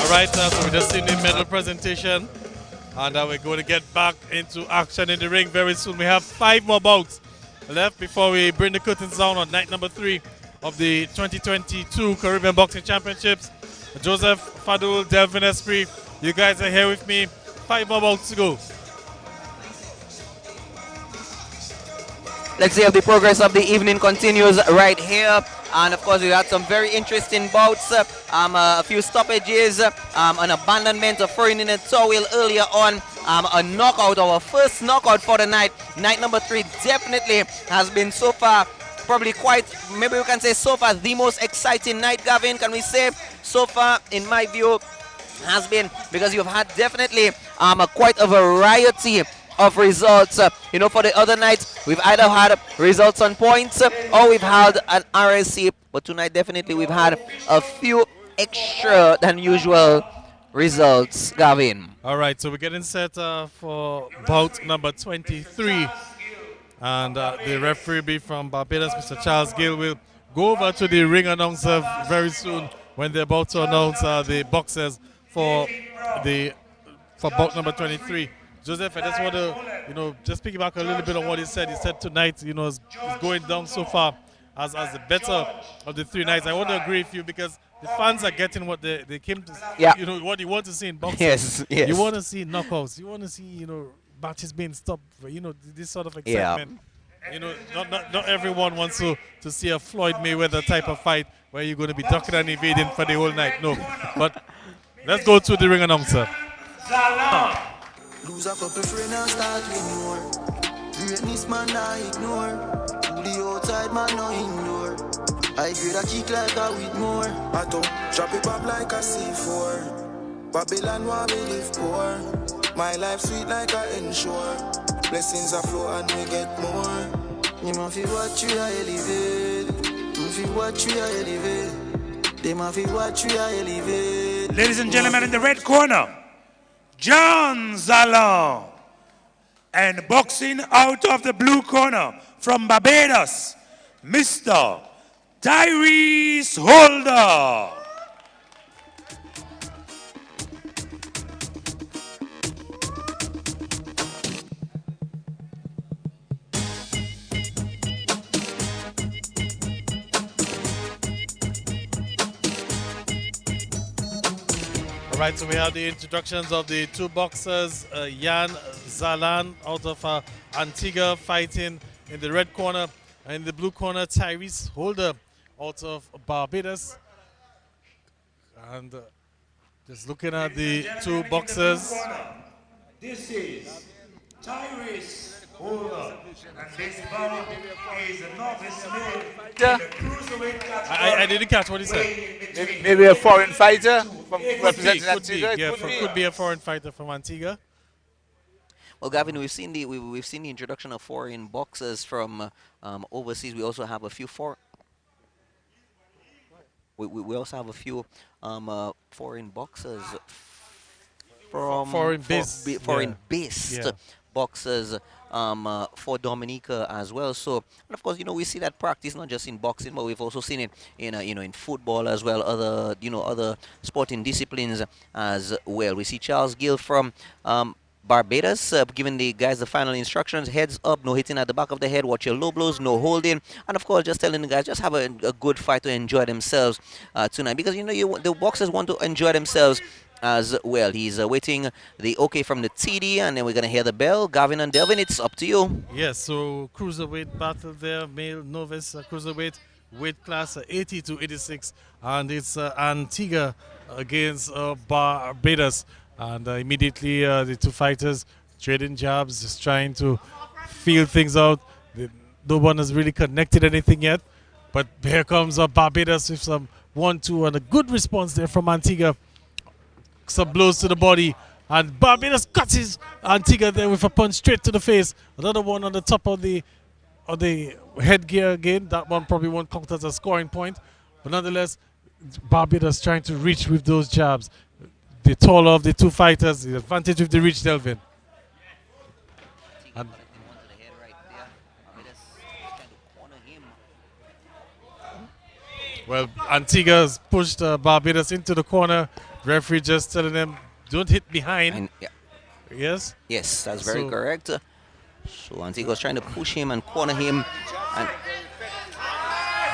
All right, so we just seen the medal presentation, and we're going to get back into action in the ring very soon. We have 5 more bouts left before we bring the curtains down on night number 3 of the 2022 Caribbean Boxing Championships. Joseph, Fadul, Delvin Esprit, you guys are here with me. 5 more bouts to go. Let's see if the progress of the evening continues right here. And of course, we had some very interesting bouts, a few stoppages, an abandonment of throwing in a towel earlier on, a knockout, our first knockout for the night. Night number 3 definitely has been so far, probably quite, maybe we can say so far the most exciting night, Gavin, can we say? So far, in my view, has been, because you've had definitely quite a variety of results. You know, for the other nights, we've either had results on points or we've had an RSC, but tonight definitely we've had a few extra than usual results, Gavin. All right, so we're getting set for bout number 23, and the referee will be from Barbados, Mr. Charles Gill, will go over to the ring announcer very soon when they're about to announce the boxers for bout number 23. Joseph, I just want to, just piggyback a little bit on what he said. He said tonight, is going down so far as the better of the 3 nights. I want to agree with you because the fans are getting what they came to, what you want to see in boxing. Yes. You want to see knockouts. You want to see, matches being stopped, this sort of excitement. Not everyone wants to see a Floyd Mayweather type of fight where you're going to be ducking and evading for the whole night. No, but let's go to the ring announcer. Lose a couple friends and start with more. Greatness man I ignore. To the outside man no ignore. I grade a kick like a with more. I don't drop it up like a C4. Babylon want me live poor. My life sweet like a ensure. Blessings are flow and we get more. You must feel what you are elevate. You feel what you are elevate. They must feel what you are elevate. Ladies and gentlemen, in the red corner, John Zalon. And boxing out of the blue corner from Barbados, Mr. Tyrese Holder. All right, so we have the introductions of the 2 boxers, Jan Zalan out of Antigua fighting in the red corner, and in the blue corner, Tyrese Holder out of Barbados. And just looking at the 2 boxers. This is Tyrese Holder, and this bout is a novice male in the cruiserweight category. I didn't catch what he said. Maybe a foreign fighter from representing could Antigua. Could be a foreign fighter from Antigua. Well, Gavin, we've seen the introduction of foreign boxers from overseas. We also have a few we also have a few foreign boxers from foreign-based boxers for Dominica as well. So, and of course, we see that practice not just in boxing, but we've also seen it in in football as well, other sporting disciplines as well. We see Charles Gill from Barbados, giving the guys the final instructions: heads up, no hitting at the back of the head, watch your low blows, no holding, and of course just telling the guys just have a good fight to enjoy themselves tonight, because the boxers want to enjoy themselves as well. He's waiting the okay from the TD, and then we're gonna hear the bell. Gavin and Delvin, it's up to you. Yes, so cruiserweight battle there, male novice cruiserweight weight class 80 to 86, and it's Antigua against Barbados. And immediately the 2 fighters trading jabs, just trying to feel things out. No one has really connected anything yet. But here comes Barbados with some 1-2 and a good response there from Antigua. Some blows to the body. And Barbados cuts his Antigua there with a punch straight to the face. Another one on the top of the headgear again. That one probably won't count as a scoring point. But nonetheless, Barbados trying to reach with those jabs. The taller of the 2 fighters, the advantage with the reach, Delvin. And well, Antigua's pushed Barbados into the corner. Referee just telling them, don't hit behind. Yes? Yes, that's very correct. So Antigua's trying to push him and corner him. And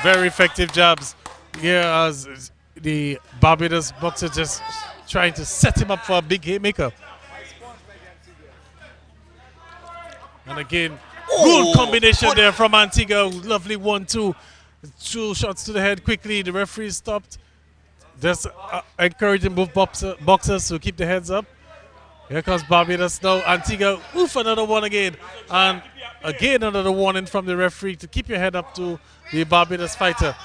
very effective jabs. Here as the Barbados boxer just trying to set him up for a big haymaker. And again, good combination there from Antigua. Lovely 1-2. 2 shots to the head quickly. The referee stopped. Just encouraging both boxers to keep their heads up. Here comes Barbados now. Antigua, oof, another one again. And again, another warning from the referee to keep your head up to the Barbados fighter.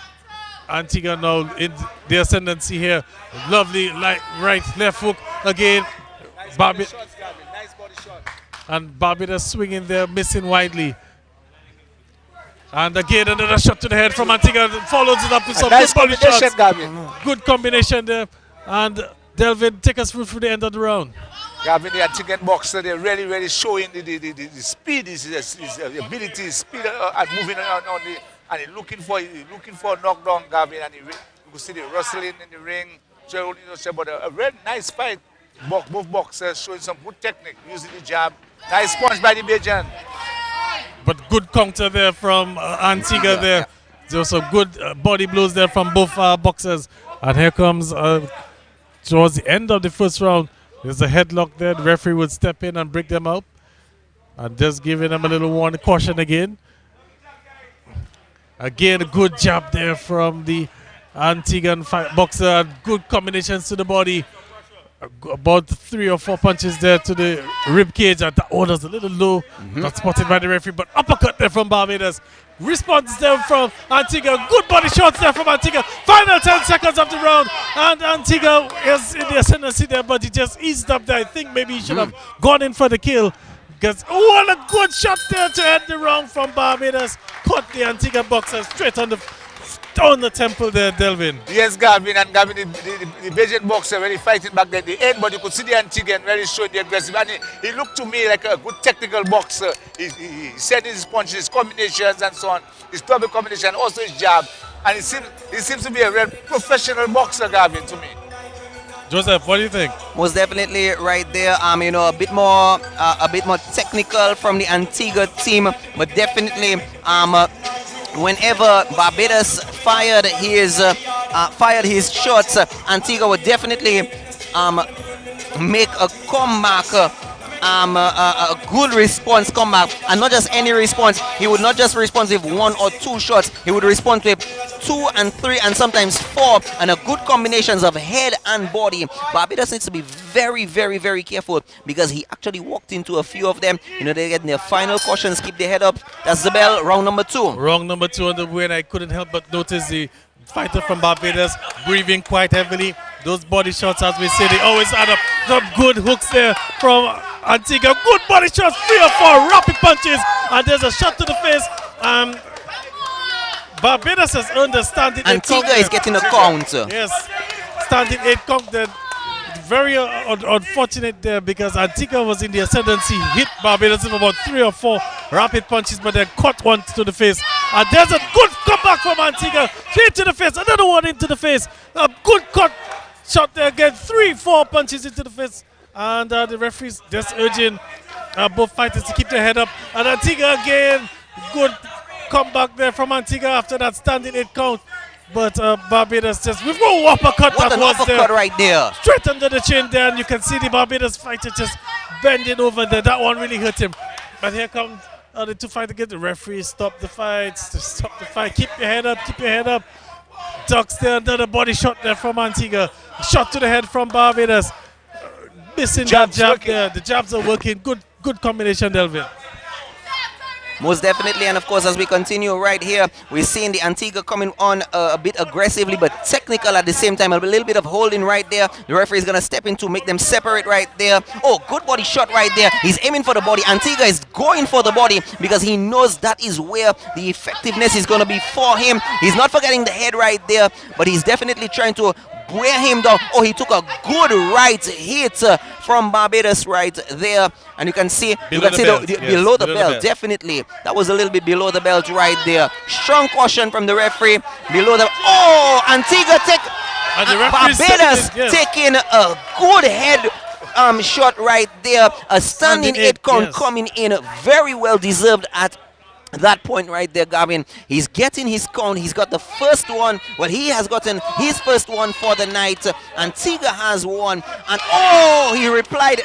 Antigua now in the ascendancy here. Lovely right, left hook again. And Barbados swinging there, missing widely. And again, another shot to the head from Antigua. Follows it up with some nice good body shots. Gavin. Good combination there. And Delvin, take us through the end of the round. Gavin, the Antiguan boxer, they're really showing the speed, his ability, his speed, and moving on the, and he's looking for a knockdown, Gavin, and you can see the wrestling in the ring. But a very nice fight. Both boxers showing some good technique, using the jab. Nice punch by the Bajan. But good counter there from Antigua there. There was some good body blows there from both boxers. And here comes, towards the end of the first round, there's a headlock there. The referee would step in and break them up. And just giving them a little warning, caution again. Again, a good jab there from the Antiguan boxer. And good combinations to the body. About 3 or 4 punches there to the rib cage. And that order's a little low. Not spotted by the referee, but uppercut there from Barbados. Response there from Antigua. Good body shots there from Antigua. Final 10 seconds of the round. And Antigua is in the ascendancy there, but he just eased up there. I think maybe he should have gone in for the kill. Because, what a good shot there to end the round from Barbados. Caught the Antigua boxer straight on the temple there, Delvin. Yes, Gavin, and Gavin, the Belgian boxer, when he fighting back there at the end, but you could see the Antiguan really showing the aggressive. And he looked to me like a good technical boxer. He set his punches, his combinations, and so on. His double combination, also his jab. And he seems to be a real professional boxer, Gavin, to me. Joseph, what do you think? Most definitely right there. You know, a bit more technical from the Antigua team, but definitely whenever Barbados fired his shots, Antigua would definitely make a comeback, a good response comeback, and not just any response. He would not just respond with 1 or 2 shots. He would respond with 2 and 3 and sometimes 4, and a good combinations of head and body. Barbados needs to be very careful because he actually walked into a few of them. You know, they get their final cautions. Keep their head up. That's the bell. Round number 2. Round number 2 on the way, and I couldn't help but notice the fighter from Barbados breathing quite heavily. Those body shots, as we say, they always add up. Some good hooks there from Antigua. Good body shots, 3 or 4 rapid punches, and there's a shot to the face. Barbados has earned a standing 8 count. Antigua is getting a count. Yes, standing 8 count. Then very unfortunate there because Antigua was in the ascendancy. Hit Barbados with about 3 or 4 rapid punches, but then caught one to the face. And there's a good comeback from Antigua. 3 to the face, another one into the face. A good cut shot there again. 3-4 punches into the face. And the referees just urging both fighters to keep their head up. And Antigua again, good comeback there from Antigua after that standing 8 count. But Barbados just with no uppercut what that an was uppercut there. right there. Straight under the chin there, and you can see the Barbados fighter just bending over there. That one really hurt him. But here comes the 2 fighters again. The referee stop the fight. Stop the fight. Keep your head up. Keep your head up. Ducks there, another body shot there from Antigua. Shot to the head from Barbados. Missing that jab there. The jabs are working. Good combination, Delvin. Most definitely, and of course, as we continue right here, we're seeing the Antigua coming on a bit aggressively, but technical at the same time. A little bit of holding right there. The referee is going to step in to make them separate right there. Oh, good body shot right there. He's aiming for the body. Antigua is going for the body because he knows that is where the effectiveness is going to be for him. He's not forgetting the head right there, but he's definitely trying to wear him down. Oh, he took a good right hit from Barbados right there. And you can see, below the belt, definitely. That was a little bit below the belt right there. Strong caution from the referee. Below the... Oh, Antigua Barbados taking a good head shot right there. A standing 8 count coming in, very well deserved at that point right there, Gavin. He's getting his count. He's got the first one. Well, he has gotten his first one for the night. Antigua has one. And oh, he replied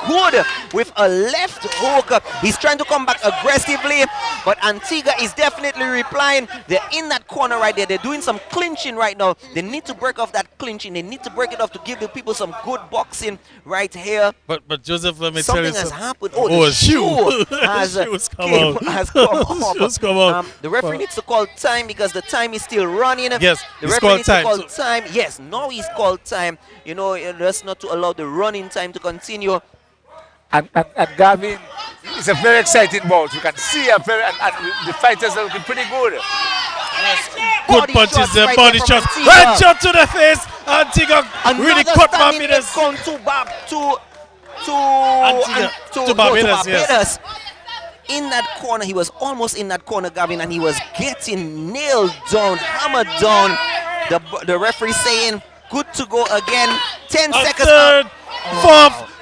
good with a left hook. He's trying to come back aggressively, but Antigua is definitely replying. They're in that corner right there. They're doing some clinching right now. They need to break off that clinching. They need to break it off to give the people some good boxing right here. But Joseph, let me tell you something has happened. Oh, the shoe has come out. The referee needs to call time because the time is still running. Yes, the referee needs to call time. Yes, now he's called time. You know, just not to allow the running time to continue. And Gavin, it's a very exciting bout. You can see and the fighters are looking pretty good. Yes. Good punches there, body shots. Right shot to the face. Antigua really cut Barbados. To Barbados. Yes. In that corner, he was almost in that corner, Gavin, and he was getting nailed down, hammered down. The referee saying, good to go again. 10 seconds. Third, fourth.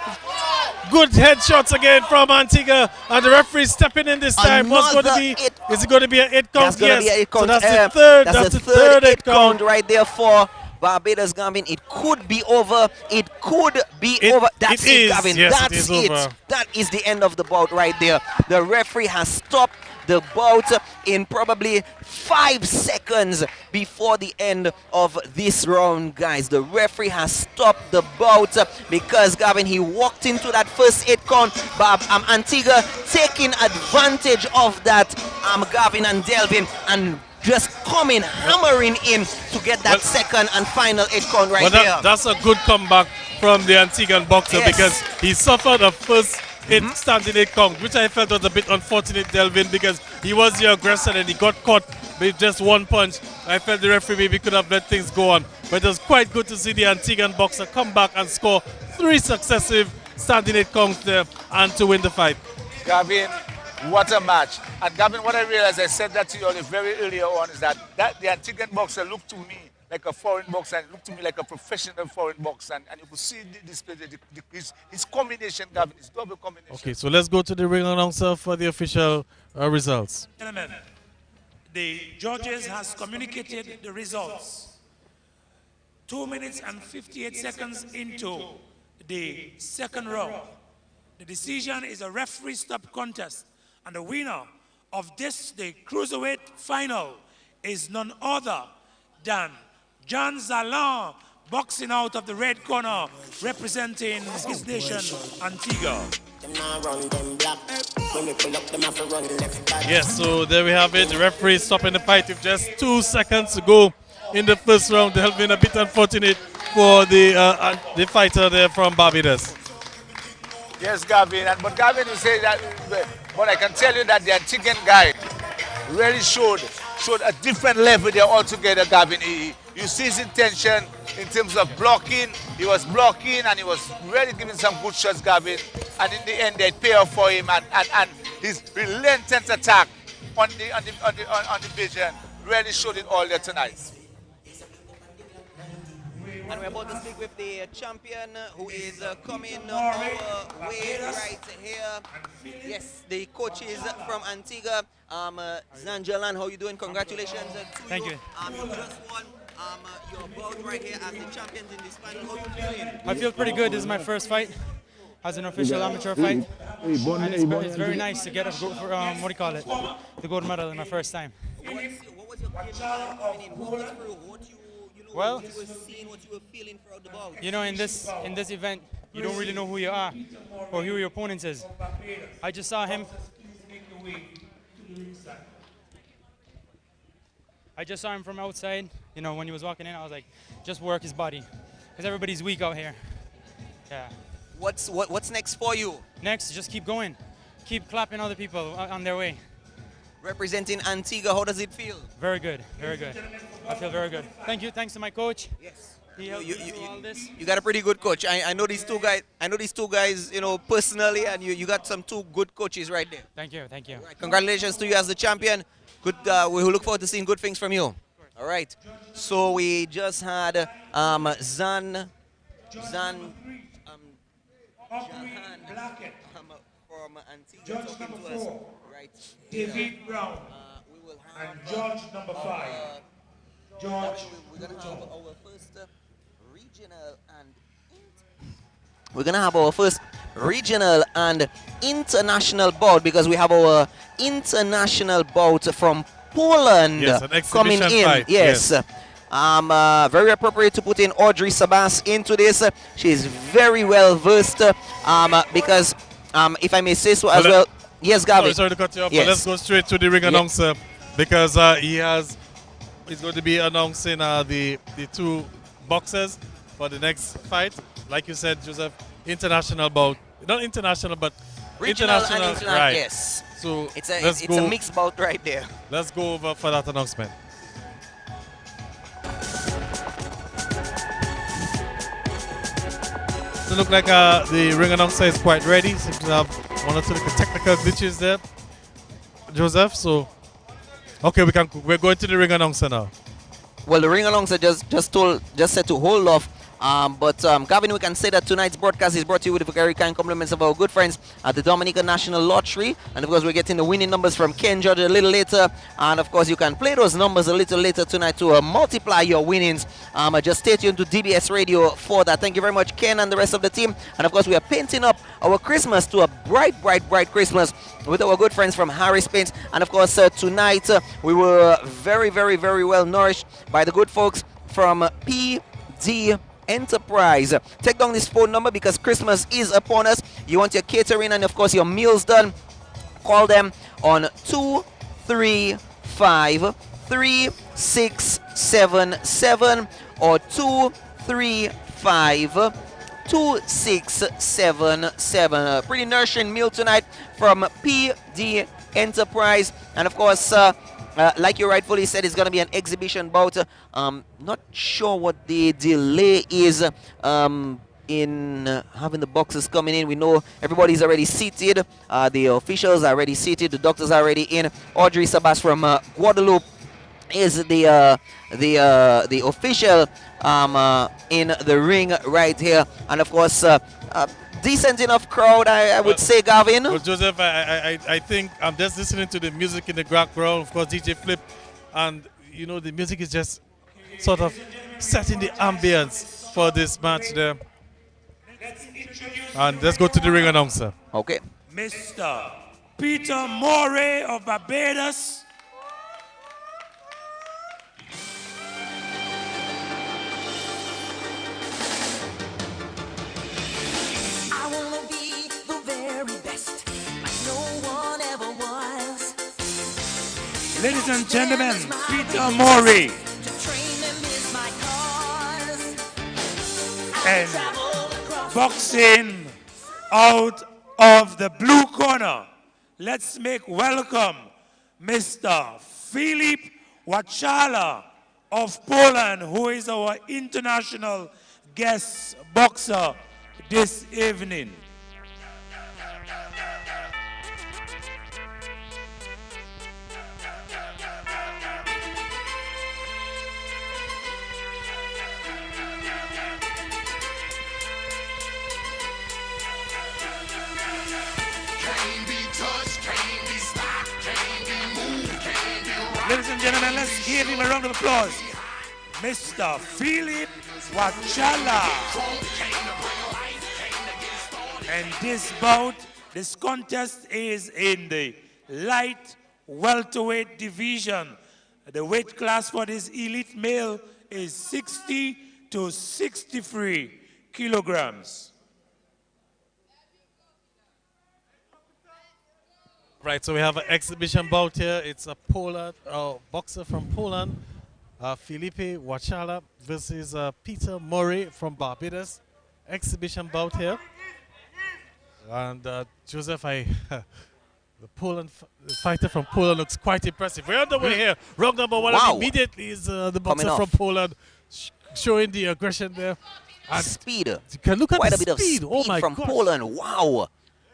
Good headshots again from Antigua, and the referee stepping in this time. What's going to be? Is it going to be an 8 count? Yes. So that's the third. That's the third 8 count right there for Barbados, Gavin. It could be over. It could be over. That's it, Gavin. Yes, that's it. That is the end of the bout right there. The referee has stopped the bout in probably 5 seconds before the end of this round, guys. The referee has stopped the bout because, Gavin, he walked into that first 8 count. Antigua taking advantage of that, Gavin and Delvin, and just coming, hammering in to get that second and final 8 count right there. That's a good comeback from the Antiguan boxer because he suffered a first standing 8 count, which I felt was a bit unfortunate, Delvin, because he was the aggressor and he got caught with just 1 punch. I felt the referee maybe could have let things go on, but it was quite good to see the Antiguan boxer come back and score 3 successive standing 8 counts there and to win the fight. Gavin, what a match. And Gavin, what I realized, I said that to you very earlier on, is that the Antiguan boxer looked to me like a foreign boxer, and looked to me like a professional foreign boxer, and you could see his combination, Gavin, his double combination. Okay, so let's go to the ring announcer for the official results. Gentlemen, the judges has communicated the results. 2 minutes and 58 seconds into the second round. The decision is a referee stop contest, and the winner of the cruiserweight final is none other than John Zalan, boxing out of the red corner, representing his nation, Antigua. Yes, so there we have it. The referee stopping the fight with just 2 seconds to go in the first round. It has been a bit unfortunate for the fighter there from Barbados. Yes, Gavin. But Gavin, you say that, but I can tell you that the Antiguan guy really showed a different level there altogether, Gavin. You see his intention in terms of blocking. He was blocking and he was really giving some good shots, Gavin. And in the end, they pay off for him. And his relentless attack on the vision really showed it all there tonight. And we're about to speak with the champion who is coming our way right here. Yes, the coaches from Antigua. Zanjalan, how you doing? Congratulations to Thank you. You just won your bout right here as the champions in this final. How you feeling? I feel pretty good. This is my first fight as an official amateur fight. And it's very nice to get the gold medal in my first time. What was your game coming in? What you were seeing, what you were feeling throughout the bout? You know, in this event, you don't really know who you are or who your opponent is. I just saw him. I just saw him from outside. You know, when he was walking in, I was like, just work his body, because everybody's weak out here. Yeah. What's next for you? Next, just keep going, keep clapping other people on their way. Representing Antigua, how does it feel? Very good, very good. I feel very good. Thank you. Thanks to my coach. Yes. He helped me through all this. You got a pretty good coach. I know these two guys. I know these two guys, you know, personally, and you got some two good coaches right there. Thank you, thank you. Right, congratulations to you as the champion. Good. We look forward to seeing good things from you. All right. So we just had Jahan from Antigua talking to us. Right. David Brown. We will and have George number 5. George. We're gonna have our first regional and we're gonna have our first regional and international bout because we have our international bout from Poland coming in. Fight. Yes. Very appropriate to put in Audrey Sabas into this. She's very well versed because if I may say so as well. Yes, Gavin. Sorry to cut you off, yes. but let's go straight to the ring announcer because he's going to be announcing the two boxers for the next fight. Like you said, Joseph, international bout. Not international, but regional international. And international, right. yes. So it's a mixed bout right there. Let's go over for that announcement. So look like the ring announcer is quite ready. Seems to have one or two technical glitches there, Joseph. So okay, we're going to the ring announcer now. Well, the ring announcer just said to hold off. But Gavin, we can say that tonight's broadcast is brought to you with the very kind compliments of our good friends at the Dominican National Lottery. And of course, we're getting the winning numbers from Ken George a little later. And of course, you can play those numbers a little later tonight to multiply your winnings. Just stay tuned to DBS Radio for that. Thank you very much, Ken and the rest of the team. And of course, we are painting up our Christmas to a bright, bright, bright Christmas with our good friends from Harris Paints. And of course, tonight we were very, very, very well nourished by the good folks from PD Enterprise. Take down this phone number because Christmas is upon us. You want your catering and of course your meals done. Call them on 235-3677 or 235-2677. Pretty nourishing meal tonight from PD Enterprise. And of course, like you rightfully said, it's going to be an exhibition bout. Not sure what the delay is in having the boxers coming in. We know everybody's already seated. The officials are already seated. The doctors are already in. Audrey Sabas from Guadeloupe is the official in the ring right here. And of course, decent enough crowd, I would say, Gavin. Well, Joseph, I think I'm just listening to the music in the background. Of course, DJ Flip, and you know the music is just sort of setting the ambience for this match there. And let's go to the ring announcer. Okay. Mr. Peter Morey of Barbados. Ladies and gentlemen, Peter Morey. And boxing out of the blue corner, let's make welcome Mr. Filip Wachala of Poland, who is our international guest boxer this evening. Ladies and gentlemen, let's give him a round of applause. Mr. Filip Wachala. And this bout, this contest is in the light welterweight division. The weight class for this elite male is 60 to 63 kilograms. Right, so we have an exhibition bout here. It's a boxer from Poland, Filipe Wachala versus Peter Morey from Barbados. Exhibition bout here. And Joseph, the fighter from Poland looks quite impressive. We're underway here. Round number one. Wow. And immediately is the boxer Coming from off. Poland. showing the aggression there. And speed. You can look at quite the a bit speed. of speed from gosh. Poland. Wow.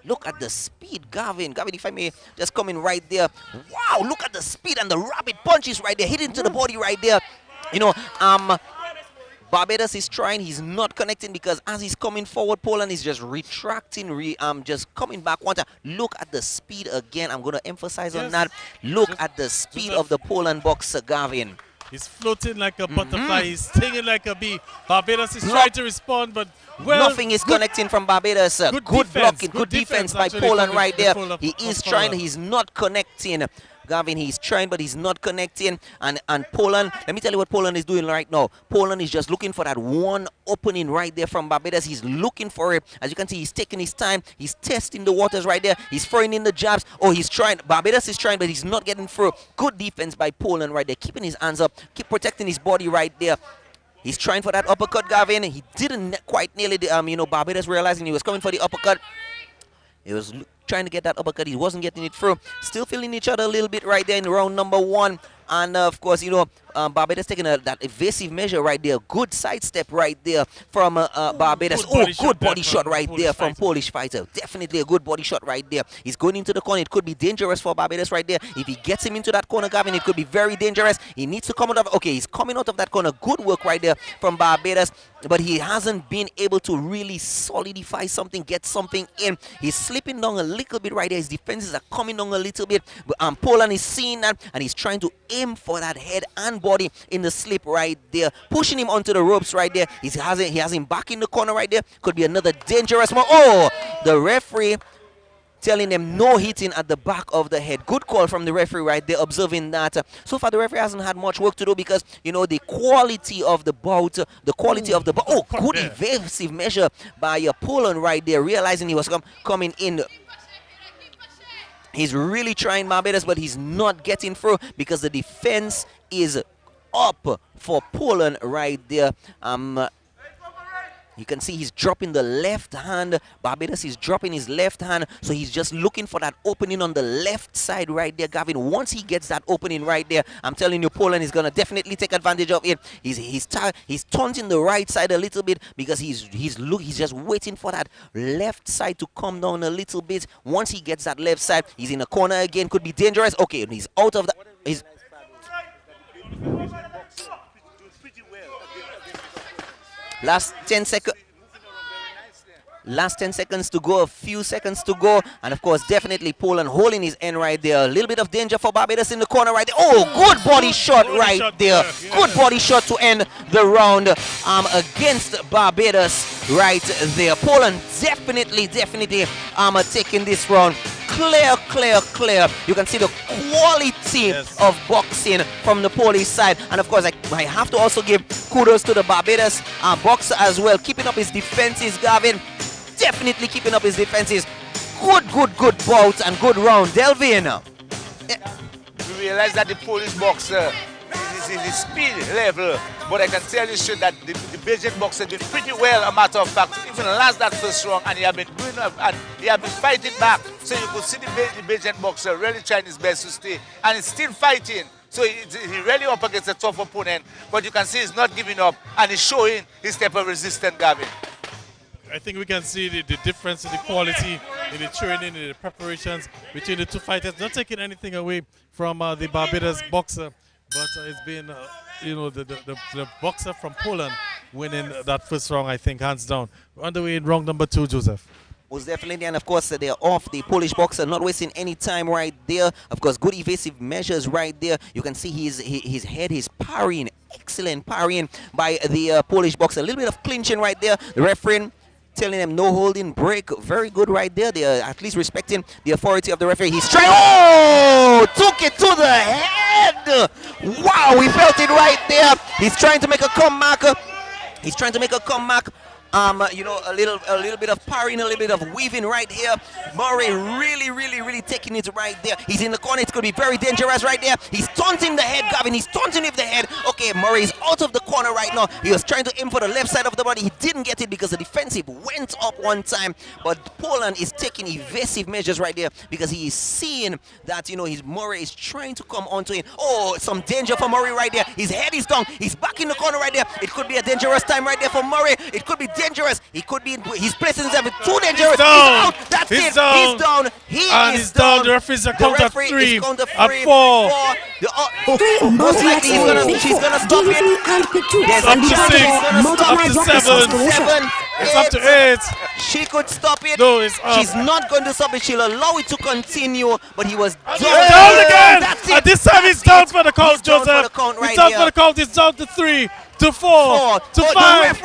Look at the speed, Gavin. Gavin, if I may just come in right there. Wow, look at the speed and the rapid punches right there, hitting to the body right there. You know, Barbados is trying. He's not connecting because as he's coming forward, Poland is just retracting, just coming back. Look at the speed again. I'm going to emphasize on that. Look at the speed of the Poland boxer, Gavin. He's floating like a butterfly. He's stinging like a bee. Barbados is trying to respond, but nothing is connecting from Barbados. Good blocking, good defense by Poland right there. He is trying. He's not connecting. Gavin, he's trying, but he's not connecting. And Poland, let me tell you what Poland is doing right now. Poland is just looking for that one opening right there from Barbados. He's looking for it. As you can see, he's taking his time. He's testing the waters right there. He's throwing in the jabs. Oh, he's trying. Barbados is trying, but he's not getting through. Good defense by Poland right there. Keeping his hands up. Keep protecting his body right there. He's trying for that uppercut, Gavin. He didn't quite nail it. Barbados realizing he was coming for the uppercut. He was trying to get that uppercut. He wasn't getting it through. Still feeling each other a little bit right there in round number 1. And, of course, Barbados taking that evasive measure right there. Good sidestep right there from Barbados. Good body shot right there from Polish fighter. Definitely a good body shot right there. He's going into the corner. It could be dangerous for Barbados right there. If he gets him into that corner, Gavin, it could be very dangerous. He needs to come out of... Okay, he's coming out of that corner. Good work right there from Barbados. But he hasn't been able to really solidify something, get something in. He's slipping down a little bit right there. His defenses are coming down a little bit. But Poland is seeing that, and he's trying to aim for that head and body in the slip right there, pushing him onto the ropes right there. He has him back in the corner right there. Could be another dangerous one. Oh, the referee telling them no hitting at the back of the head. Good call from the referee right there, observing that. So far, the referee hasn't had much work to do because, the quality of the bout, oh, good evasive measure by Poland right there, realizing he was coming in. He's really trying Barbados, but he's not getting through because the defense is up for Poland right there. You can see he's dropping the left hand. Barbados is dropping his left hand. So he's just looking for that opening on the left side right there, Gavin. Once he gets that opening right there, I'm telling you, Poland is going to definitely take advantage of it. He's taunting the right side a little bit because he's just waiting for that left side to come down a little bit. Once he gets that left side, he's in a corner again. Could be dangerous. Okay, he's out of that. Last 10 seconds. Last 10 seconds to go, a few seconds to go. And, of course, definitely Poland holding his end right there. A little bit of danger for Barbados in the corner right there. Oh, good body shot right there. Good body shot to end the round against Barbados right there. Poland definitely taking this round. Clear. You can see the quality of boxing from the Polish side. And, of course, I have to also give kudos to the Barbados boxer as well. Keeping up his defenses, Gavin. Definitely keeping up his defenses. Good bout and good round. Delvin. We realize that the Polish boxer is in the speed level, but I can tell you straight that the Belgian boxer did pretty well, a matter of fact, even last that first round, and he have been doing and he have been fighting back. So you could see the Belgian boxer really trying his best to stay, and he's still fighting. So he really up against a tough opponent, but you can see he's not giving up, and he's showing his type of resistance, Gavin. I think we can see the difference in the quality, in the training, in the preparations between the two fighters. Not taking anything away from the Barbados boxer, but it's been, the boxer from Poland winning that first round, I think, hands down. We're underway in round number 2, Joseph. Most definitely, and of course they're off. The Polish boxer not wasting any time right there. Of course, good evasive measures right there. You can see his head is parrying, excellent parrying by the Polish boxer. A little bit of clinching right there. The referee telling them no holding break. Very good right there. They are at least respecting the authority of the referee. He's trying. Oh! Took it to the head. Wow, we felt it right there. He's trying to make a comeback. you know, a little bit of parrying, a little bit of weaving right here. Murray really taking it right there. He's in the corner. It's going to be very dangerous right there. He's taunting the head, Gavin. He's taunting with the head. Okay, Murray is out of the corner right now. He was trying to aim for the left side of the body. He didn't get it because the defensive went up one time. But Poland is taking evasive measures right there because he is seeing that, you know, Murray is trying to come onto him. Oh, some danger for Murray right there. His head is down. He's back in the corner right there. It could be a dangerous time right there for Murray. It could be dangerous. He could be. He's placing himself in too dangerous. He's out. That's it. He's down. He's down. The referee's a count of 3 and 4. Most likely she's gonna stop it. It's up to 6. Up to 7. It's up to 8. She could stop it. No, it's up. She's not going to stop it. She'll allow it to continue. But he was down. Down again. That's it. And this time he's down for the count, Joseph. He's down for the count. It's down to 3, to 4, to 5.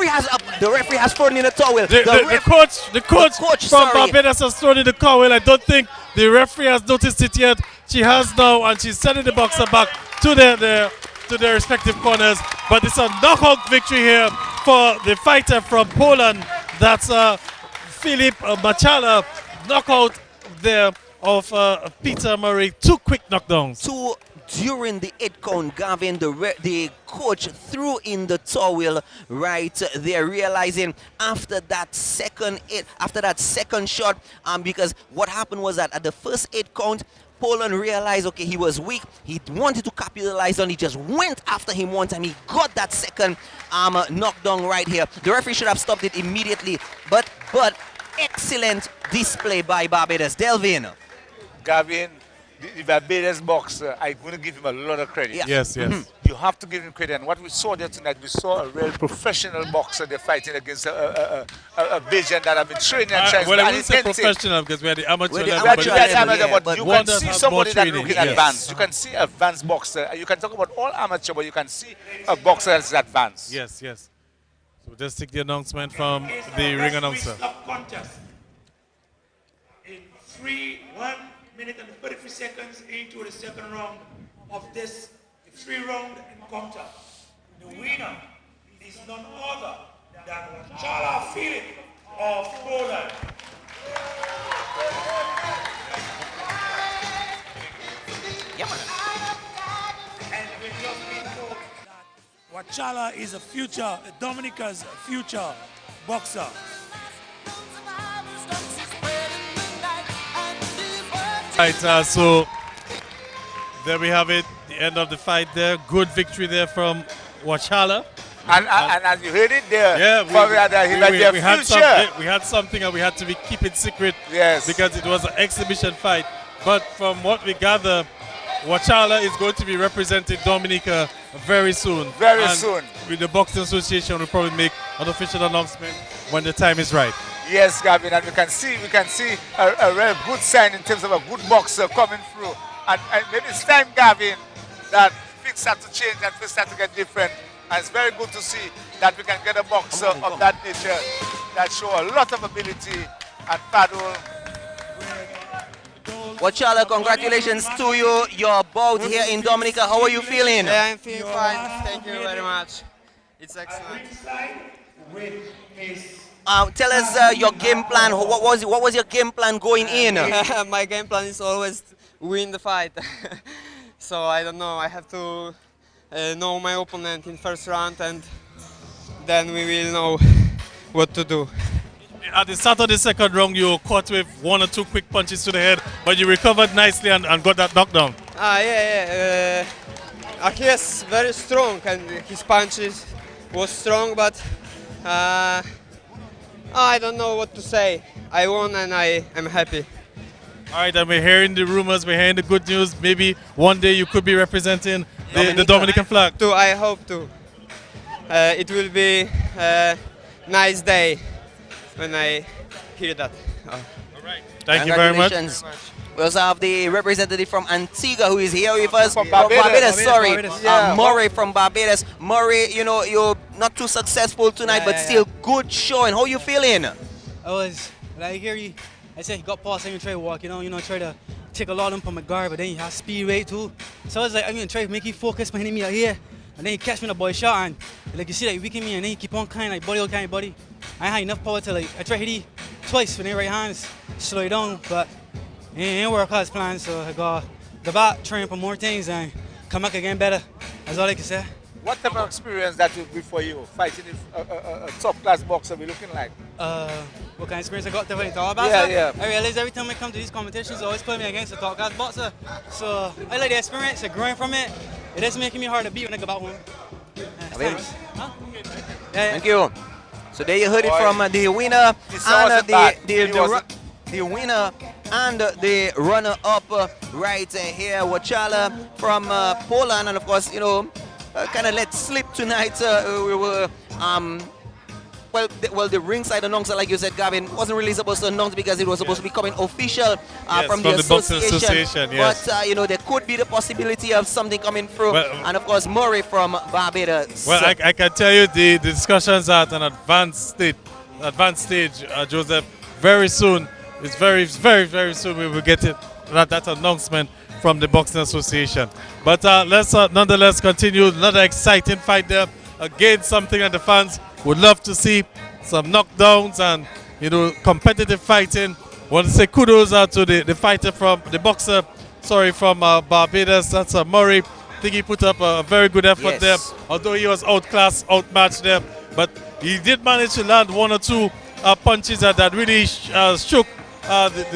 The referee has thrown in a towel. The coach from Barbados has thrown in the towel. I don't think the referee has noticed it yet. She has now, and she's sending the boxer back to their respective corners. But it's a knockout victory here for the fighter from Poland. That's Filip Wachala. Knockout there of Peter Murray. 2 quick knockdowns. 2 during the 8 count, Gavin, the coach threw in the towel right there, realizing after that second shot, because what happened was that at the first 8 count, Poland realized, okay, he was weak. He wanted to capitalize on. He just went after him one time. He got that second knockdown right here. The referee should have stopped it immediately, but excellent display by Barbados. Delvin. Gavin, the Barbados boxer, I'm going to give him a lot of credit. Yeah. Yes. You have to give him credit. And what we saw there tonight, we saw a real professional boxer. They're fighting against a vision that have been training and trying. Well, I wouldn't say professional because we're the amateur level. But you can see has somebody more that looking training, advanced. You can see advanced boxer. You can talk about all amateur, but you can see a boxer that's advanced. Yes. So we'll just take the announcement from the ring announcer. In 1 minute and 33 seconds into the second round of this 3-round encounter, the winner is none other than Wachala Filip of Poland. And we just been told that Wachala is Dominica's future boxer. Right, so there we have it, the end of the fight there. Good victory there from Wachala. And as you heard it there, yeah, we had something and we had to keep it secret. Yes. Because it was an exhibition fight. But from what we gather, Wachala is going to be representing Dominica very soon. Very soon. With the Boxing Association, we'll probably make an official announcement when the time is right. Yes, Gavin, and we can see a real good sign in terms of a good boxer coming through. And maybe it's time, Gavin, that things start to change and things start to get different. And it's very good to see that we can get a boxer of that nature that show a lot of ability and paddle. Wachala, congratulations to you. You're bout here in Dominica. How are you feeling? Yeah, I'm feeling fine. Thank you very much. It's excellent. Tell us your game plan. What was your game plan going in? My game plan is always win the fight. So I don't know. I have to know my opponent in first round, and then we will know what to do. At the start of the second round, you were caught with 1 or 2 quick punches to the head, but you recovered nicely and got that knockdown. Yeah. Aki is very strong, and his punches was strong, but I don't know what to say. I won, and I'm happy. All right, and we're hearing the rumors, we're hearing the good news. Maybe one day you could be representing the Dominican flag. I hope to. It will be a nice day when I hear that. All right. Thank you very much. We also have the representative from Antigua who is here with us. From Barbados. Yeah. Murray from Barbados. Murray, you know, you're not too successful tonight, but still good showing. How you feeling? I was, like, I said he got past and he tried to walk, try to take a lot of him from my guard, but then he has speed rate too. So I was like, I'm going to try to make him focus behind me out here. And then he catch me in a boy shot, and like you see that he weaken me, and then he keep on kind of body. I had enough power to like, I tried to hit it twice with the right hands, slow it down, but it didn't work as planned, so I got the back, train for more things and come back again better. That's all I can say. What type of experience that will be for you, fighting a top-class boxer be looking like? What kind of experience I got to fight a top boxer? Yeah. I realize every time I come to these competitions, they always put me against a top-class boxer. So I like the experience, the growing from it. It is making me hard to beat when I go about home. Thanks. Huh? Thank you. So there you heard it from the winner and the winner and the runner-up right here, Wachala from Poland, and of course, you know, kind of let slip tonight. We were the ringside announcer, like you said, Gavin, wasn't really supposed to announce because it was supposed to be coming official from the association. Yes. But you know, there could be the possibility of something coming through, and of course, Murray from Barbados. Well, I can tell you the discussions are at an advanced stage, Joseph. Very soon, it's very soon we will get that announcement from the Boxing Association. But let's nonetheless continue. Another exciting fight there. Again, something that the fans would love to see. Some knockdowns and, you know, competitive fighting. Want to say kudos out to the fighter from the boxer, from Barbados. That's Murray. I think he put up a very good effort there. Although he was outclassed, outmatched there, but he did manage to land one or two punches that really shook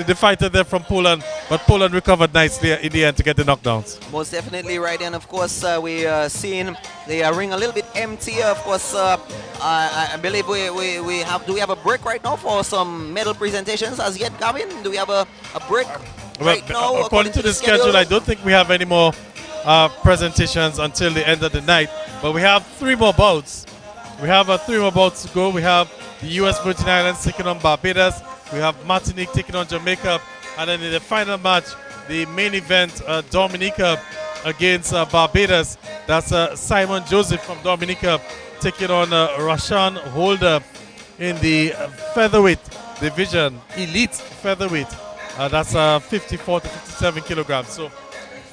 the fighter there from Poland, but Poland recovered nicely in the end to get the knockdowns. Most definitely right, and of course we are seeing the ring a little bit emptier. Of course, I believe we have a break right now for some medal presentations as yet, Gavin? Do we have a break right now? According to the schedule, I don't think we have any more presentations until the end of the night, but we have 3 more bouts. We have 3 more bouts to go. We have the U.S. Virgin Islands taking on Barbados. We have Martinique taking on Jamaica. And then in the final match, the main event, Dominica against Barbados. That's Simon Joseph from Dominica taking on Roshan Holder in the featherweight division, elite featherweight. That's 54 to 57 kilograms. So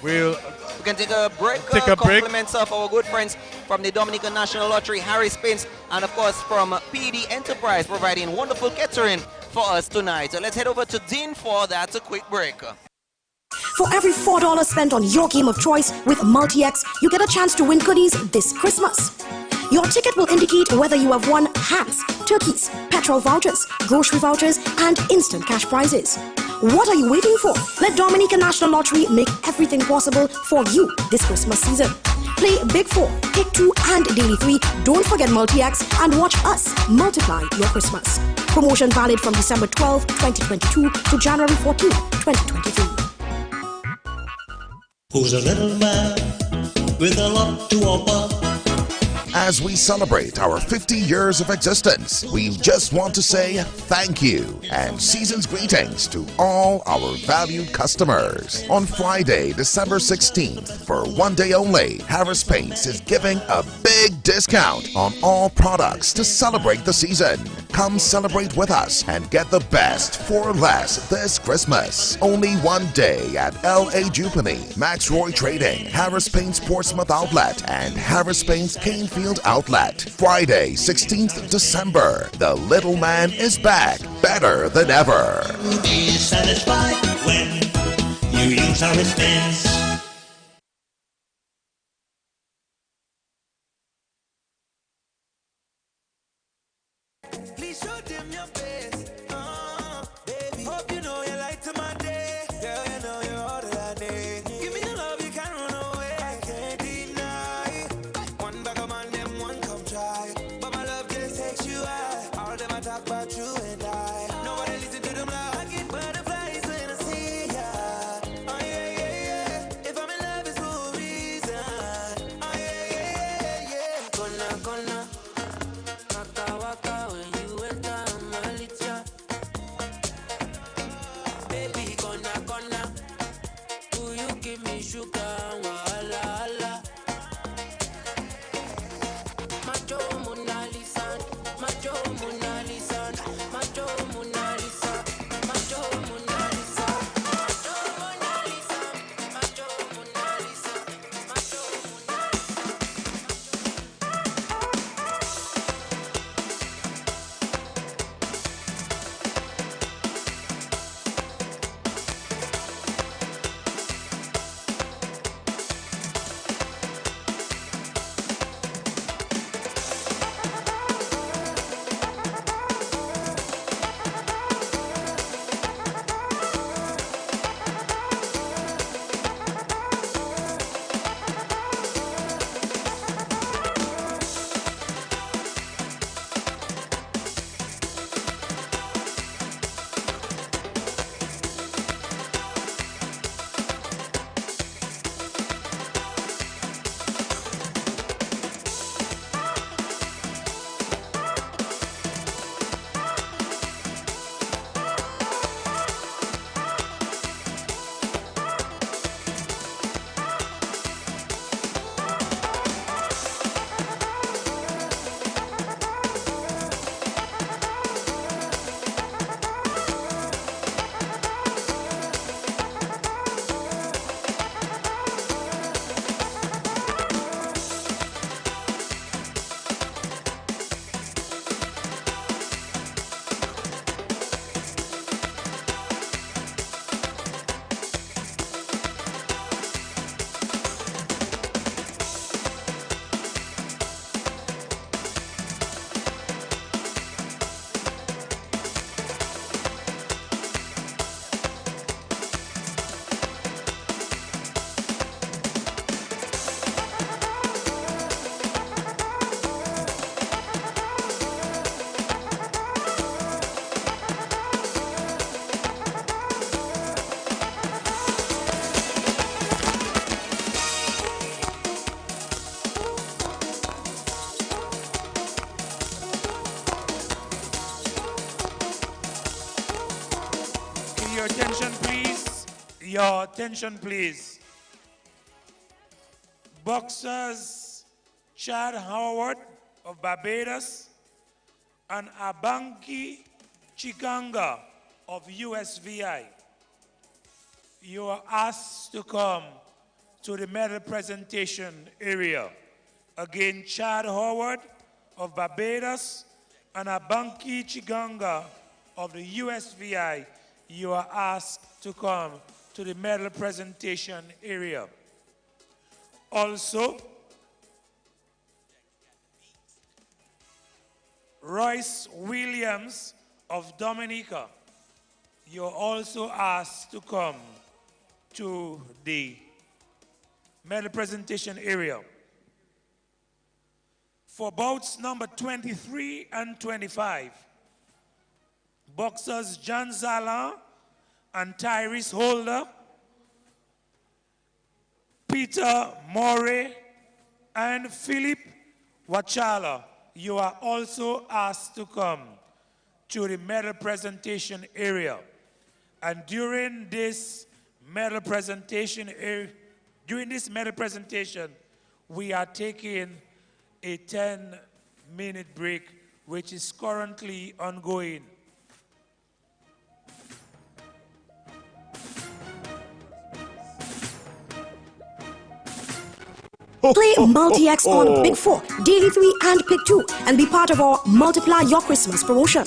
we can take a break. Compliments of our good friends from the Dominican National Lottery, Harry Spence, and of course from PD Enterprise, providing wonderful catering for us tonight. So let's head over to Dean for that quick break. For every $4 spent on your game of choice with Multi-X, you get a chance to win goodies this Christmas. Your ticket will indicate whether you have won hats, turkeys, petrol vouchers, grocery vouchers, and instant cash prizes. What are you waiting for? Let Dominican National Lottery make everything possible for you this Christmas season. Play Big 4, Pick 2, and Daily 3. Don't forget Multi-X and watch us multiply your Christmas. Promotion valid from December 12, 2022 to January 14, 2023. Who's a little man with a lot to offer? As we celebrate our 50 years of existence, we just want to say thank you and season's greetings to all our valued customers. On Friday, December 16th, for one day only, Harris Paints is giving a big discount on all products to celebrate the season. Come celebrate with us and get the best for less this Christmas. Only one day at L.A. Jupiter, Max Roy Trading, Harris Paints Portsmouth Outlet, and Harris Paints Canefield Outlet. Friday, 16th December. The little man is back, better than ever. Be satisfied when you use our expense. Please show them your best, baby. Hope you know you light to my day. Girl, you know you're all that I need. Give me the love, you can't run away. I can't deny. One bag of man, them one come try. But my love just takes you high. All them I talk about you and I. Nobody listen to them loud. I get butterflies when I see ya. Oh yeah, yeah, yeah. If I'm in love, it's for a reason. Oh yeah, yeah, yeah, yeah. Gonna. Waka when you enter my licha. Baby, gonna. Do you give me sugar? Wala. Macho Mona Lisa. Macho Mona Lisa. Macho Mona Lisa. Macho Mona Lisa. Macho Mona Lisa. Macho Mona Lisa. Macho Mona Lisa. Your attention, please. Boxers Chad Howard of Barbados and Abanki Chikanga of USVI. You are asked to come to the medal presentation area. Again, Chad Howard of Barbados and Abanki Chikanga of the USVI. You are asked to come to the medal presentation area. Also, Royce Williams of Dominica, you're also asked to come to the medal presentation area. For bouts number 23 and 25, boxers John Zala and Tyrese Holder, Peter Morey and Philip Wachala, you are also asked to come to the medal presentation area. And during this medal presentation, we are taking a 10-minute break, which is currently ongoing. Play Multi-X on Pick 4, Daily 3 and Pick 2 and be part of our Multiply Your Christmas promotion.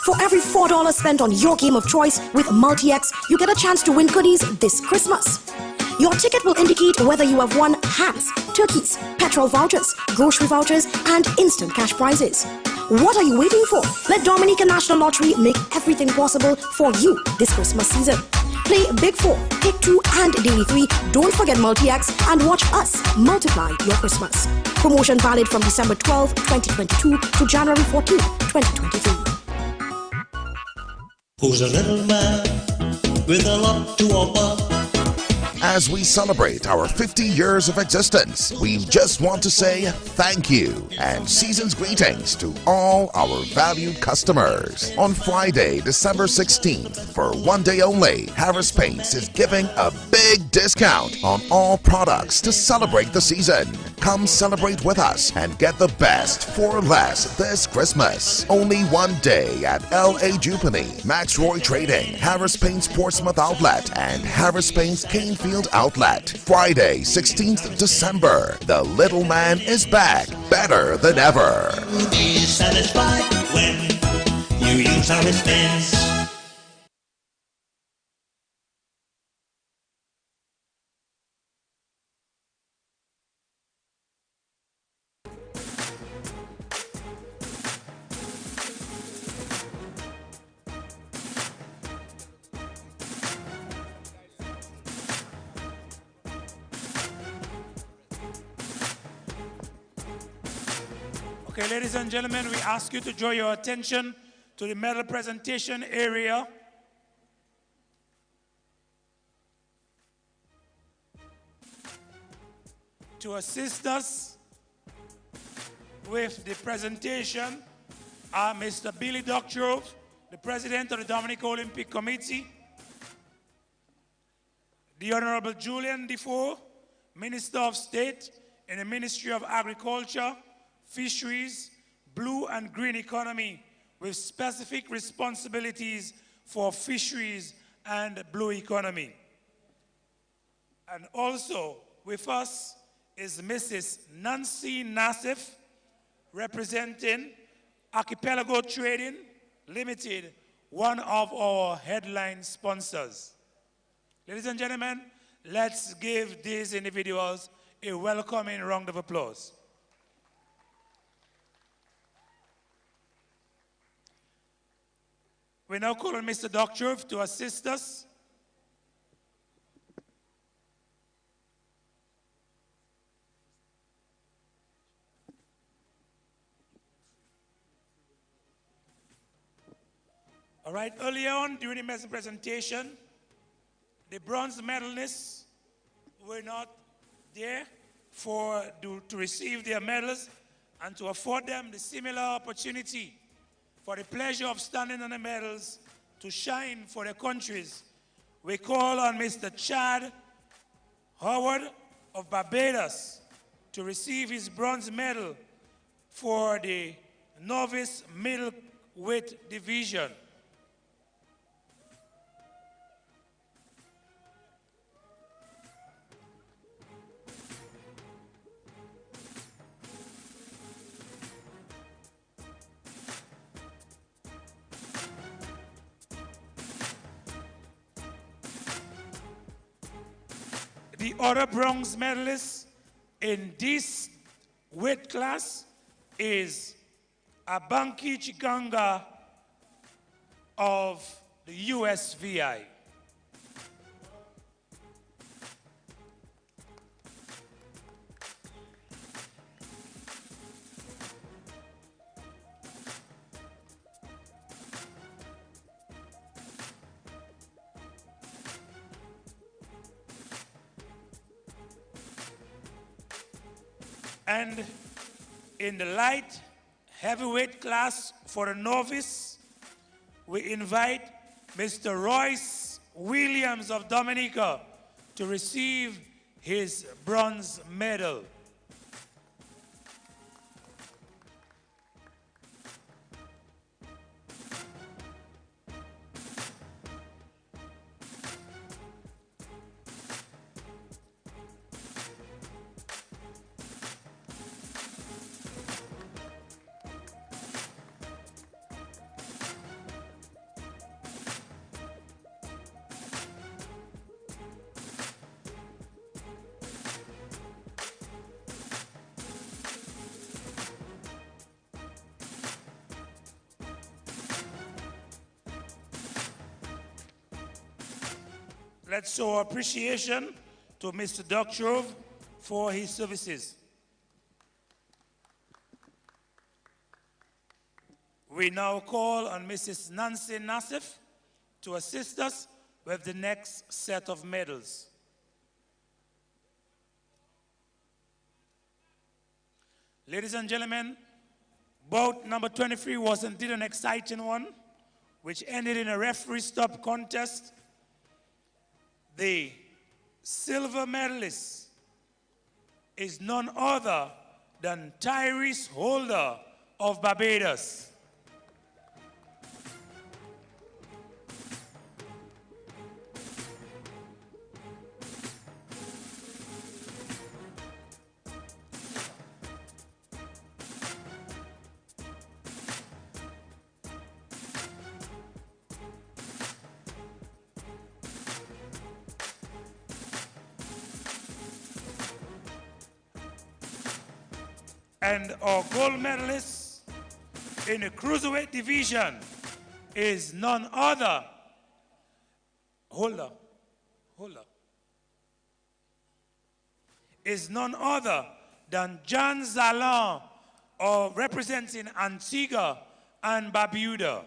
For every $4 spent on your game of choice with Multi-X, you get a chance to win goodies this Christmas. Your ticket will indicate whether you have won hats, turkeys, petrol vouchers, grocery vouchers and instant cash prizes. What are you waiting for? Let Dominica National Lottery make everything possible for you this Christmas season. Play Big 4, Pick 2 and Daily 3. Don't forget Multi-X and watch us multiply your Christmas. Promotion valid from December 12, 2022 to January 14, 2023. Who's a little man with a lot to offer? As we celebrate our 50 years of existence, we just want to say thank you and season's greetings to all our valued customers. On Friday, December 16th, for one day only, Harris Paints is giving a big discount on all products to celebrate the season. Come celebrate with us and get the best for less this Christmas. Only one day at L.A. Jupiter, Max Roy Trading, Harris Paints Portsmouth Outlet, and Harris Paints Canefield Outlet. Friday, 16th December. The little man is back, better than ever. Be satisfied when you use our expense. Okay, ladies and gentlemen, we ask you to draw your attention to the medal presentation area. To assist us with the presentation are Mr. Billy Doctrove, the President of the Dominica Olympic Committee, the Honorable Julian Defoe, Minister of State in the Ministry of Agriculture, Fisheries, Blue and Green Economy, with specific responsibilities for fisheries and blue economy. And also with us is Mrs. Nancy Nassif, representing Archipelago Trading Limited, one of our headline sponsors. Ladies and gentlemen, let's give these individuals a welcoming round of applause. We now call on Mr. Doctrove to assist us. All right, earlier on during the medal presentation, the bronze medalists were not there to receive their medals and to afford them the similar opportunity for the pleasure of standing on the medals to shine for their countries. we call on Mr. Chad Howard of Barbados to receive his bronze medal for the novice middleweight division. The other bronze medalist in this weight class is Abanki Chikanga of the USVI. And in the light heavyweight class for the novice, we invite Mr. Royce Williams of Dominica to receive his bronze medal. Let's show appreciation to Mr. Doctrove for his services. We now call on Mrs. Nancy Nassif to assist us with the next set of medals. Ladies and gentlemen, bout number 23 was indeed an exciting one, which ended in a referee stop contest. The silver medalist is none other than Tyrese Holder of Barbados. And our gold medalist in the cruiserweight division is none other. Is none other than John Zalan, representing Antigua and Barbuda.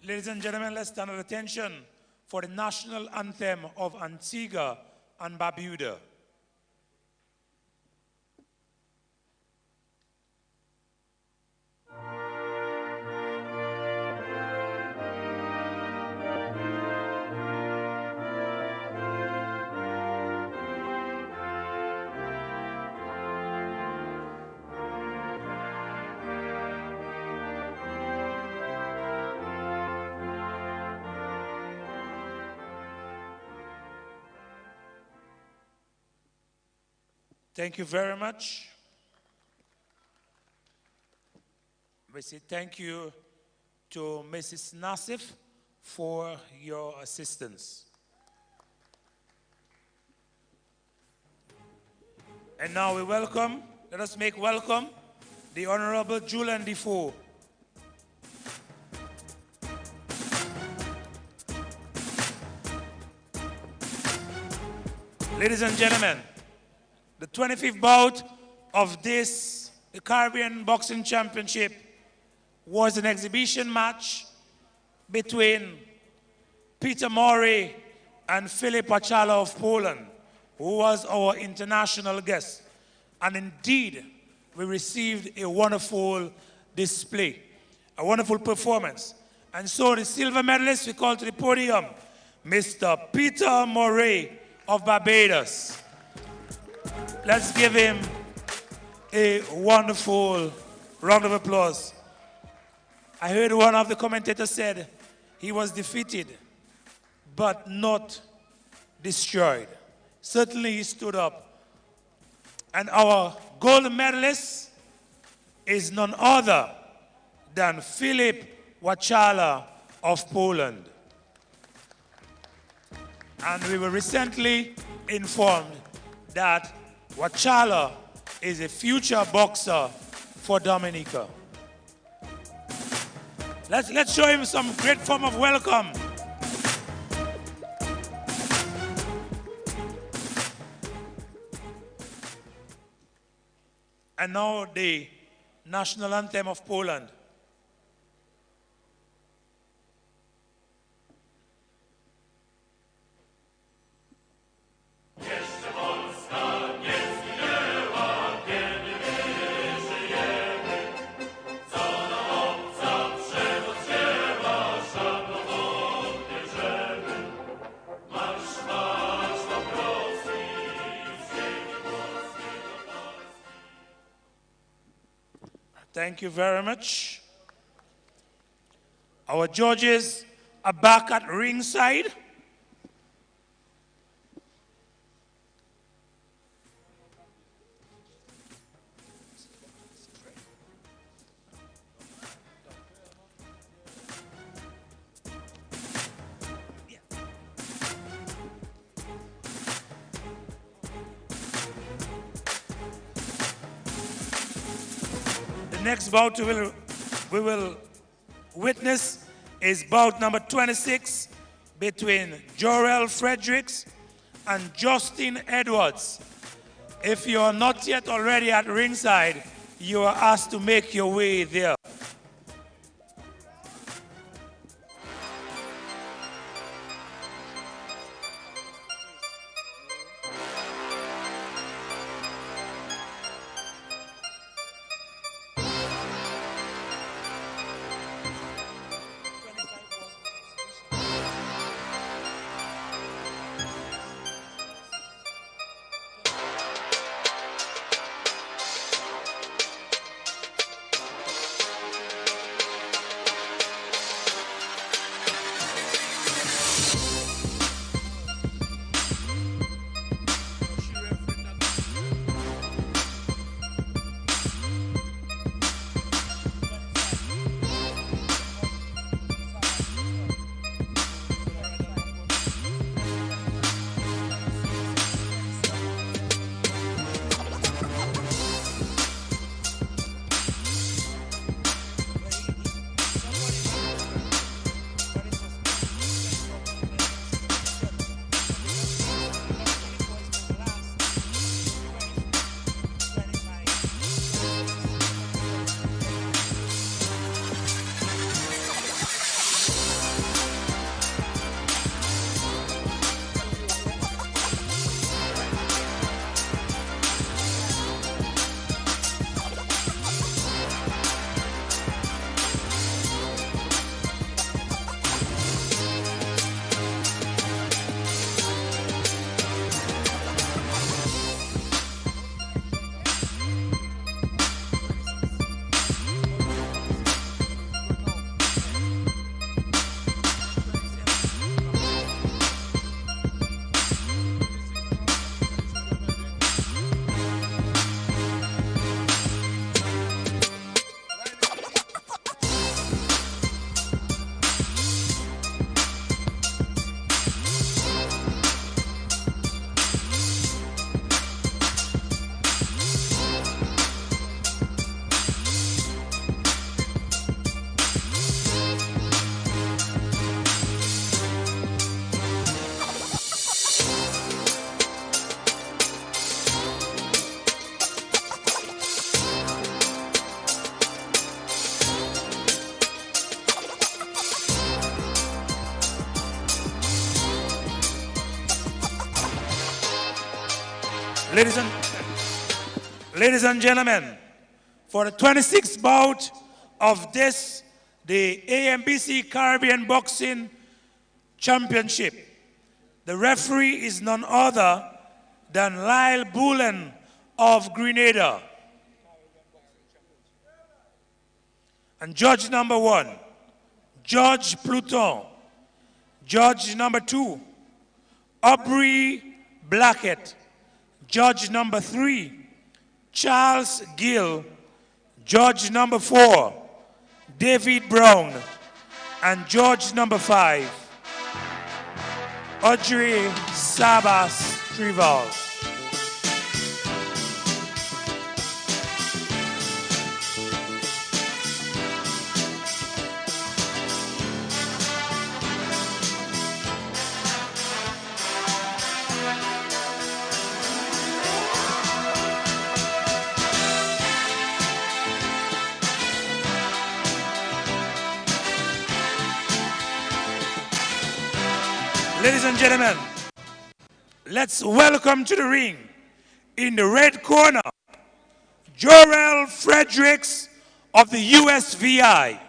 Ladies and gentlemen, let's stand at attention for the national anthem of Antigua and Barbuda. Thank you very much. We say thank you to Mrs. Nassif for your assistance. And now we welcome, let us make welcome the Honorable Julian Defoe. Ladies and gentlemen, the 25th bout of the Caribbean Boxing Championship was an exhibition match between Peter Murray and Filip Wachala of Poland, who was our international guest. And indeed, we received a wonderful display, a wonderful performance. And so the silver medalist, we call to the podium, Mr. Peter Moray of Barbados. Let's give him a wonderful round of applause. I heard one of the commentators said he was defeated, but not destroyed. Certainly he stood up. And our gold medalist is none other than Filip Wachala of Poland. And we were recently informed that Wachala is a future boxer for Dominica. Let's show him some great form of welcome. And now the national anthem of Poland. Thank you very much. Our judges are back at ringside. The next bout we will witness is bout number 26 between Jorel Fredericks and Justin Edwards. If you are not yet already at ringside, you are asked to make your way there. Ladies and gentlemen, for the 26th bout of this, the AMBC Caribbean Boxing Championship, the referee is none other than Lyle Bullen of Grenada. And judge number 1, Judge Pluton. Judge number 2, Aubrey Blackett. Judge number 3, Charles Gill. Judge number 4, David Brown. And judge number 5, Audrey Sabas Trival. Ladies and gentlemen, let's welcome to the ring, in the red corner, Jorel Fredericks of the USVI.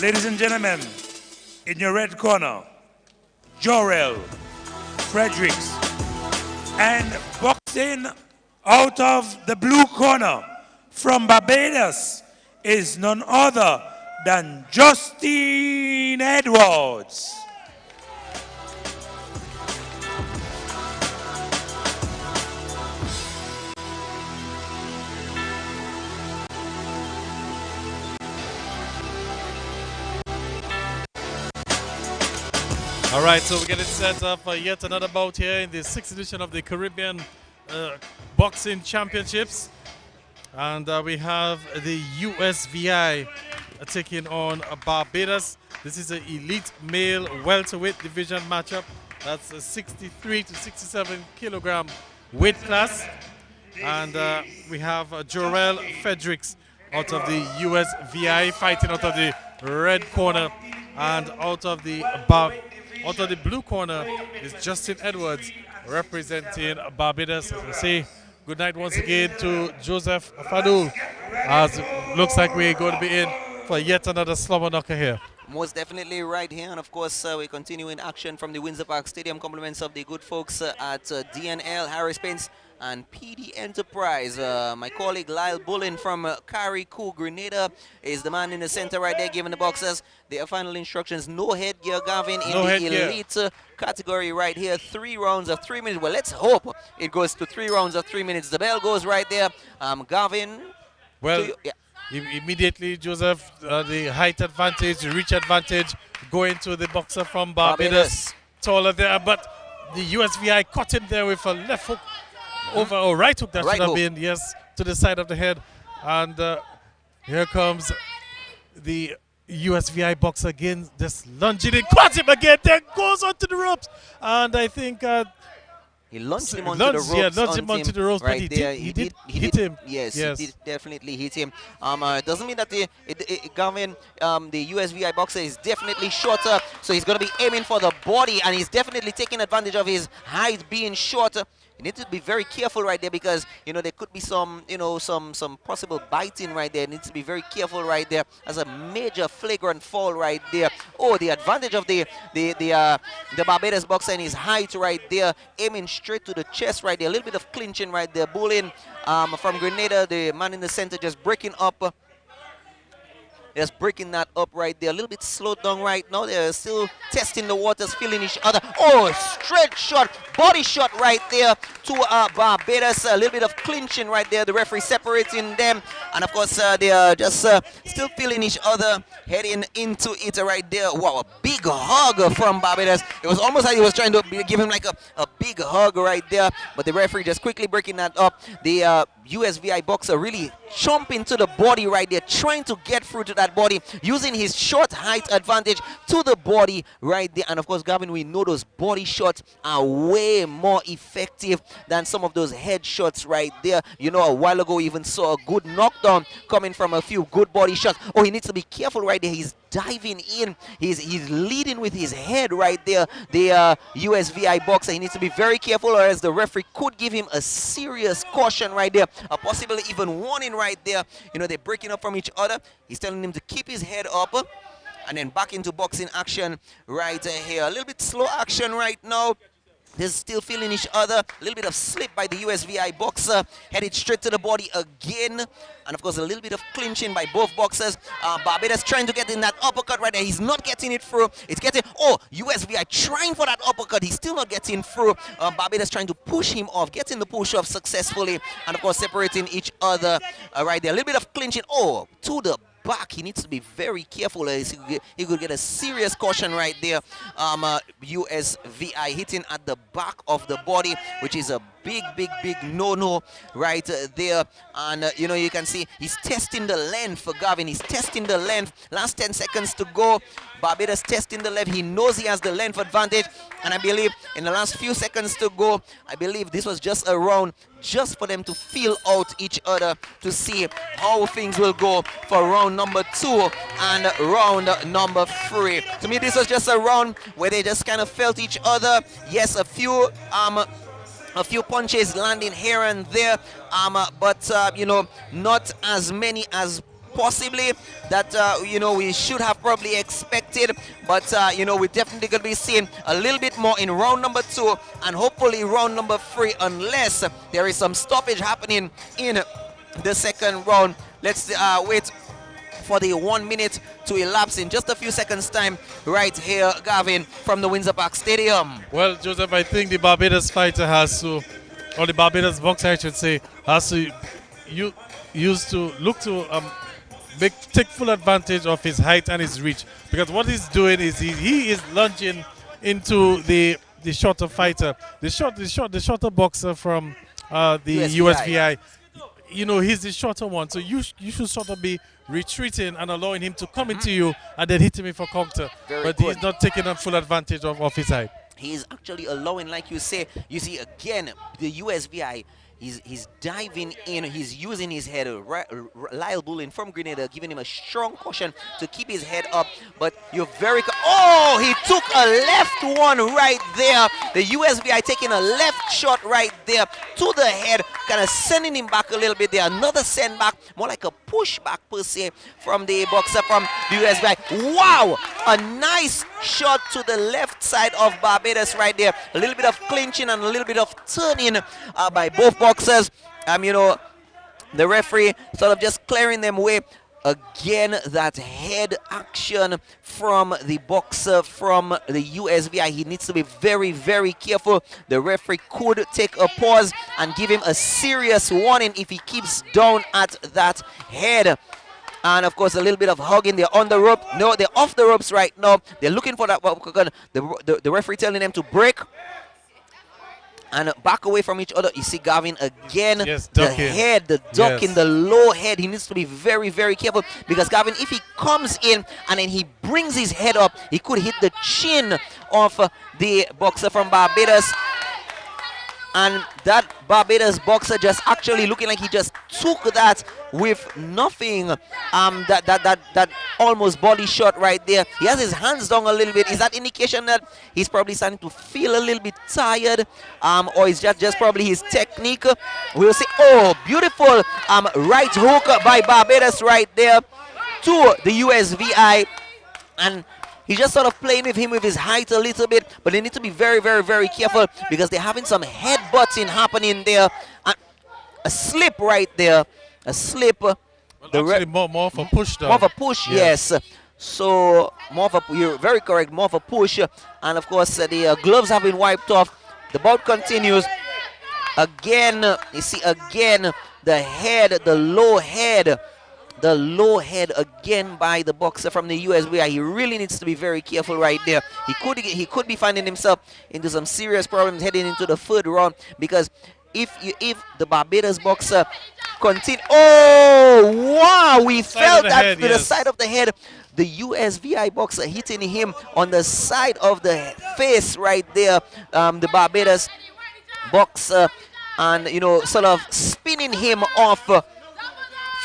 Ladies and gentlemen, in your red corner, Jorel Fredericks. And boxing out of the blue corner from Barbados is none other than Justine Edwards. All right, so we're getting set up for yet another bout here in the 6th edition of the Caribbean Boxing Championships. And we have the USVI taking on Barbados. This is an elite male welterweight division matchup. That's a 63 to 67 kilogram weight class. And we have Jorel Fredericks out of the USVI fighting out of the red corner, and out of the blue corner is Justine Edwards representing Barbados. As we say good night once again to Joseph Fadul, as it looks like we're going to be in for yet another slumber knocker here. Most definitely right here, and of course we continue in action from the Windsor Park Stadium. Compliments of the good folks at DNL, Harris Paints and PD Enterprise. My colleague Lyle Bullen from Carriacou, Grenada is the man in the center right there giving the boxers their final instructions. No headgear, Gavin, in the elite category right here. 3 rounds of 3 minutes. Well, let's hope it goes to 3 rounds of 3 minutes. The bell goes right there. Gavin. Well, immediately, Joseph, the height advantage, the reach advantage going to the boxer from Barbados. Taller there, but the USVI caught him there with a left hook over, or right hook that should have been, yes, to the side of the head. And here comes the USVI boxer again, just lunging in, caught him again, then goes onto the ropes. And I think he lunged him onto the ropes. Yeah, lunged him onto the ropes, right, but he did hit him. Yes, he did definitely hit him. Doesn't mean that Gavin, the USVI boxer is definitely shorter, so he's going to be aiming for the body, and he's definitely taking advantage of his height being shorter. You need to be very careful right there, because you know there could be some some possible biting right there. Needs to be very careful right there, as a major flagrant fall right there. Oh, the advantage of the Barbados boxer in his height right there, aiming straight to the chest right there. A little bit of clinching right there. Bullen from Grenada, the man in the center, just breaking up just breaking that up right there. A little bit slowed down right now. They're still testing the waters, feeling each other. Oh, straight shot, body shot right there to Barbados. A little bit of clinching right there. The referee separating them. And of course, they are just still feeling each other, heading into it right there. Wow, a big hug from Barbados. It was almost like he was trying to give him like a big hug right there. But the referee just quickly breaking that up. The USVI boxer really chomping to the body right there, trying to get through to that body, using his short height advantage to the body right there. And of course, Gavin, we know those body shots are way more effective than some of those head shots right there. You know, a while ago we even saw a good knockdown coming from a few good body shots. Oh, he needs to be careful right there. He's diving in. He's leading with his head right there. The USVI boxer, he needs to be very careful, or else the referee could give him a serious caution right there, a possible even warning right there. You know, they're breaking up from each other. He's telling him to keep his head up, and then back into boxing action right here. A little bit slow action right now. They're still feeling each other. A little bit of slip by the USVI boxer. Headed straight to the body again. And of course, a little bit of clinching by both boxers. Barbados trying to get in that uppercut right there. He's not getting it through. It's getting... Oh, USVI trying for that uppercut. He's still not getting through. Barbados trying to push him off. Getting the push off successfully. And of course, separating each other right there. A little bit of clinching. Oh, to the back. He needs to be very careful. He could get a serious caution right there. USVI hitting at the back of the body, which is a big no-no right there. And you know, you can see he's testing the length for Gavin. He's testing the length. Last 10 seconds to go. Barbados testing the length. He knows he has the length advantage. And I believe in the last few seconds to go, I believe this was just a round just for them to feel out each other, to see how things will go for round number 2 and round number 3. To me, this was just a round where they just kind of felt each other. Yes, a few punches landing here and there, but you know, not as many as possibly that you know, we should have probably expected. But you know, we're definitely going to be seeing a little bit more in round number 2 and hopefully round number 3, unless there is some stoppage happening in the second round. Let's wait for the 1 minute to elapse in just a few seconds time right here, Gavin, from the Windsor Park Stadium. Well, Joseph, I think the Barbados fighter has to, or the Barbados boxer I should say, has to look to take full advantage of his height and his reach, because what he's doing is he is lunging into the shorter fighter, the shorter boxer from the USVI. You know, he's the shorter one, so you should sort of be retreating and allowing him to come into you and then hit him for counter. But he's not taking full advantage of his height. He is actually allowing, like you say, you see again, the USVI, he's diving in, he's using his head. Lyle Bullen from Grenada giving him a strong caution to keep his head up, but you're very... Oh, he took a left one right there. The USVI taking a left shot right there to the head, kind of sending him back a little bit there. Another send back, more like a push back per se from the boxer from the USVI. Wow, a nice shot to the left side of Barbados right there. A little bit of clinching and a little bit of turning by both boxers. You know, the referee sort of just clearing them away. Again, that head action from the boxer from the USVI. He needs to be very careful. The referee could take a pause and give him a serious warning if he keeps down at that head. And of course, a little bit of hugging. They're on the rope. No, they're off the ropes right now. They're looking for that. The referee telling them to break and back away from each other. You see Gavin again, the head, the duck in the low head. He needs to be very careful, because Gavin, if he comes in and then he brings his head up, he could hit the chin of the boxer from Barbados. And that Barbados boxer just actually looking like he just took that with nothing. That almost body shot right there. He has his hands down a little bit. Is that indication that he's probably starting to feel a little bit tired? Or is that just probably his technique? We'll see. Oh, beautiful right hook by Barbados right there to the USVI. And he's just sort of playing with him with his height a little bit, but they need to be very careful, because they're having some headbutting happening there. A slip right there. A slip Actually, more of a push, though. More of a push, yes. So, you're very correct, more of a push. And of course, the gloves have been wiped off. The bout continues. Again, you see, again, the head, the low head again by the boxer from the USVI. He really needs to be very careful right there. He could be finding himself into some serious problems heading into the third round, because if the Barbados boxer continue, oh wow, we felt that to the side of the head. The USVI boxer hitting him on the side of the face right there. The Barbados boxer, and you know, sort of spinning him off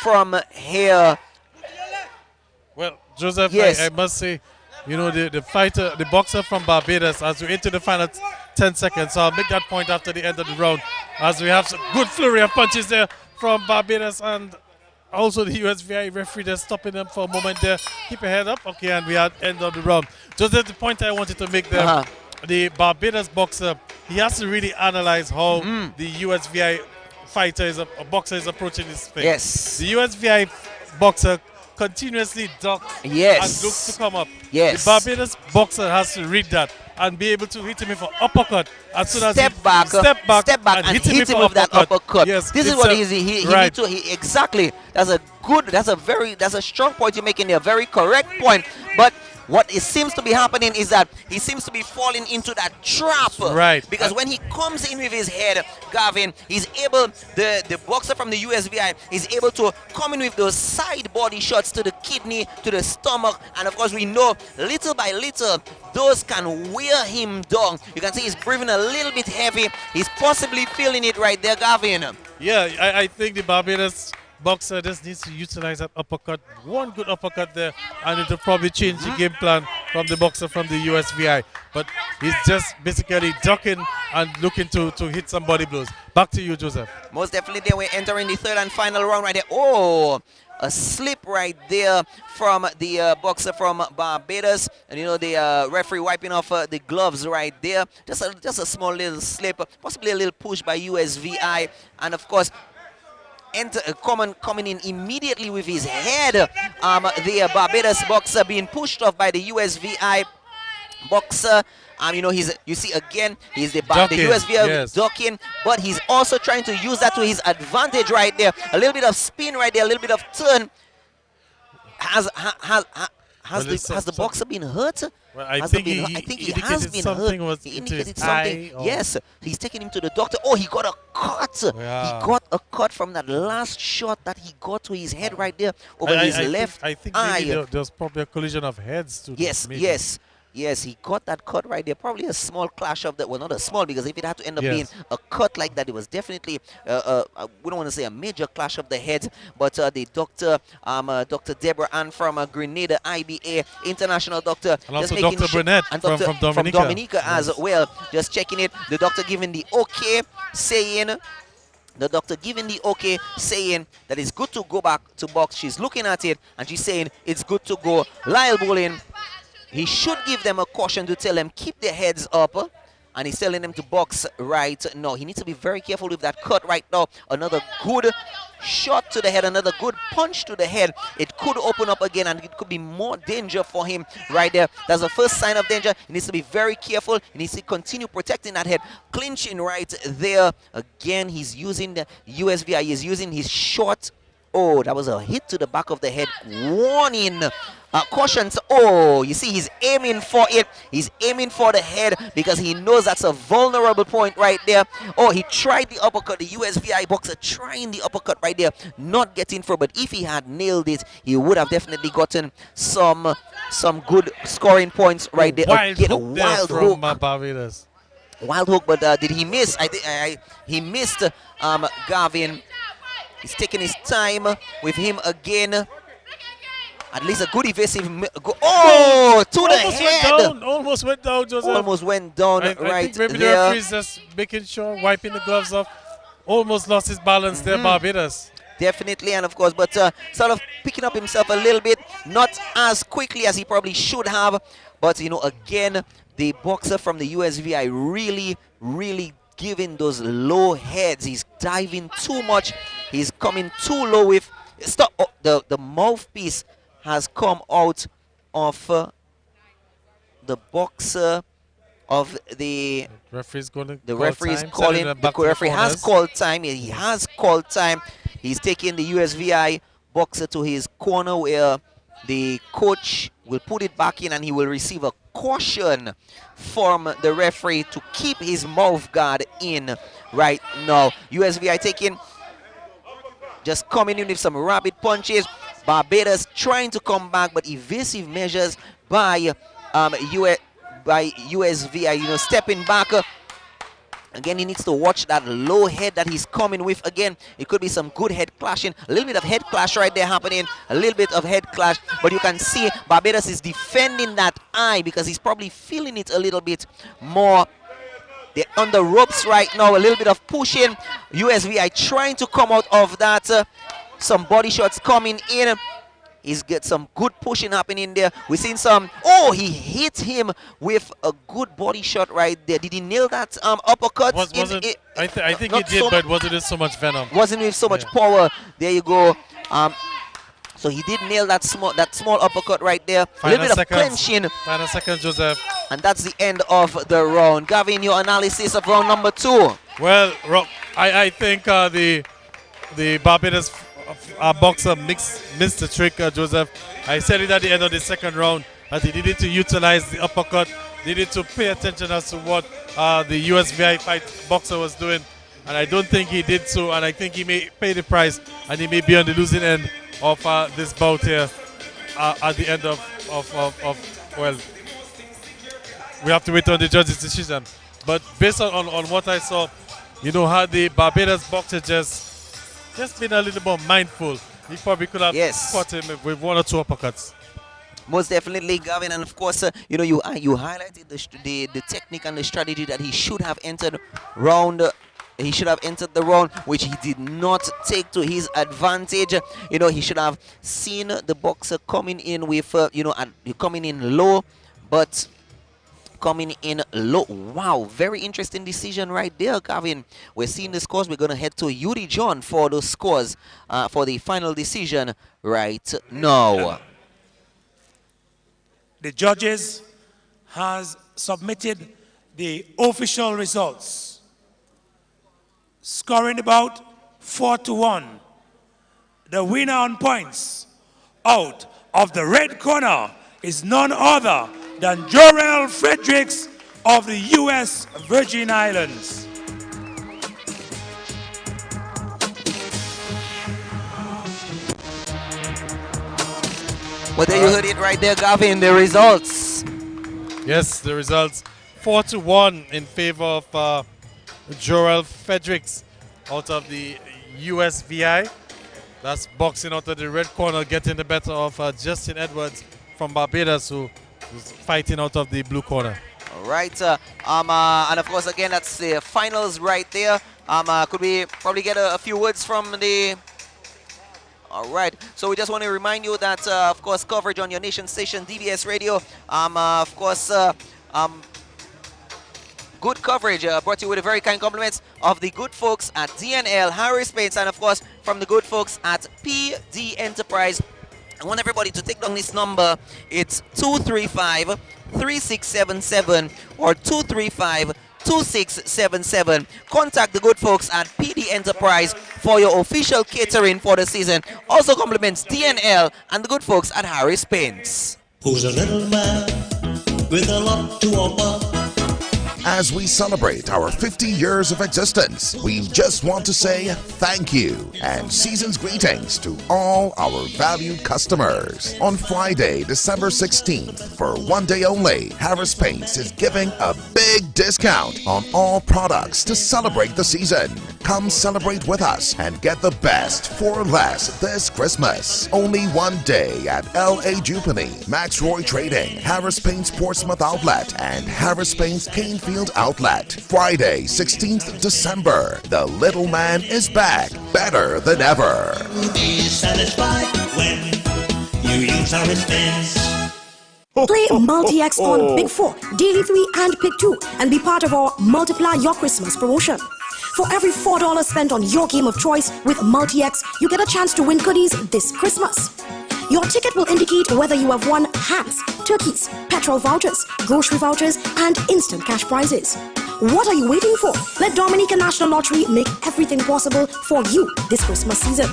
from here. Well, Joseph, I must say, you know, the boxer from Barbados, as we enter the final 10 seconds, so I'll make that point after the end of the round, as we have some good flurry of punches there from Barbados, and also the USVI referee there stopping them for a moment there. Keep your head up, okay, and we are at the end of the round. Joseph, the point I wanted to make there, the Barbados boxer, he has to really analyze how the USVI boxer is approaching his face. Yes. The USVI boxer continuously ducks and looks to come up. Yes. The Barbados boxer has to read that and be able to hit him with an uppercut as soon as step back and hit him with that uppercut. Yes, this is what exactly. That's a strong point you're making there. Very correct point. But what it seems to be happening is that he seems to be falling into that trap. Right. Because when he comes in with his head, Gavin, he's able, the boxer from the USVI is able to come in with those side body shots to the kidney, to the stomach. And of course, we know little by little, those can wear him down. You can see he's breathing a little bit heavy. He's possibly feeling it right there, Gavin. Yeah, I think the Barbados boxer just needs to utilize that uppercut. One good uppercut there, and it'll probably change the game plan from the boxer from the USVI. But he's just basically ducking and looking to hit some body blows. Back to you, Joseph. Most definitely, we're entering the third and final round right there. Oh, a slip right there from the boxer from Barbados, and you know, the referee wiping off the gloves right there. Just a small little slip, possibly a little push by USVI, and of course, coming in immediately with his head. The Barbados boxer being pushed off by the USVI boxer. You know, you see again, he's the USVI ducking, but he's also trying to use that to his advantage right there. A little bit of spin right there, a little bit of turn. Has the boxer been hurt? Well, I think he has been hurt. He indicated something. Yes, he's taking him to the doctor. Oh, he got a cut. Yeah. He got a cut from that last shot that he got to his head right there over his left eye. I think maybe there's probably a collision of heads. Yes, he got that cut right there. Probably a small clash of that. Well, not a small, because if it had to end up being a cut like that, it was definitely, we don't want to say a major clash of the heads, but the doctor, Dr. Deborah Ann from Grenada IBA, international doctor. And also Dr. Burnett from Dominica as well. Just checking it. The doctor giving the okay, saying that it's good to go back to box. She's looking at it and she's saying it's good to go. Lyle Bowling, he should give them a caution to tell them keep their heads up, and he's telling them to box right now. He needs to be very careful with that cut right now. Another good shot to the head, another good punch to the head. It could open up again, and it could be more danger for him right there. That's the first sign of danger. He needs to be very careful. He needs to continue protecting that head. Clinching right there. Again, he's using the USVI. He's using his short. Oh, that was a hit to the back of the head. Warning. Cautions. Oh, you see, he's aiming for it. He's aiming for the head because he knows that's a vulnerable point right there. Oh, he tried the uppercut. The USVI boxer trying the uppercut right there, not getting through. But if he had nailed it, he would have definitely gotten some good scoring points right there. Wild hook from Barbados. Wild hook, but did he miss? I think he missed. Gavin. He's taking his time with him again. At least a good evasive. Oh, to the head. Almost went down, Joseph. Almost went down I think maybe the referee's just making sure, wiping the gloves off. Almost lost his balance there, Barbados. Definitely, and of course, but sort of picking up himself a little bit. Not as quickly as he probably should have. But, you know, again, the boxer from the USVI really giving those low heads. He's diving too much. He's coming too low with Stop. Oh, the mouthpiece has come out of the boxer of the referee's going the referee is calling. The referee has called time. He has called time. He's taking the USVI boxer to his corner where the coach will put it back in and he will receive a caution from the referee to keep his mouth guard in right now. USVI taking, just coming in with some rapid punches. Barbados trying to come back, but evasive measures by USVI, you know, stepping back. Again, he needs to watch that low head that he's coming with. Again, it could be some good head clashing. A little bit of head clash right there happening. A little bit of head clash. But you can see Barbados is defending that eye because he's probably feeling it a little bit more. They're on the ropes right now. A little bit of pushing. USVI trying to come out of that. Some body shots coming in. He's got some good pushing happening there. We've seen some. Oh, he hit him with a good body shot right there. Did he nail that uppercut? I think he did, but wasn't with so much venom. Wasn't with so much power. There you go. So he did nail that small uppercut right there. A little bit of clenching. Final seconds, Joseph. And that's the end of the round. Gavin, your analysis of round number 2. Well, I think the Barbados boxer missed the trick, Joseph. I said it at the end of the second round that he needed to utilize the uppercut, needed to pay attention as to what the USVI fight boxer was doing, and I don't think he did so, and I think he may pay the price, and he may be on the losing end of this bout here at the end of well, we have to wait on the judge's decision. But based on what I saw, you know, how the Barbados boxer just been a little more mindful. He probably could have caught him with 1 or 2 uppercuts. Most definitely, Gavin, and of course, you know, you highlighted the technique and the strategy that he should have entered round. He should have entered the round, which he did not take to his advantage. You know, he should have seen the boxer coming in with, you know, coming in low, but coming in low. Wow, very interesting decision right there, Gavin. We're seeing the scores. We're going to head to Yuri John for those scores for the final decision right now. The judges has submitted the official results. Scoring about 4-1. The winner on points out of the red corner is none other than Jorel Fredericks of the U.S. Virgin Islands. Well, there you heard it right there, Gavin, the results. Yes, the results. 4-1 in favor of Jorel Fredericks out of the USVI. That's boxing out of the red corner, getting the better of Justin Edwards from Barbados, who's fighting out of the blue corner. All right. And of course, again, that's the finals right there. Could we probably get a few words from the... All right. So we just want to remind you that, of course, coverage on your nation station, DBS Radio. Of course, good coverage brought to you with a very kind compliments of the good folks at DNL, Harris Paints, and of course, from the good folks at PD Enterprise. I want everybody to take down this number. It's 235-3677 or 235-2677. Contact the good folks at PD Enterprise for your official catering for the season. Also compliments DNL and the good folks at Harris Paints. Who's a little man with a lot to offer? As we celebrate our 50 years of existence, we just want to say thank you and season's greetings to all our valued customers. On Friday, December 16th, for one day only, Harris Paints is giving a big discount on all products to celebrate the season. Come celebrate with us and get the best for less this Christmas. Only one day at L.A. Jupiter, Max Roy Trading, Harris Paints Portsmouth Outlet, and Harris Paints Canefield Outlet. Friday, 16th December. The little man is back, better than ever. Be satisfied when you use our expense. Play Multi-X on Big 4, Daily 3 and Pick 2 and be part of our Multiply Your Christmas promotion. For every $4 spent on your game of choice with Multi-X, you get a chance to win goodies this Christmas. Your ticket will indicate whether you have won hams, turkeys, petrol vouchers, grocery vouchers, and instant cash prizes. What are you waiting for? Let Dominica National Lottery make everything possible for you this Christmas season.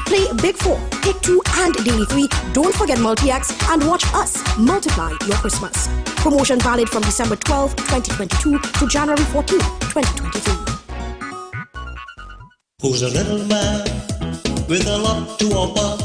Play Big 4, Pick 2, and Daily 3. Don't forget Multi-X and watch us multiply your Christmas. Promotion valid from December 12, 2022 to January 14, 2023. Who's a little man with a lot to offer?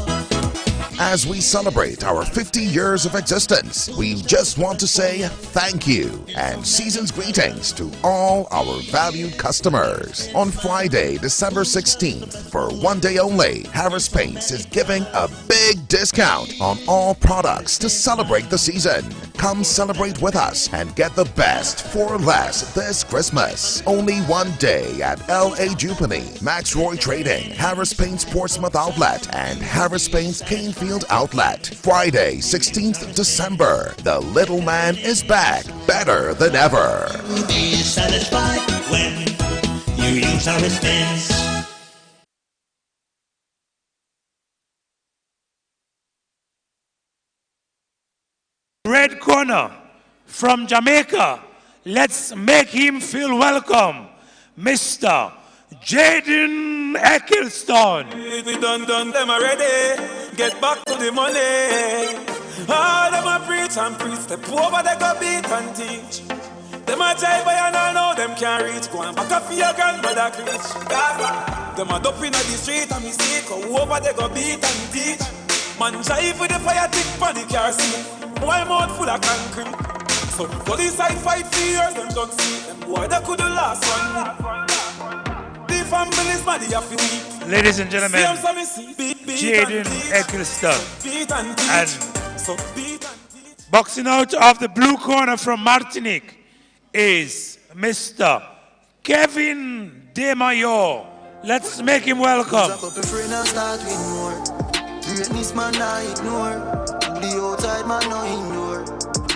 As we celebrate our 50 years of existence, we just want to say thank you and season's greetings to all our valued customers. On Friday, December 16th, for one day only, Harris Paints is giving a big discount on all products to celebrate the season. Come celebrate with us and get the best for less this Christmas. Only one day at L.A. Jupiter, Max Roy Trading, Harris Paints Portsmouth Outlet, and Harris Paints Canefield Outlet. Friday, 16th December. The little man is back, better than ever. Be satisfied when you use our spins. Red corner from Jamaica. Let's make him feel welcome, Mr. Jaden Ecclestone. We done them already. Get back to the money. All them a preach and preach. Step over they go beat and teach. Them a jive and I know them can't reach. Go and back up for your grandmother preach. Them a dope in the street and me see. Go over they go beat and teach. Man jive with the fire tick for the car seat. Boy mouth full of concrete. So police side fight for years. Them don't see them boy that could the last one. Ladies and gentlemen, Jaden Ecclestone. And boxing out of the blue corner from Martinique is Mr. Kevin De Mayo. Let's make him welcome.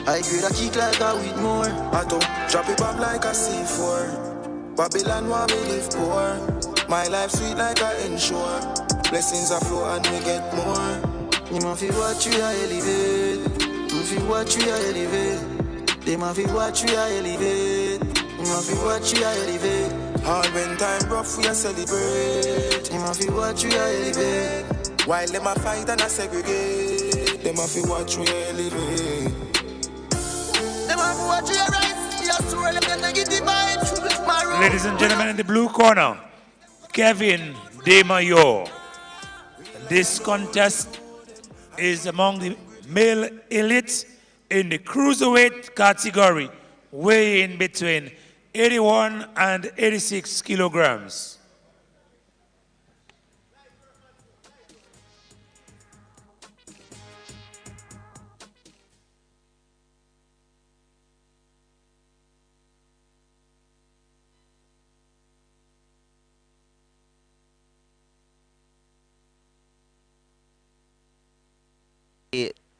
I grade a kick like a with more. I don't drop it back like a C4. Babylon want me live poor. My life sweet like a ensure. Blessings are flow and we get more. You know fi watch you a elevate. You fi watch you a elevate. They ma fi watch you a elevate. You ma fi watch you a elevate. All when time rough we a celebrate. You ma fi watch you a elevate. While them a fight and a segregate. They ma fi watch you a elevate. They ma fi watch you a rise. Ladies and gentlemen, in the blue corner, Kevin De Mayo. This contest is among the male elites in the cruiserweight category, weighing between 81 and 86 kilograms.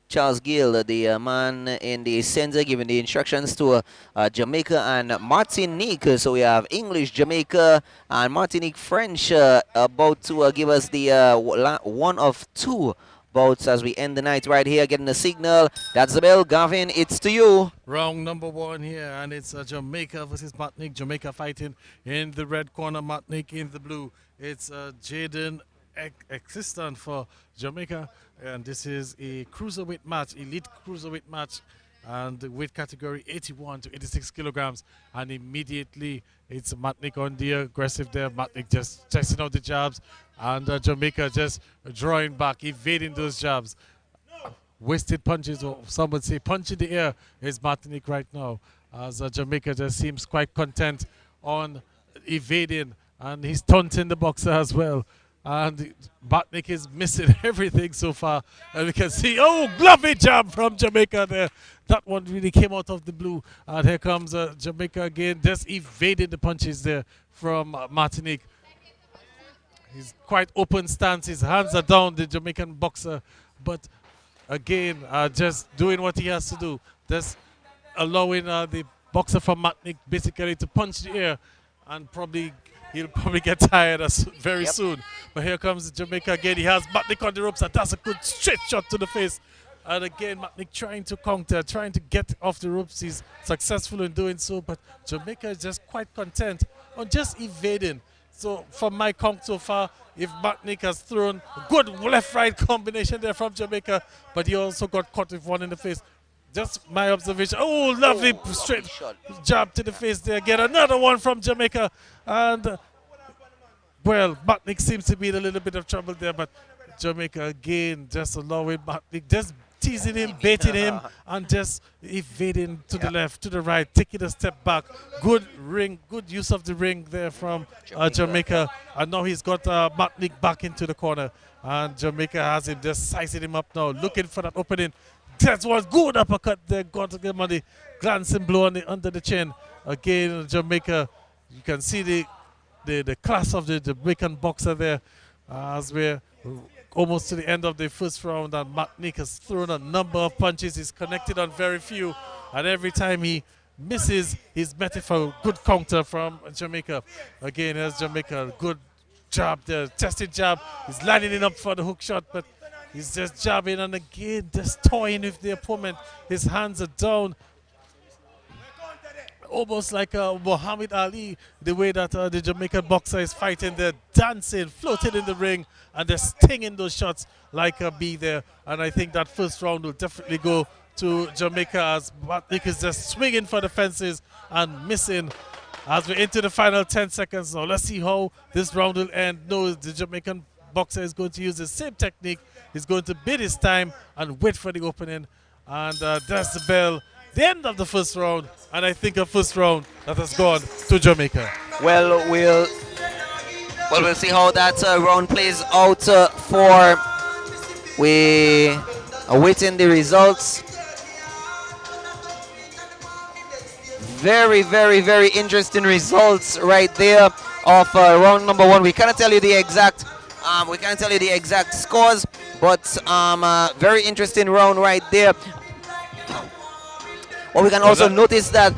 Charles Gill, the man in the center, giving the instructions to Jamaica and Martinique. So we have English, Jamaica, and Martinique French about to give us the one of two bouts as we end the night right here, getting the signal. That's the bell. Gavin, it's to you. Round number one here, and it's Jamaica versus Martinique. Jamaica fighting in the red corner, Martinique in the blue. It's Jaden Ecclestone for Jamaica, and this is a cruiserweight match, elite cruiserweight match, and the weight category 81 to 86 kilograms. And immediately it's Martinique on the aggressive there. Martinique just testing out the jabs, and Jamaica just drawing back, evading those jabs. Wasted punches, or some would say punch in the air, is Martinique right now, as Jamaica just seems quite content on evading, and he's taunting the boxer as well. And Martinique is missing everything so far. And we can see, oh, glovey jab from Jamaica there. That one really came out of the blue. And here comes Jamaica again, just evading the punches there from Martinique. He's quite open stance. His hands are down, the Jamaican boxer. But again, just doing what he has to do. Just allowing the boxer from Martinique basically to punch the air and probably he'll probably get tired very soon. But here comes Jamaica again. He has Matnick on the ropes, and that's a good straight shot to the face. And again, Matnick trying to counter, trying to get off the ropes. He's successful in doing so, but Jamaica is just quite content on just evading. So from my count so far, if Matnick has thrown a good left-right combination there from Jamaica, but he also got caught with one in the face. Just my observation. Oh, lovely straight jab to the face there. Get another one from Jamaica. And, well, Matnick seems to be in a little bit of trouble there, but Jamaica again just allowing Matnick, just teasing him, baiting him, and just evading to the left, to the right, taking a step back. Good ring, good use of the ring there from Jamaica. And now he's got Matnick back into the corner. And Jamaica has him just sizing him up now, looking for that opening. That was good uppercut there, got to give him the glancing blow on under the chin. Again, Jamaica, you can see the class of the Jamaican boxer there as we're almost to the end of the first round, and Matnick has thrown a number of punches. He's connected on very few, and every time he misses, he's met it for a good counter from Jamaica. Again, there's Jamaica, good jab there, tested jab. He's lining it up for the hook shot, but he's just jabbing, and again, just toying with the opponent. His hands are down, almost like Muhammad Ali, the way that the Jamaican boxer is fighting. They're dancing, floating in the ring, and they're stinging those shots like a bee there. And I think that first round will definitely go to Jamaica, as Matnick is just swinging for the fences and missing. As we're into the final 10 seconds now, let's see how this round will end. No, the Jamaican boxer is going to use the same technique. He's going to bid his time and wait for the opening. And that's the bell. The end of the first round, and I think a first round that has gone to Jamaica. Well, we'll see how that round plays out for. We are waiting the results. Very, very, very interesting results right there of round number one. We cannot tell you the exact. We can't tell you the exact scores, but very interesting round right there. Or we can also notice that,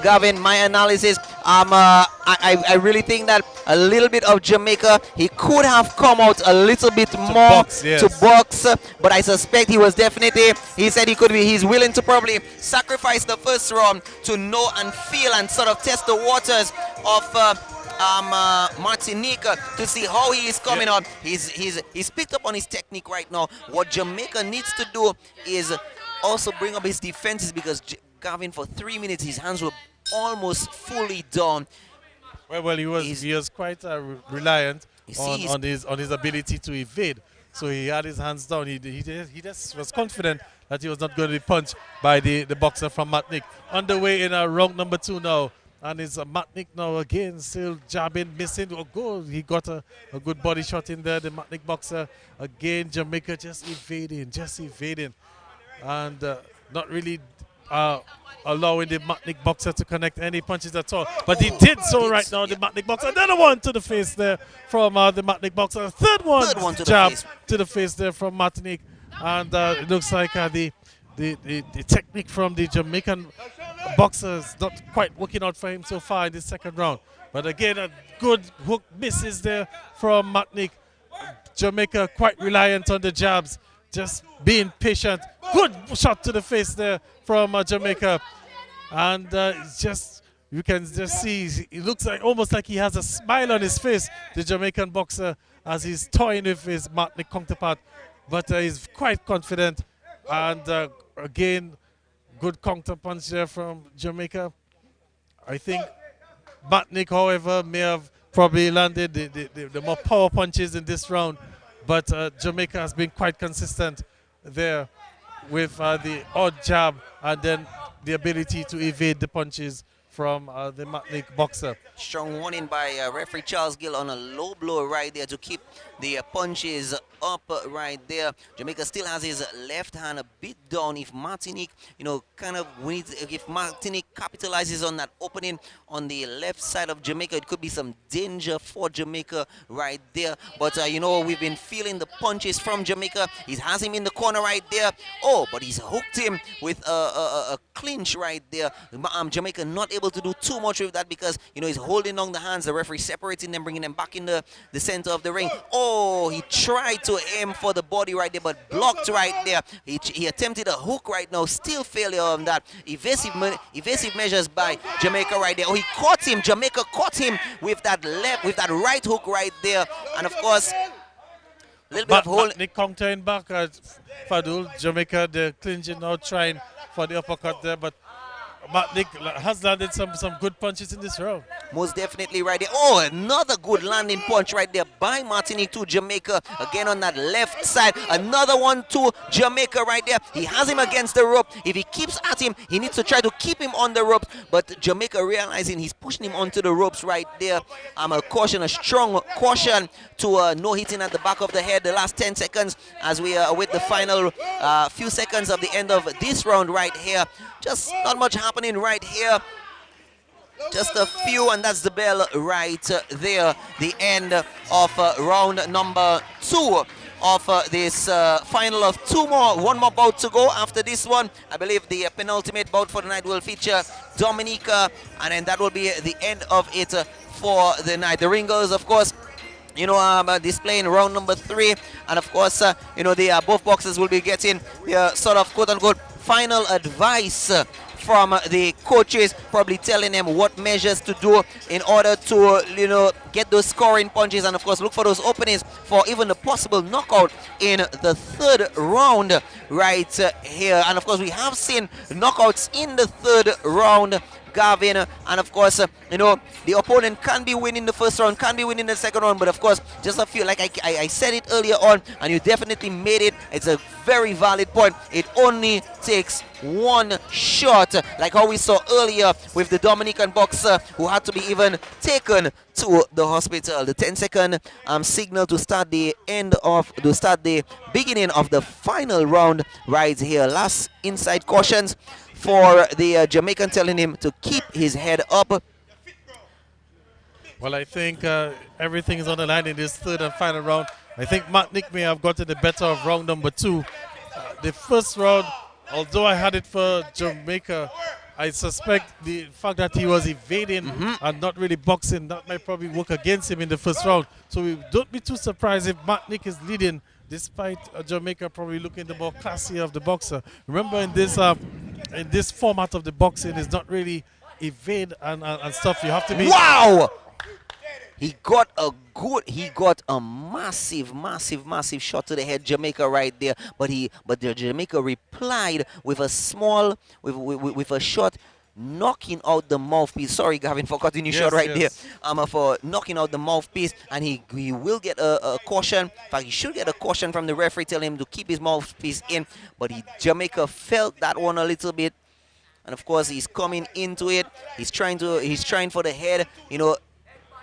Gavin, my analysis, I really think that a little bit of Jamaica, he could have come out a little bit more to box, but I suspect he was definitely, he said he's willing to probably sacrifice the first round to know and feel and sort of test the waters of Martinique to see how he is coming on. He's picked up on his technique right now. What Jamaica needs to do is also bring up his defenses, because Gavin, for 3 minutes, his hands were almost fully down. Well, he was quite reliant on his ability to evade. So he had his hands down. He just was confident that he was not going to be punched by the boxer from Matnick. Underway in round number 2 now. And it's Matnick now again, still jabbing, missing. Oh, goal. He got a good body shot in there, the Matnick boxer. Again, Jamaica just evading. And not really allowing the Matnick boxer to connect any punches at all. But he did so right now, the Matnick boxer. Another one to the face there from the Matnick boxer. Third one jab to the face there from Matnick. And it looks like the technique from the Jamaican boxer is not quite working out for him so far in this second round. But again, a good hook misses there from Matnick. Jamaica quite reliant on the jabs, just being patient. Good shot to the face there from Jamaica. And you can just see, it looks like almost like he has a smile on his face, the Jamaican boxer, as he's toying with his Matnick counterpart. But he's quite confident. And again, good counter punch there from Jamaica. I think Matnick, however, may have probably landed the more power punches in this round. But Jamaica has been quite consistent there with the odd jab and then the ability to evade the punches from the Matnick boxer. Strong warning by referee Charles Gill on a low blow right there to keep the punches up right there. Jamaica still has his left hand a bit down. If Martinique, if Martinique capitalizes on that opening on the left side of Jamaica, it could be some danger for Jamaica right there. But we've been feeling the punches from Jamaica. He has him in the corner right there. Oh, but he's hooked him with a clinch right there. Jamaica not able to do too much with that because, you know, he's holding on the hands. The referee separating them, bringing them back in the center of the ring. Oh, he tried to aim for the body right there, but blocked right there. He attempted a hook right now. Still failure on that. Evasive measures by Jamaica right there. Oh, he caught him. Jamaica caught him with that right hook right there. And of course, a little bit of hold. Nick countering back at Fadul. Jamaica, they're clinching now, trying for the uppercut there, but Nick has landed some good punches in this round. Most definitely right there. Oh, another good landing punch right there by Martinique to Jamaica. Again on that left side. Another one to Jamaica right there. He has him against the rope. If he keeps at him, he needs to try to keep him on the ropes. But Jamaica realizing he's pushing him onto the ropes right there. A strong caution to no hitting at the back of the head. The last 10 seconds as we are with the final few seconds of the end of this round right here. Just not much happening right here. Just a few, and that's the bell right there. The end of round number 2 of this final of one more bout to go. After this one, I believe the penultimate bout for the night will feature Dominica, and then that will be the end of it for the night. The ringers, of course, you know, displaying round number 3, and of course, you know, the both boxers will be getting the sort of quote-unquote final advice from the coaches, probably telling them what measures to do in order to, you know, get those scoring punches, and of course look for those openings for even a possible knockout in the 3rd round right here. And of course we have seen knockouts in the 3rd round, Gavin, and of course, you know, the opponent can be winning the 1st round, can be winning the 2nd round, but of course, just a few, like I said it earlier on, and you definitely made it. It's a very valid point. It only takes one shot, like how we saw earlier with the Dominican boxer who had to be even taken to the hospital. The 10-second signal to start the beginning of the final round right here. Last inside cautions for the Jamaican, telling him to keep his head up. Well, I think everything is on the line in this 3rd and final round. I think Nick may have gotten the better of round number 2. The 1st round, although I had it for Jamaica, I suspect the fact that he was evading and not really boxing, that might probably work against him in the 1st round. So we don't be too surprised if Nick is leading, despite Jamaica probably looking the more classy of the boxer. Remember, in this format of the boxing, is not really evade and stuff. You have to be. Wow! He got a massive shot to the head, Jamaica right there. But the Jamaica replied with a small, with a shot, knocking out the mouthpiece. Sorry, Gavin, for cutting you short right there. For knocking out the mouthpiece, and he will get a caution. In fact, he should get a caution from the referee, telling him to keep his mouthpiece in. But Jamaica felt that one a little bit, and of course he's coming into it. He's trying for the head. You know,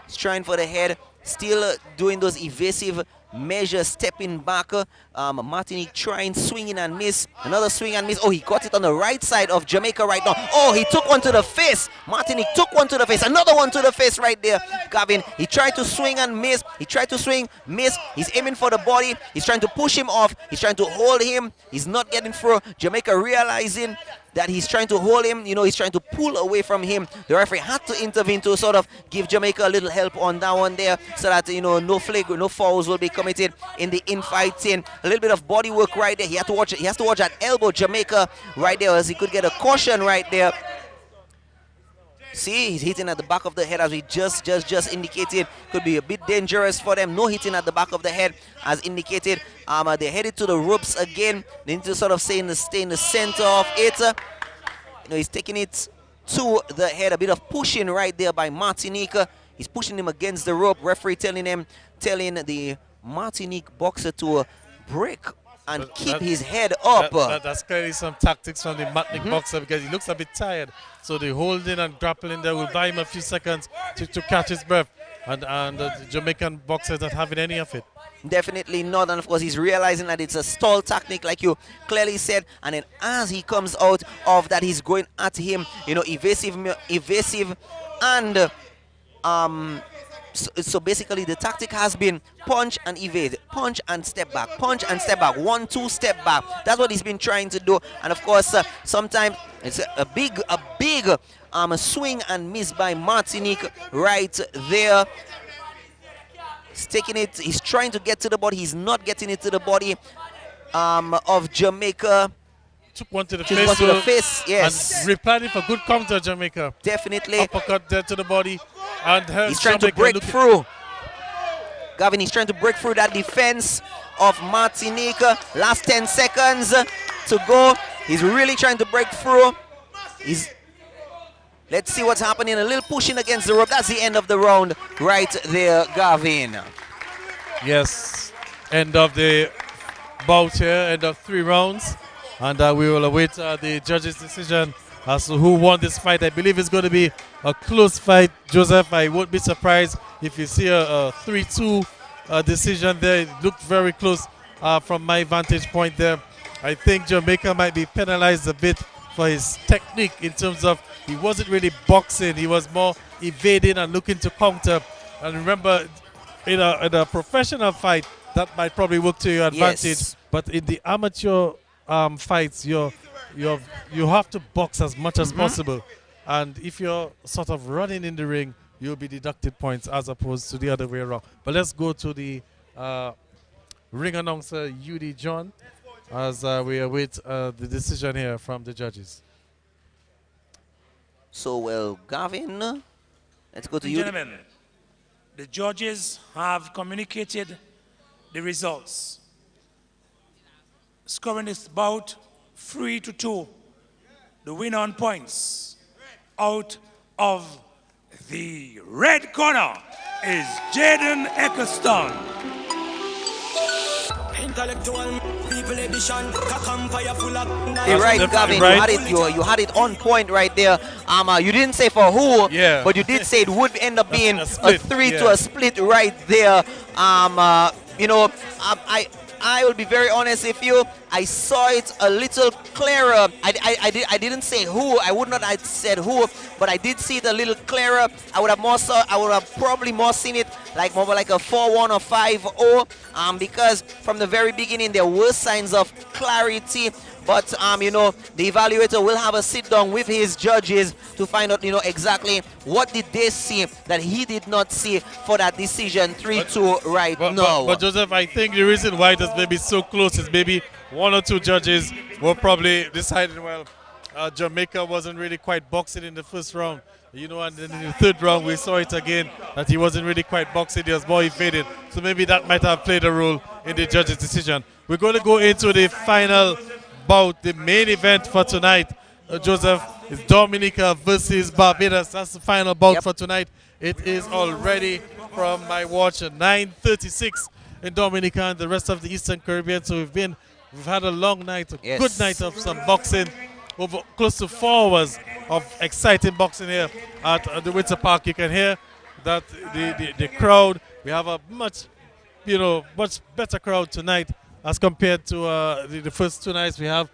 he's trying for the head. Still doing those evasive measures, stepping back. Martinique trying, swinging and miss. Another swing and miss. Oh, he got it on the right side of Jamaica right now. Oh, he took one to the face. Martinique took one to the face. Another one to the face right there. Gavin, he tried to swing and miss. He tried to swing, miss. He's aiming for the body. He's trying to push him off. He's trying to hold him. He's not getting through. Jamaica realizing that he's trying to hold him, you know, he's trying to pull away from him. The referee had to intervene to sort of give Jamaica a little help on that one there, so that, you know, no fouls will be committed in the infighting. A little bit of body work right there. He has to watch that elbow, Jamaica, right there, as he could get a caution right there. See, he's hitting at the back of the head, as we just indicated. Could be a bit dangerous for them. No hitting at the back of the head, as indicated. They're headed to the ropes again. They need to sort of stay in the center of it. You know, he's taking it to the head. A bit of pushing right there by Martinique. He's pushing him against the rope. Referee telling the Martinique boxer to break and keep his head up. That's clearly some tactics from the Martinique boxer, because he looks a bit tired. So the holding and grappling there will buy him a few seconds to catch his breath. And the Jamaican boxer is not having any of it. Definitely not. And of course, he's realizing that it's a stall tactic, like you clearly said. And then as he comes out of that, he's going at him, you know, evasive and So basically the tactic has been punch and evade, punch and step back, punch and step back, 1-2 step back. That's what he's been trying to do. And of course, sometimes it's a big swing and miss by Martinique right there. He's taking it, he's trying to get to the body, he's not getting it to the body of Jamaica. Took one to the Took face. one to the face, yes. And replanning for good counter, Jamaica. Definitely. Uppercut there to the body. And he's trying to break through. Gavin, he's trying to break through that defense of Martinique. Last 10 seconds to go. He's really trying to break through. Let's see what's happening. A little pushing against the rope. That's the end of the round right there, Gavin. Yes. End of the bout here. End of 3 rounds. And we will await the judges' decision as to who won this fight. I believe it's going to be a close fight, Joseph. I won't be surprised if you see a 3-2 decision there. It looked very close from my vantage point there. I think Jamaica might be penalized a bit for his technique in terms of he wasn't really boxing. He was more evading and looking to counter. And remember, in a professional fight, that might probably work to your advantage. Yes. But in the amateur fights, you have to box as much as possible, and if you're sort of running in the ring, you'll be deducted points as opposed to the other way around. But let's go to the ring announcer UD John as we await the decision here from the judges. So well, Gavin, let's go to you. Gentlemen, the judges have communicated the results. Scoring this bout 3-2. The winner on points out of the red corner is Jaden Ecclestone. You're right, Gavin. Right. You had it on point right there. You didn't say for who, but you did say it would end up being a 3-2 split right there. I will be very honest with you. I saw it a little clearer. I didn't say who. I would not have said who, but I did see it a little clearer. I would have probably more seen it like more like a 4-1 or 5-0. Because from the very beginning there were signs of clarity. But the evaluator will have a sit down with his judges to find out exactly what did they see that he did not see for that decision 3-2 right now. But Joseph, I think the reason why it is maybe so close is maybe 1 or 2 judges were probably deciding, well, Jamaica wasn't really quite boxing in the first round. And then in the 3rd round we saw it again that he wasn't really quite boxing, he was more evaded. So maybe that might have played a role in the judge's decision. We're going to go into the final bout, the main event for tonight. Joseph, is Dominica versus Barbados. That's the final bout for tonight. It is already, from my watch, at 9:36 in Dominica and the rest of the Eastern Caribbean. So we've had a long night, a good night of some boxing. Over close to 4 hours of exciting boxing here at the Winter Park. You can hear that the crowd. We have a much better crowd tonight as compared to the first 2 nights. We have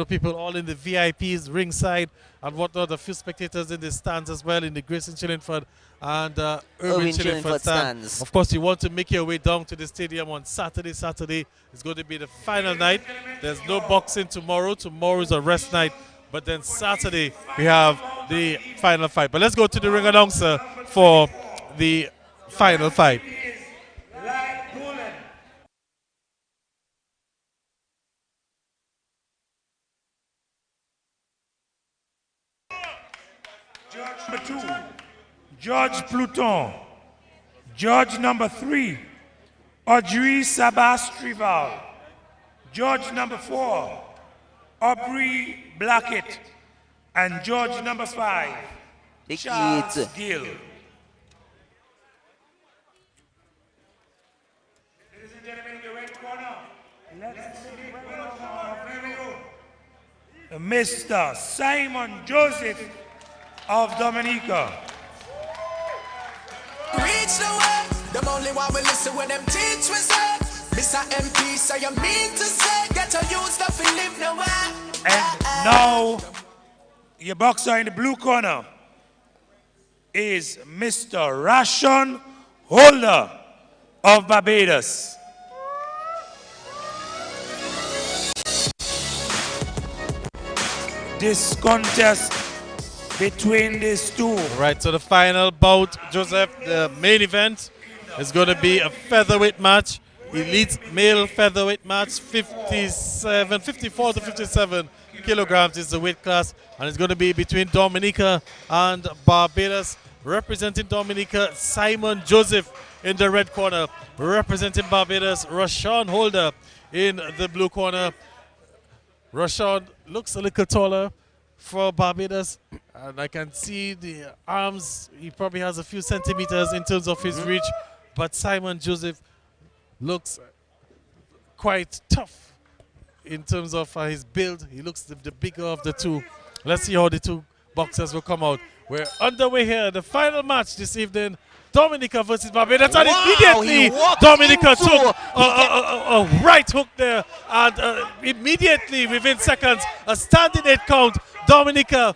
people all in the VIPs ringside and whatnot, a few spectators in the stands as well, in the Grayson Chillingford and Irwin Chillingford stands. Of course, you want to make your way down to the stadium on Saturday. Saturday is going to be the final night. There's no boxing tomorrow. Tomorrow is a rest night. But then Saturday, we have the final fight. But let's go to the ring announcer for the final fight. Number 2, George Pluton. Judge number 3, Audrey Sabastrival. Judge number 4, Aubrey Blackett. And judge number 5, Charles Gill. Ladies and gentlemen, in the red corner, let's see Mr. Simon Joseph of Dominica. Reach the way, them only one will listen when them teach we say. Mr. MP, so you mean to say, get your use stuff and live nowhere. And now, your boxer in the blue corner is Mr. Roshan, holder of Barbados. This contest between these two. Right, so the final bout, Joseph, the main event is going to be a featherweight match. Elite male featherweight match, 54 to 57 kilograms is the weight class, and it's going to be between Dominica and Barbados. Representing Dominica, Simon Joseph in the red corner. Representing Barbados, Roshan Holder in the blue corner. Roshan looks a little taller for Barbados, and I can see the arms. He probably has a few centimeters in terms of his reach, but Simon Joseph looks quite tough in terms of his build. He looks the bigger of the two. Let's see how the two boxers will come out. We're underway here, the final match this evening. Dominica versus Barbados, and immediately Dominica took a right hook there, and immediately within seconds a standing 8 count. Dominica,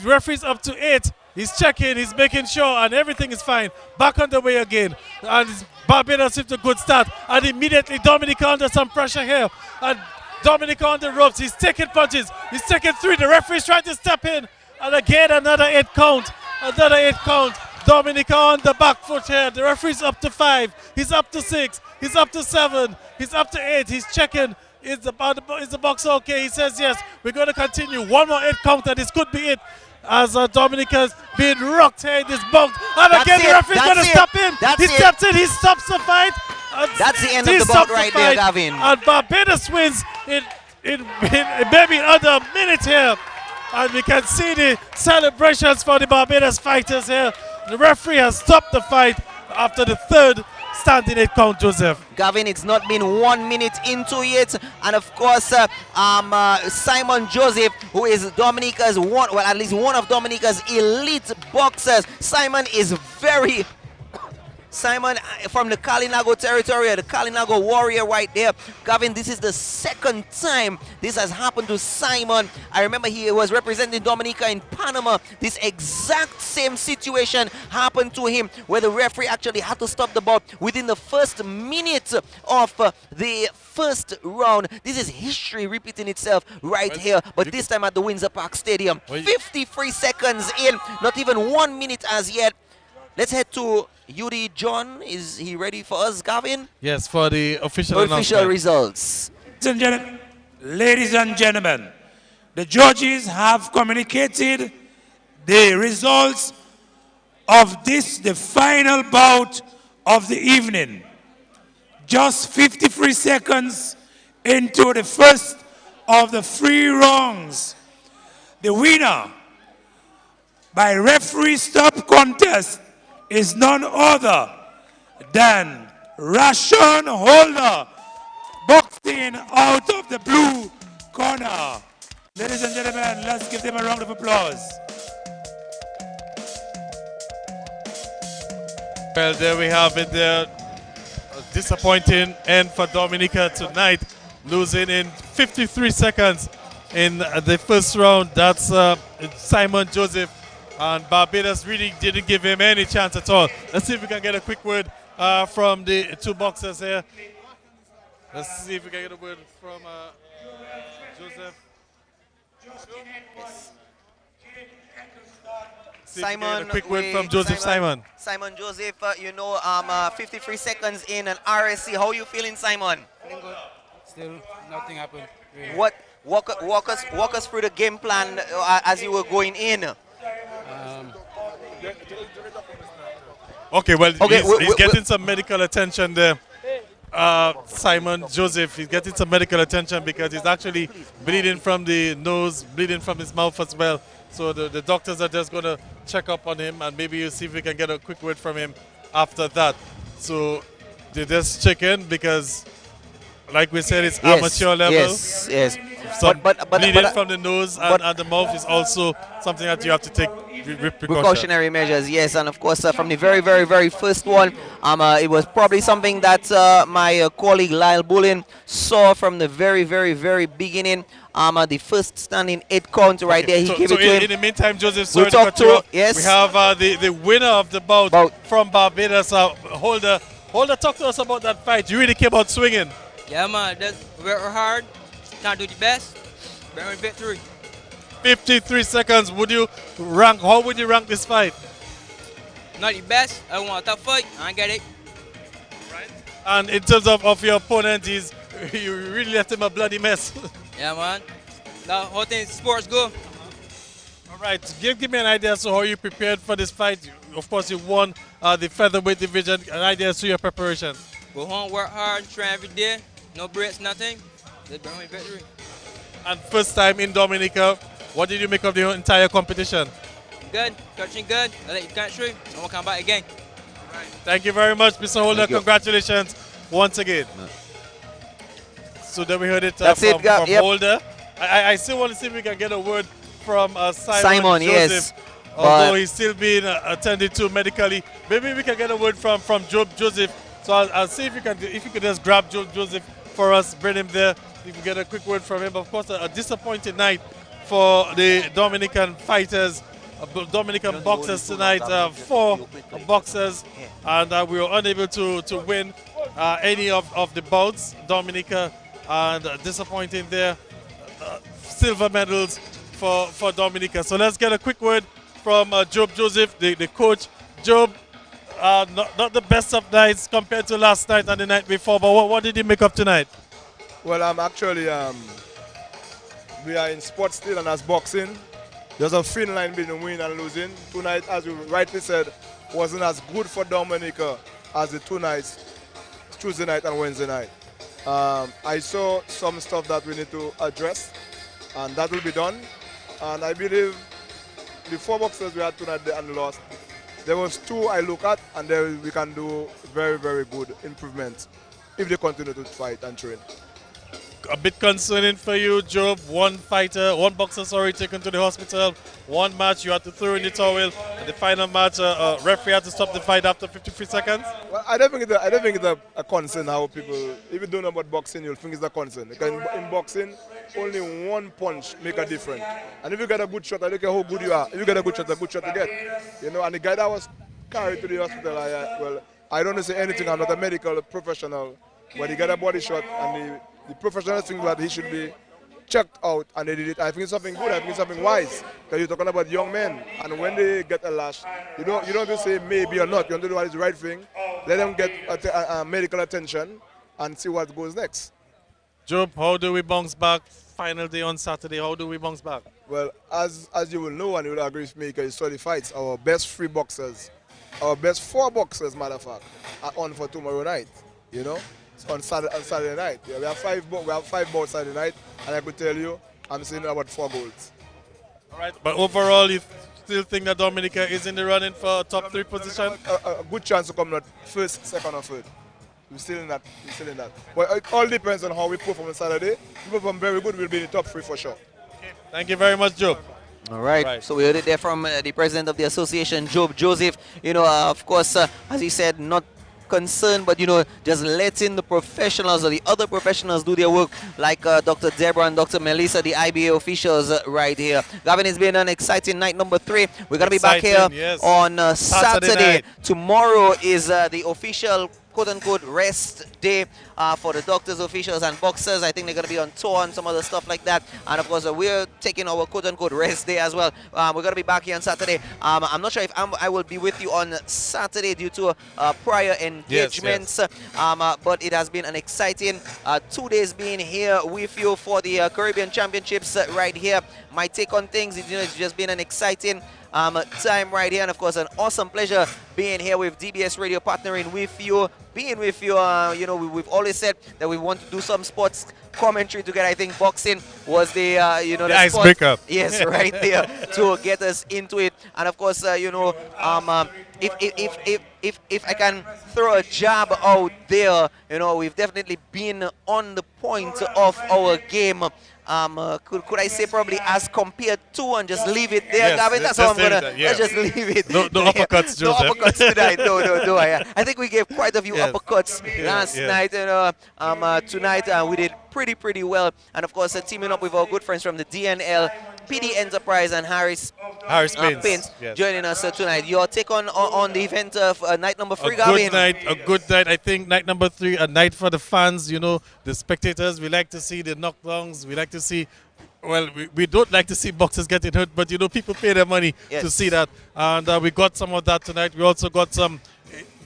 referee's up to 8. He's checking, he's making sure, and everything is fine. Back on the way again, and Barbados with a good start, and immediately Dominica under some pressure here, and Dominica on the ropes. He's taking punches, he's taking 3. The referee's trying to step in, and again another 8 count, another 8 count. Dominica on the back foot here. The referee's up to 5. He's up to 6. He's up to 7. He's up to 8. He's checking. Is the box okay? He says yes. We're going to continue. One more 8 count, and this could be it. As Dominica's being rocked here in this bout. And again, the referee's going to step in. He steps in. He stops the fight. That's the end of the bout right there, Gavin. And Barbados wins in maybe under a minute here. And we can see the celebrations for the Barbados fighters here. The referee has stopped the fight after the 3rd standing 8 count, Joseph. Gavin, it's not been 1 minute into it, and of course Simon Joseph, who is Dominica's at least one of Dominica's elite boxers. Simon from the Kalinago territory, the Kalinago warrior right there. Gavin, this is the 2nd time this has happened to Simon. I remember he was representing Dominica in Panama. This exact same situation happened to him, where the referee actually had to stop the bout within the first minute of the first round. This is history repeating itself right here, but this time at the Windsor Park Stadium. 53 seconds in, not even 1 minute as yet. Let's head to UD John. Is he ready for us, Gavin? Yes, for the official results. Ladies and gentlemen, the judges have communicated the results of this, the final bout of the evening. Just 53 seconds into the first of the 3 rounds. The winner by referee stop contest is none other than Roshan Holder, boxing out of the blue corner. Ladies and gentlemen, let's give them a round of applause. Well, there we have it there. A disappointing end for Dominica tonight, losing in 53 seconds in the first round. That's Simon Joseph. And Barbados really didn't give him any chance at all. Let's see if we can get a quick word from the 2 boxers here. Let's see if we can get a word from Joseph. Simon, a quick word from Joseph Simon. Simon Joseph, 53 seconds in an RSC. How are you feeling, Simon? Feeling good. Still, nothing happened. Really. Walk us through the game plan as you were going in. Okay, well, he's getting some medical attention there. Simon Joseph, he's getting some medical attention because he's actually bleeding from the nose, bleeding from his mouth as well. So the doctors are just going to check up on him, and maybe you'll see if we can get a quick word from him after that. So they just check in because, like we said, it's amateur level. Yes. Some bleeding from the nose and the mouth is also something that you have to take with precautionary measures, yes. And of course, from the very first one, it was probably something that my colleague Lyle Bullen saw from the very beginning. The first standing 8 count right there, he gave it to him. In the meantime, Joseph, we'll talk to yes. We have the winner of the bout from Barbados. Holder, talk to us about that fight. You really came out swinging. Yeah, man, that's very hard. Can't do the best. Very victory. 53 seconds. How would you rank this fight? Not the best. I want a tough fight. I get it. Right. And in terms of your opponent, you really left him a bloody mess. Yeah, man. The whole thing is sports go. All right. Give me an idea as to how you prepared for this fight. Of course, you won the featherweight division. An idea as to your preparation. Go home, work hard, train every day. No breaks, nothing. Just bring me victory. And first time in Dominica, what did you make of the entire competition? Good. Coaching good. I like the country. I want to come back again. Right. Thank you very much, Mr. Holder. Congratulations once again. No. So then we heard it from Holder. I still want to see if we can get a word from Simon Joseph. Yes. Although he's still being attended to medically. Maybe we can get a word from Joseph. So I'll see if you could just grab Joseph for us, bring him there. We can get a quick word from him. Of course, a disappointing night for the Dominican fighters, Dominican boxers tonight. 4 boxers, and we were unable to win any of the bouts. Dominica, and disappointing there. Silver medals for Dominica. So let's get a quick word from Job Joseph, the coach. Job, not the best of nights compared to last night and the night before, but what did you make of tonight? Well, actually, we are in sports still, and as boxing, there's a thin line between winning and losing. Tonight, as you rightly said, wasn't as good for Dominica as the 2 nights, Tuesday night and Wednesday night. I saw some stuff that we need to address, and that will be done. And I believe the 4 boxers we had tonight and lost, there was 2 I look at, and there we can do very good improvements if they continue to fight and train. A bit concerning for you, Job. One boxer, taken to the hospital. 1 match, you had to throw in the towel. And the final match, referee had to stop the fight after 53 seconds. Well, I don't think it's a concern how people, if you don't know about boxing, you'll think it's a concern. Because in boxing, only 1 punch make a difference. And if you get a good shot, I don't care how good you are. If you get a good shot to get. You know, and the guy that was carried to the hospital, I don't want to say anything. I'm not a medical professional, but he got a body shot, and the professionals think that he should be checked out, and they did it. I think it's something good. I think it's something wise, because you're talking about young men, and when they get a lash, you don't just say maybe or not. You want to do what is the right thing. Let them get medical attention and see what goes next. Job, how do we bounce back? Final day on Saturday. How do we bounce back? Well, as you will know, and you will agree with me, because you saw the fights, our best 3 boxers, our best 4 boxers, matter of fact, are on for tomorrow night. You know. On Saturday night. Yeah, we have 5 bouts Saturday night, and I could tell you, I'm seeing about 4 golds. All right, but overall, you still think that Dominica is in the running for top 3 position? A good chance to come not first, second, or third. We're still in that. But it all depends on how we perform on Saturday. If we perform very good, we'll be in the top 3 for sure. Okay. Thank you very much, Joe. All right. So we heard it there from the president of the association, Job Joseph. You know, of course, as he said, not concern, but just letting the professionals or the other professionals do their work, like Dr. Deborah and Dr. Melissa, the IBA officials right here. Gavin, it's been an exciting night number 3. We're going to be back here on Saturday. Tomorrow is the official quote-unquote rest day for the doctors, officials, and boxers. I think they're going to be on tour and some other stuff like that. And, of course, we're taking our quote-unquote rest day as well. We're going to be back here on Saturday. I'm not sure if I will be with you on Saturday due to prior engagements. Yes. But it has been an exciting 2 days being here with you for the Caribbean Championships right here. My take on things, it's just been an exciting time right here, and of course an awesome pleasure being here with DBS Radio, partnering with you, being with you. We've always said that we want to do some sports commentary together. I think boxing was the the icebreaker. Yes, right there to get us into it. And of course, if I can throw a jab out there, we've definitely been on the point of our game. could I say probably as compared to, and just leave it there, Gavin? That's how I'm going to let's just leave it. No uppercuts, Joseph. No uppercuts tonight. No. I think we gave quite a few uppercuts last night. Tonight we did pretty well. And of course, teaming up with our good friends from the DNL, PD Enterprise, and Harris Paints joining us tonight. Your take on the event of night number 3, Gavin? A good night. I think night number 3, a night for the fans, you know, the spectators. We like to see the knockdowns. We like to see, well, we don't like to see boxers getting hurt, but, you know, people pay their money to see that. And we got some of that tonight. We also got some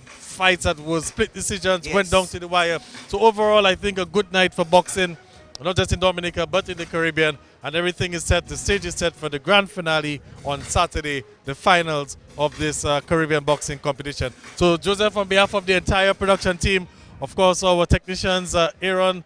fights that were split decisions, went down to the wire. So overall, I think a good night for boxing, not just in Dominica, but in the Caribbean. And everything is set, the stage is set for the grand finale on Saturday, the finals of this Caribbean boxing competition. So Joseph, on behalf of the entire production team, of course our technicians, Aaron,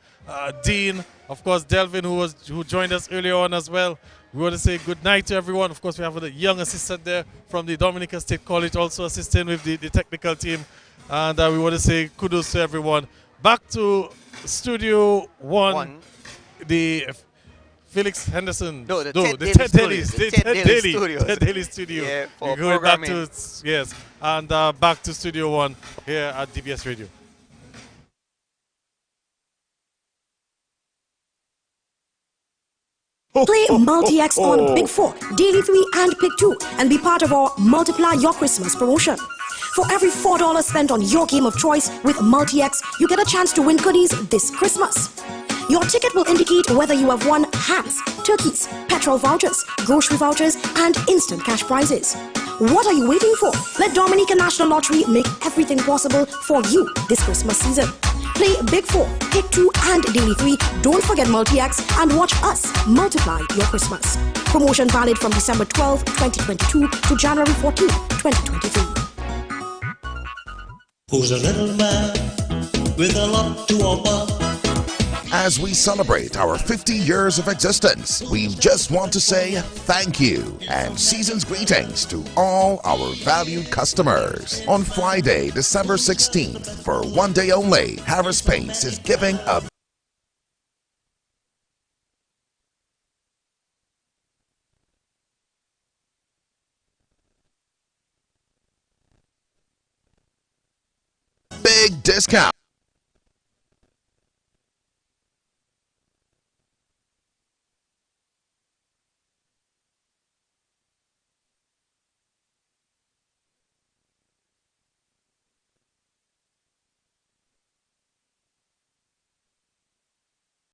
Dean, of course Delvin, who joined us earlier on as well. We want to say good night to everyone. Of course we have a young assistant there from the Dominica State College also assisting with the technical team. And we want to say kudos to everyone. Back to Studio 1. The Felix Henderson. The Ted Daly Studio. Yeah, for we're going back to, programming. and back to Studio 1 here at DBS Radio. Play Multi-X on Big 4, Daily 3 and Pick 2 and be part of our Multiply Your Christmas promotion. For every $4 spent on your game of choice with Multi-X, you get a chance to win goodies this Christmas. Your ticket will indicate whether you have won hams, turkeys, petrol vouchers, grocery vouchers, and instant cash prizes. What are you waiting for? Let Dominica National Lottery make everything possible for you this Christmas season. Play Big 4, Pick 2, and Daily 3. Don't forget Multi-X and watch us multiply your Christmas. Promotion valid from December 12, 2022 to January 14, 2023. Who's a little man with a lot to offer? As we celebrate our 50 years of existence, we just want to say thank you and season's greetings to all our valued customers. On Friday, December 16th, for one day only, Harris Paints is giving a big discount.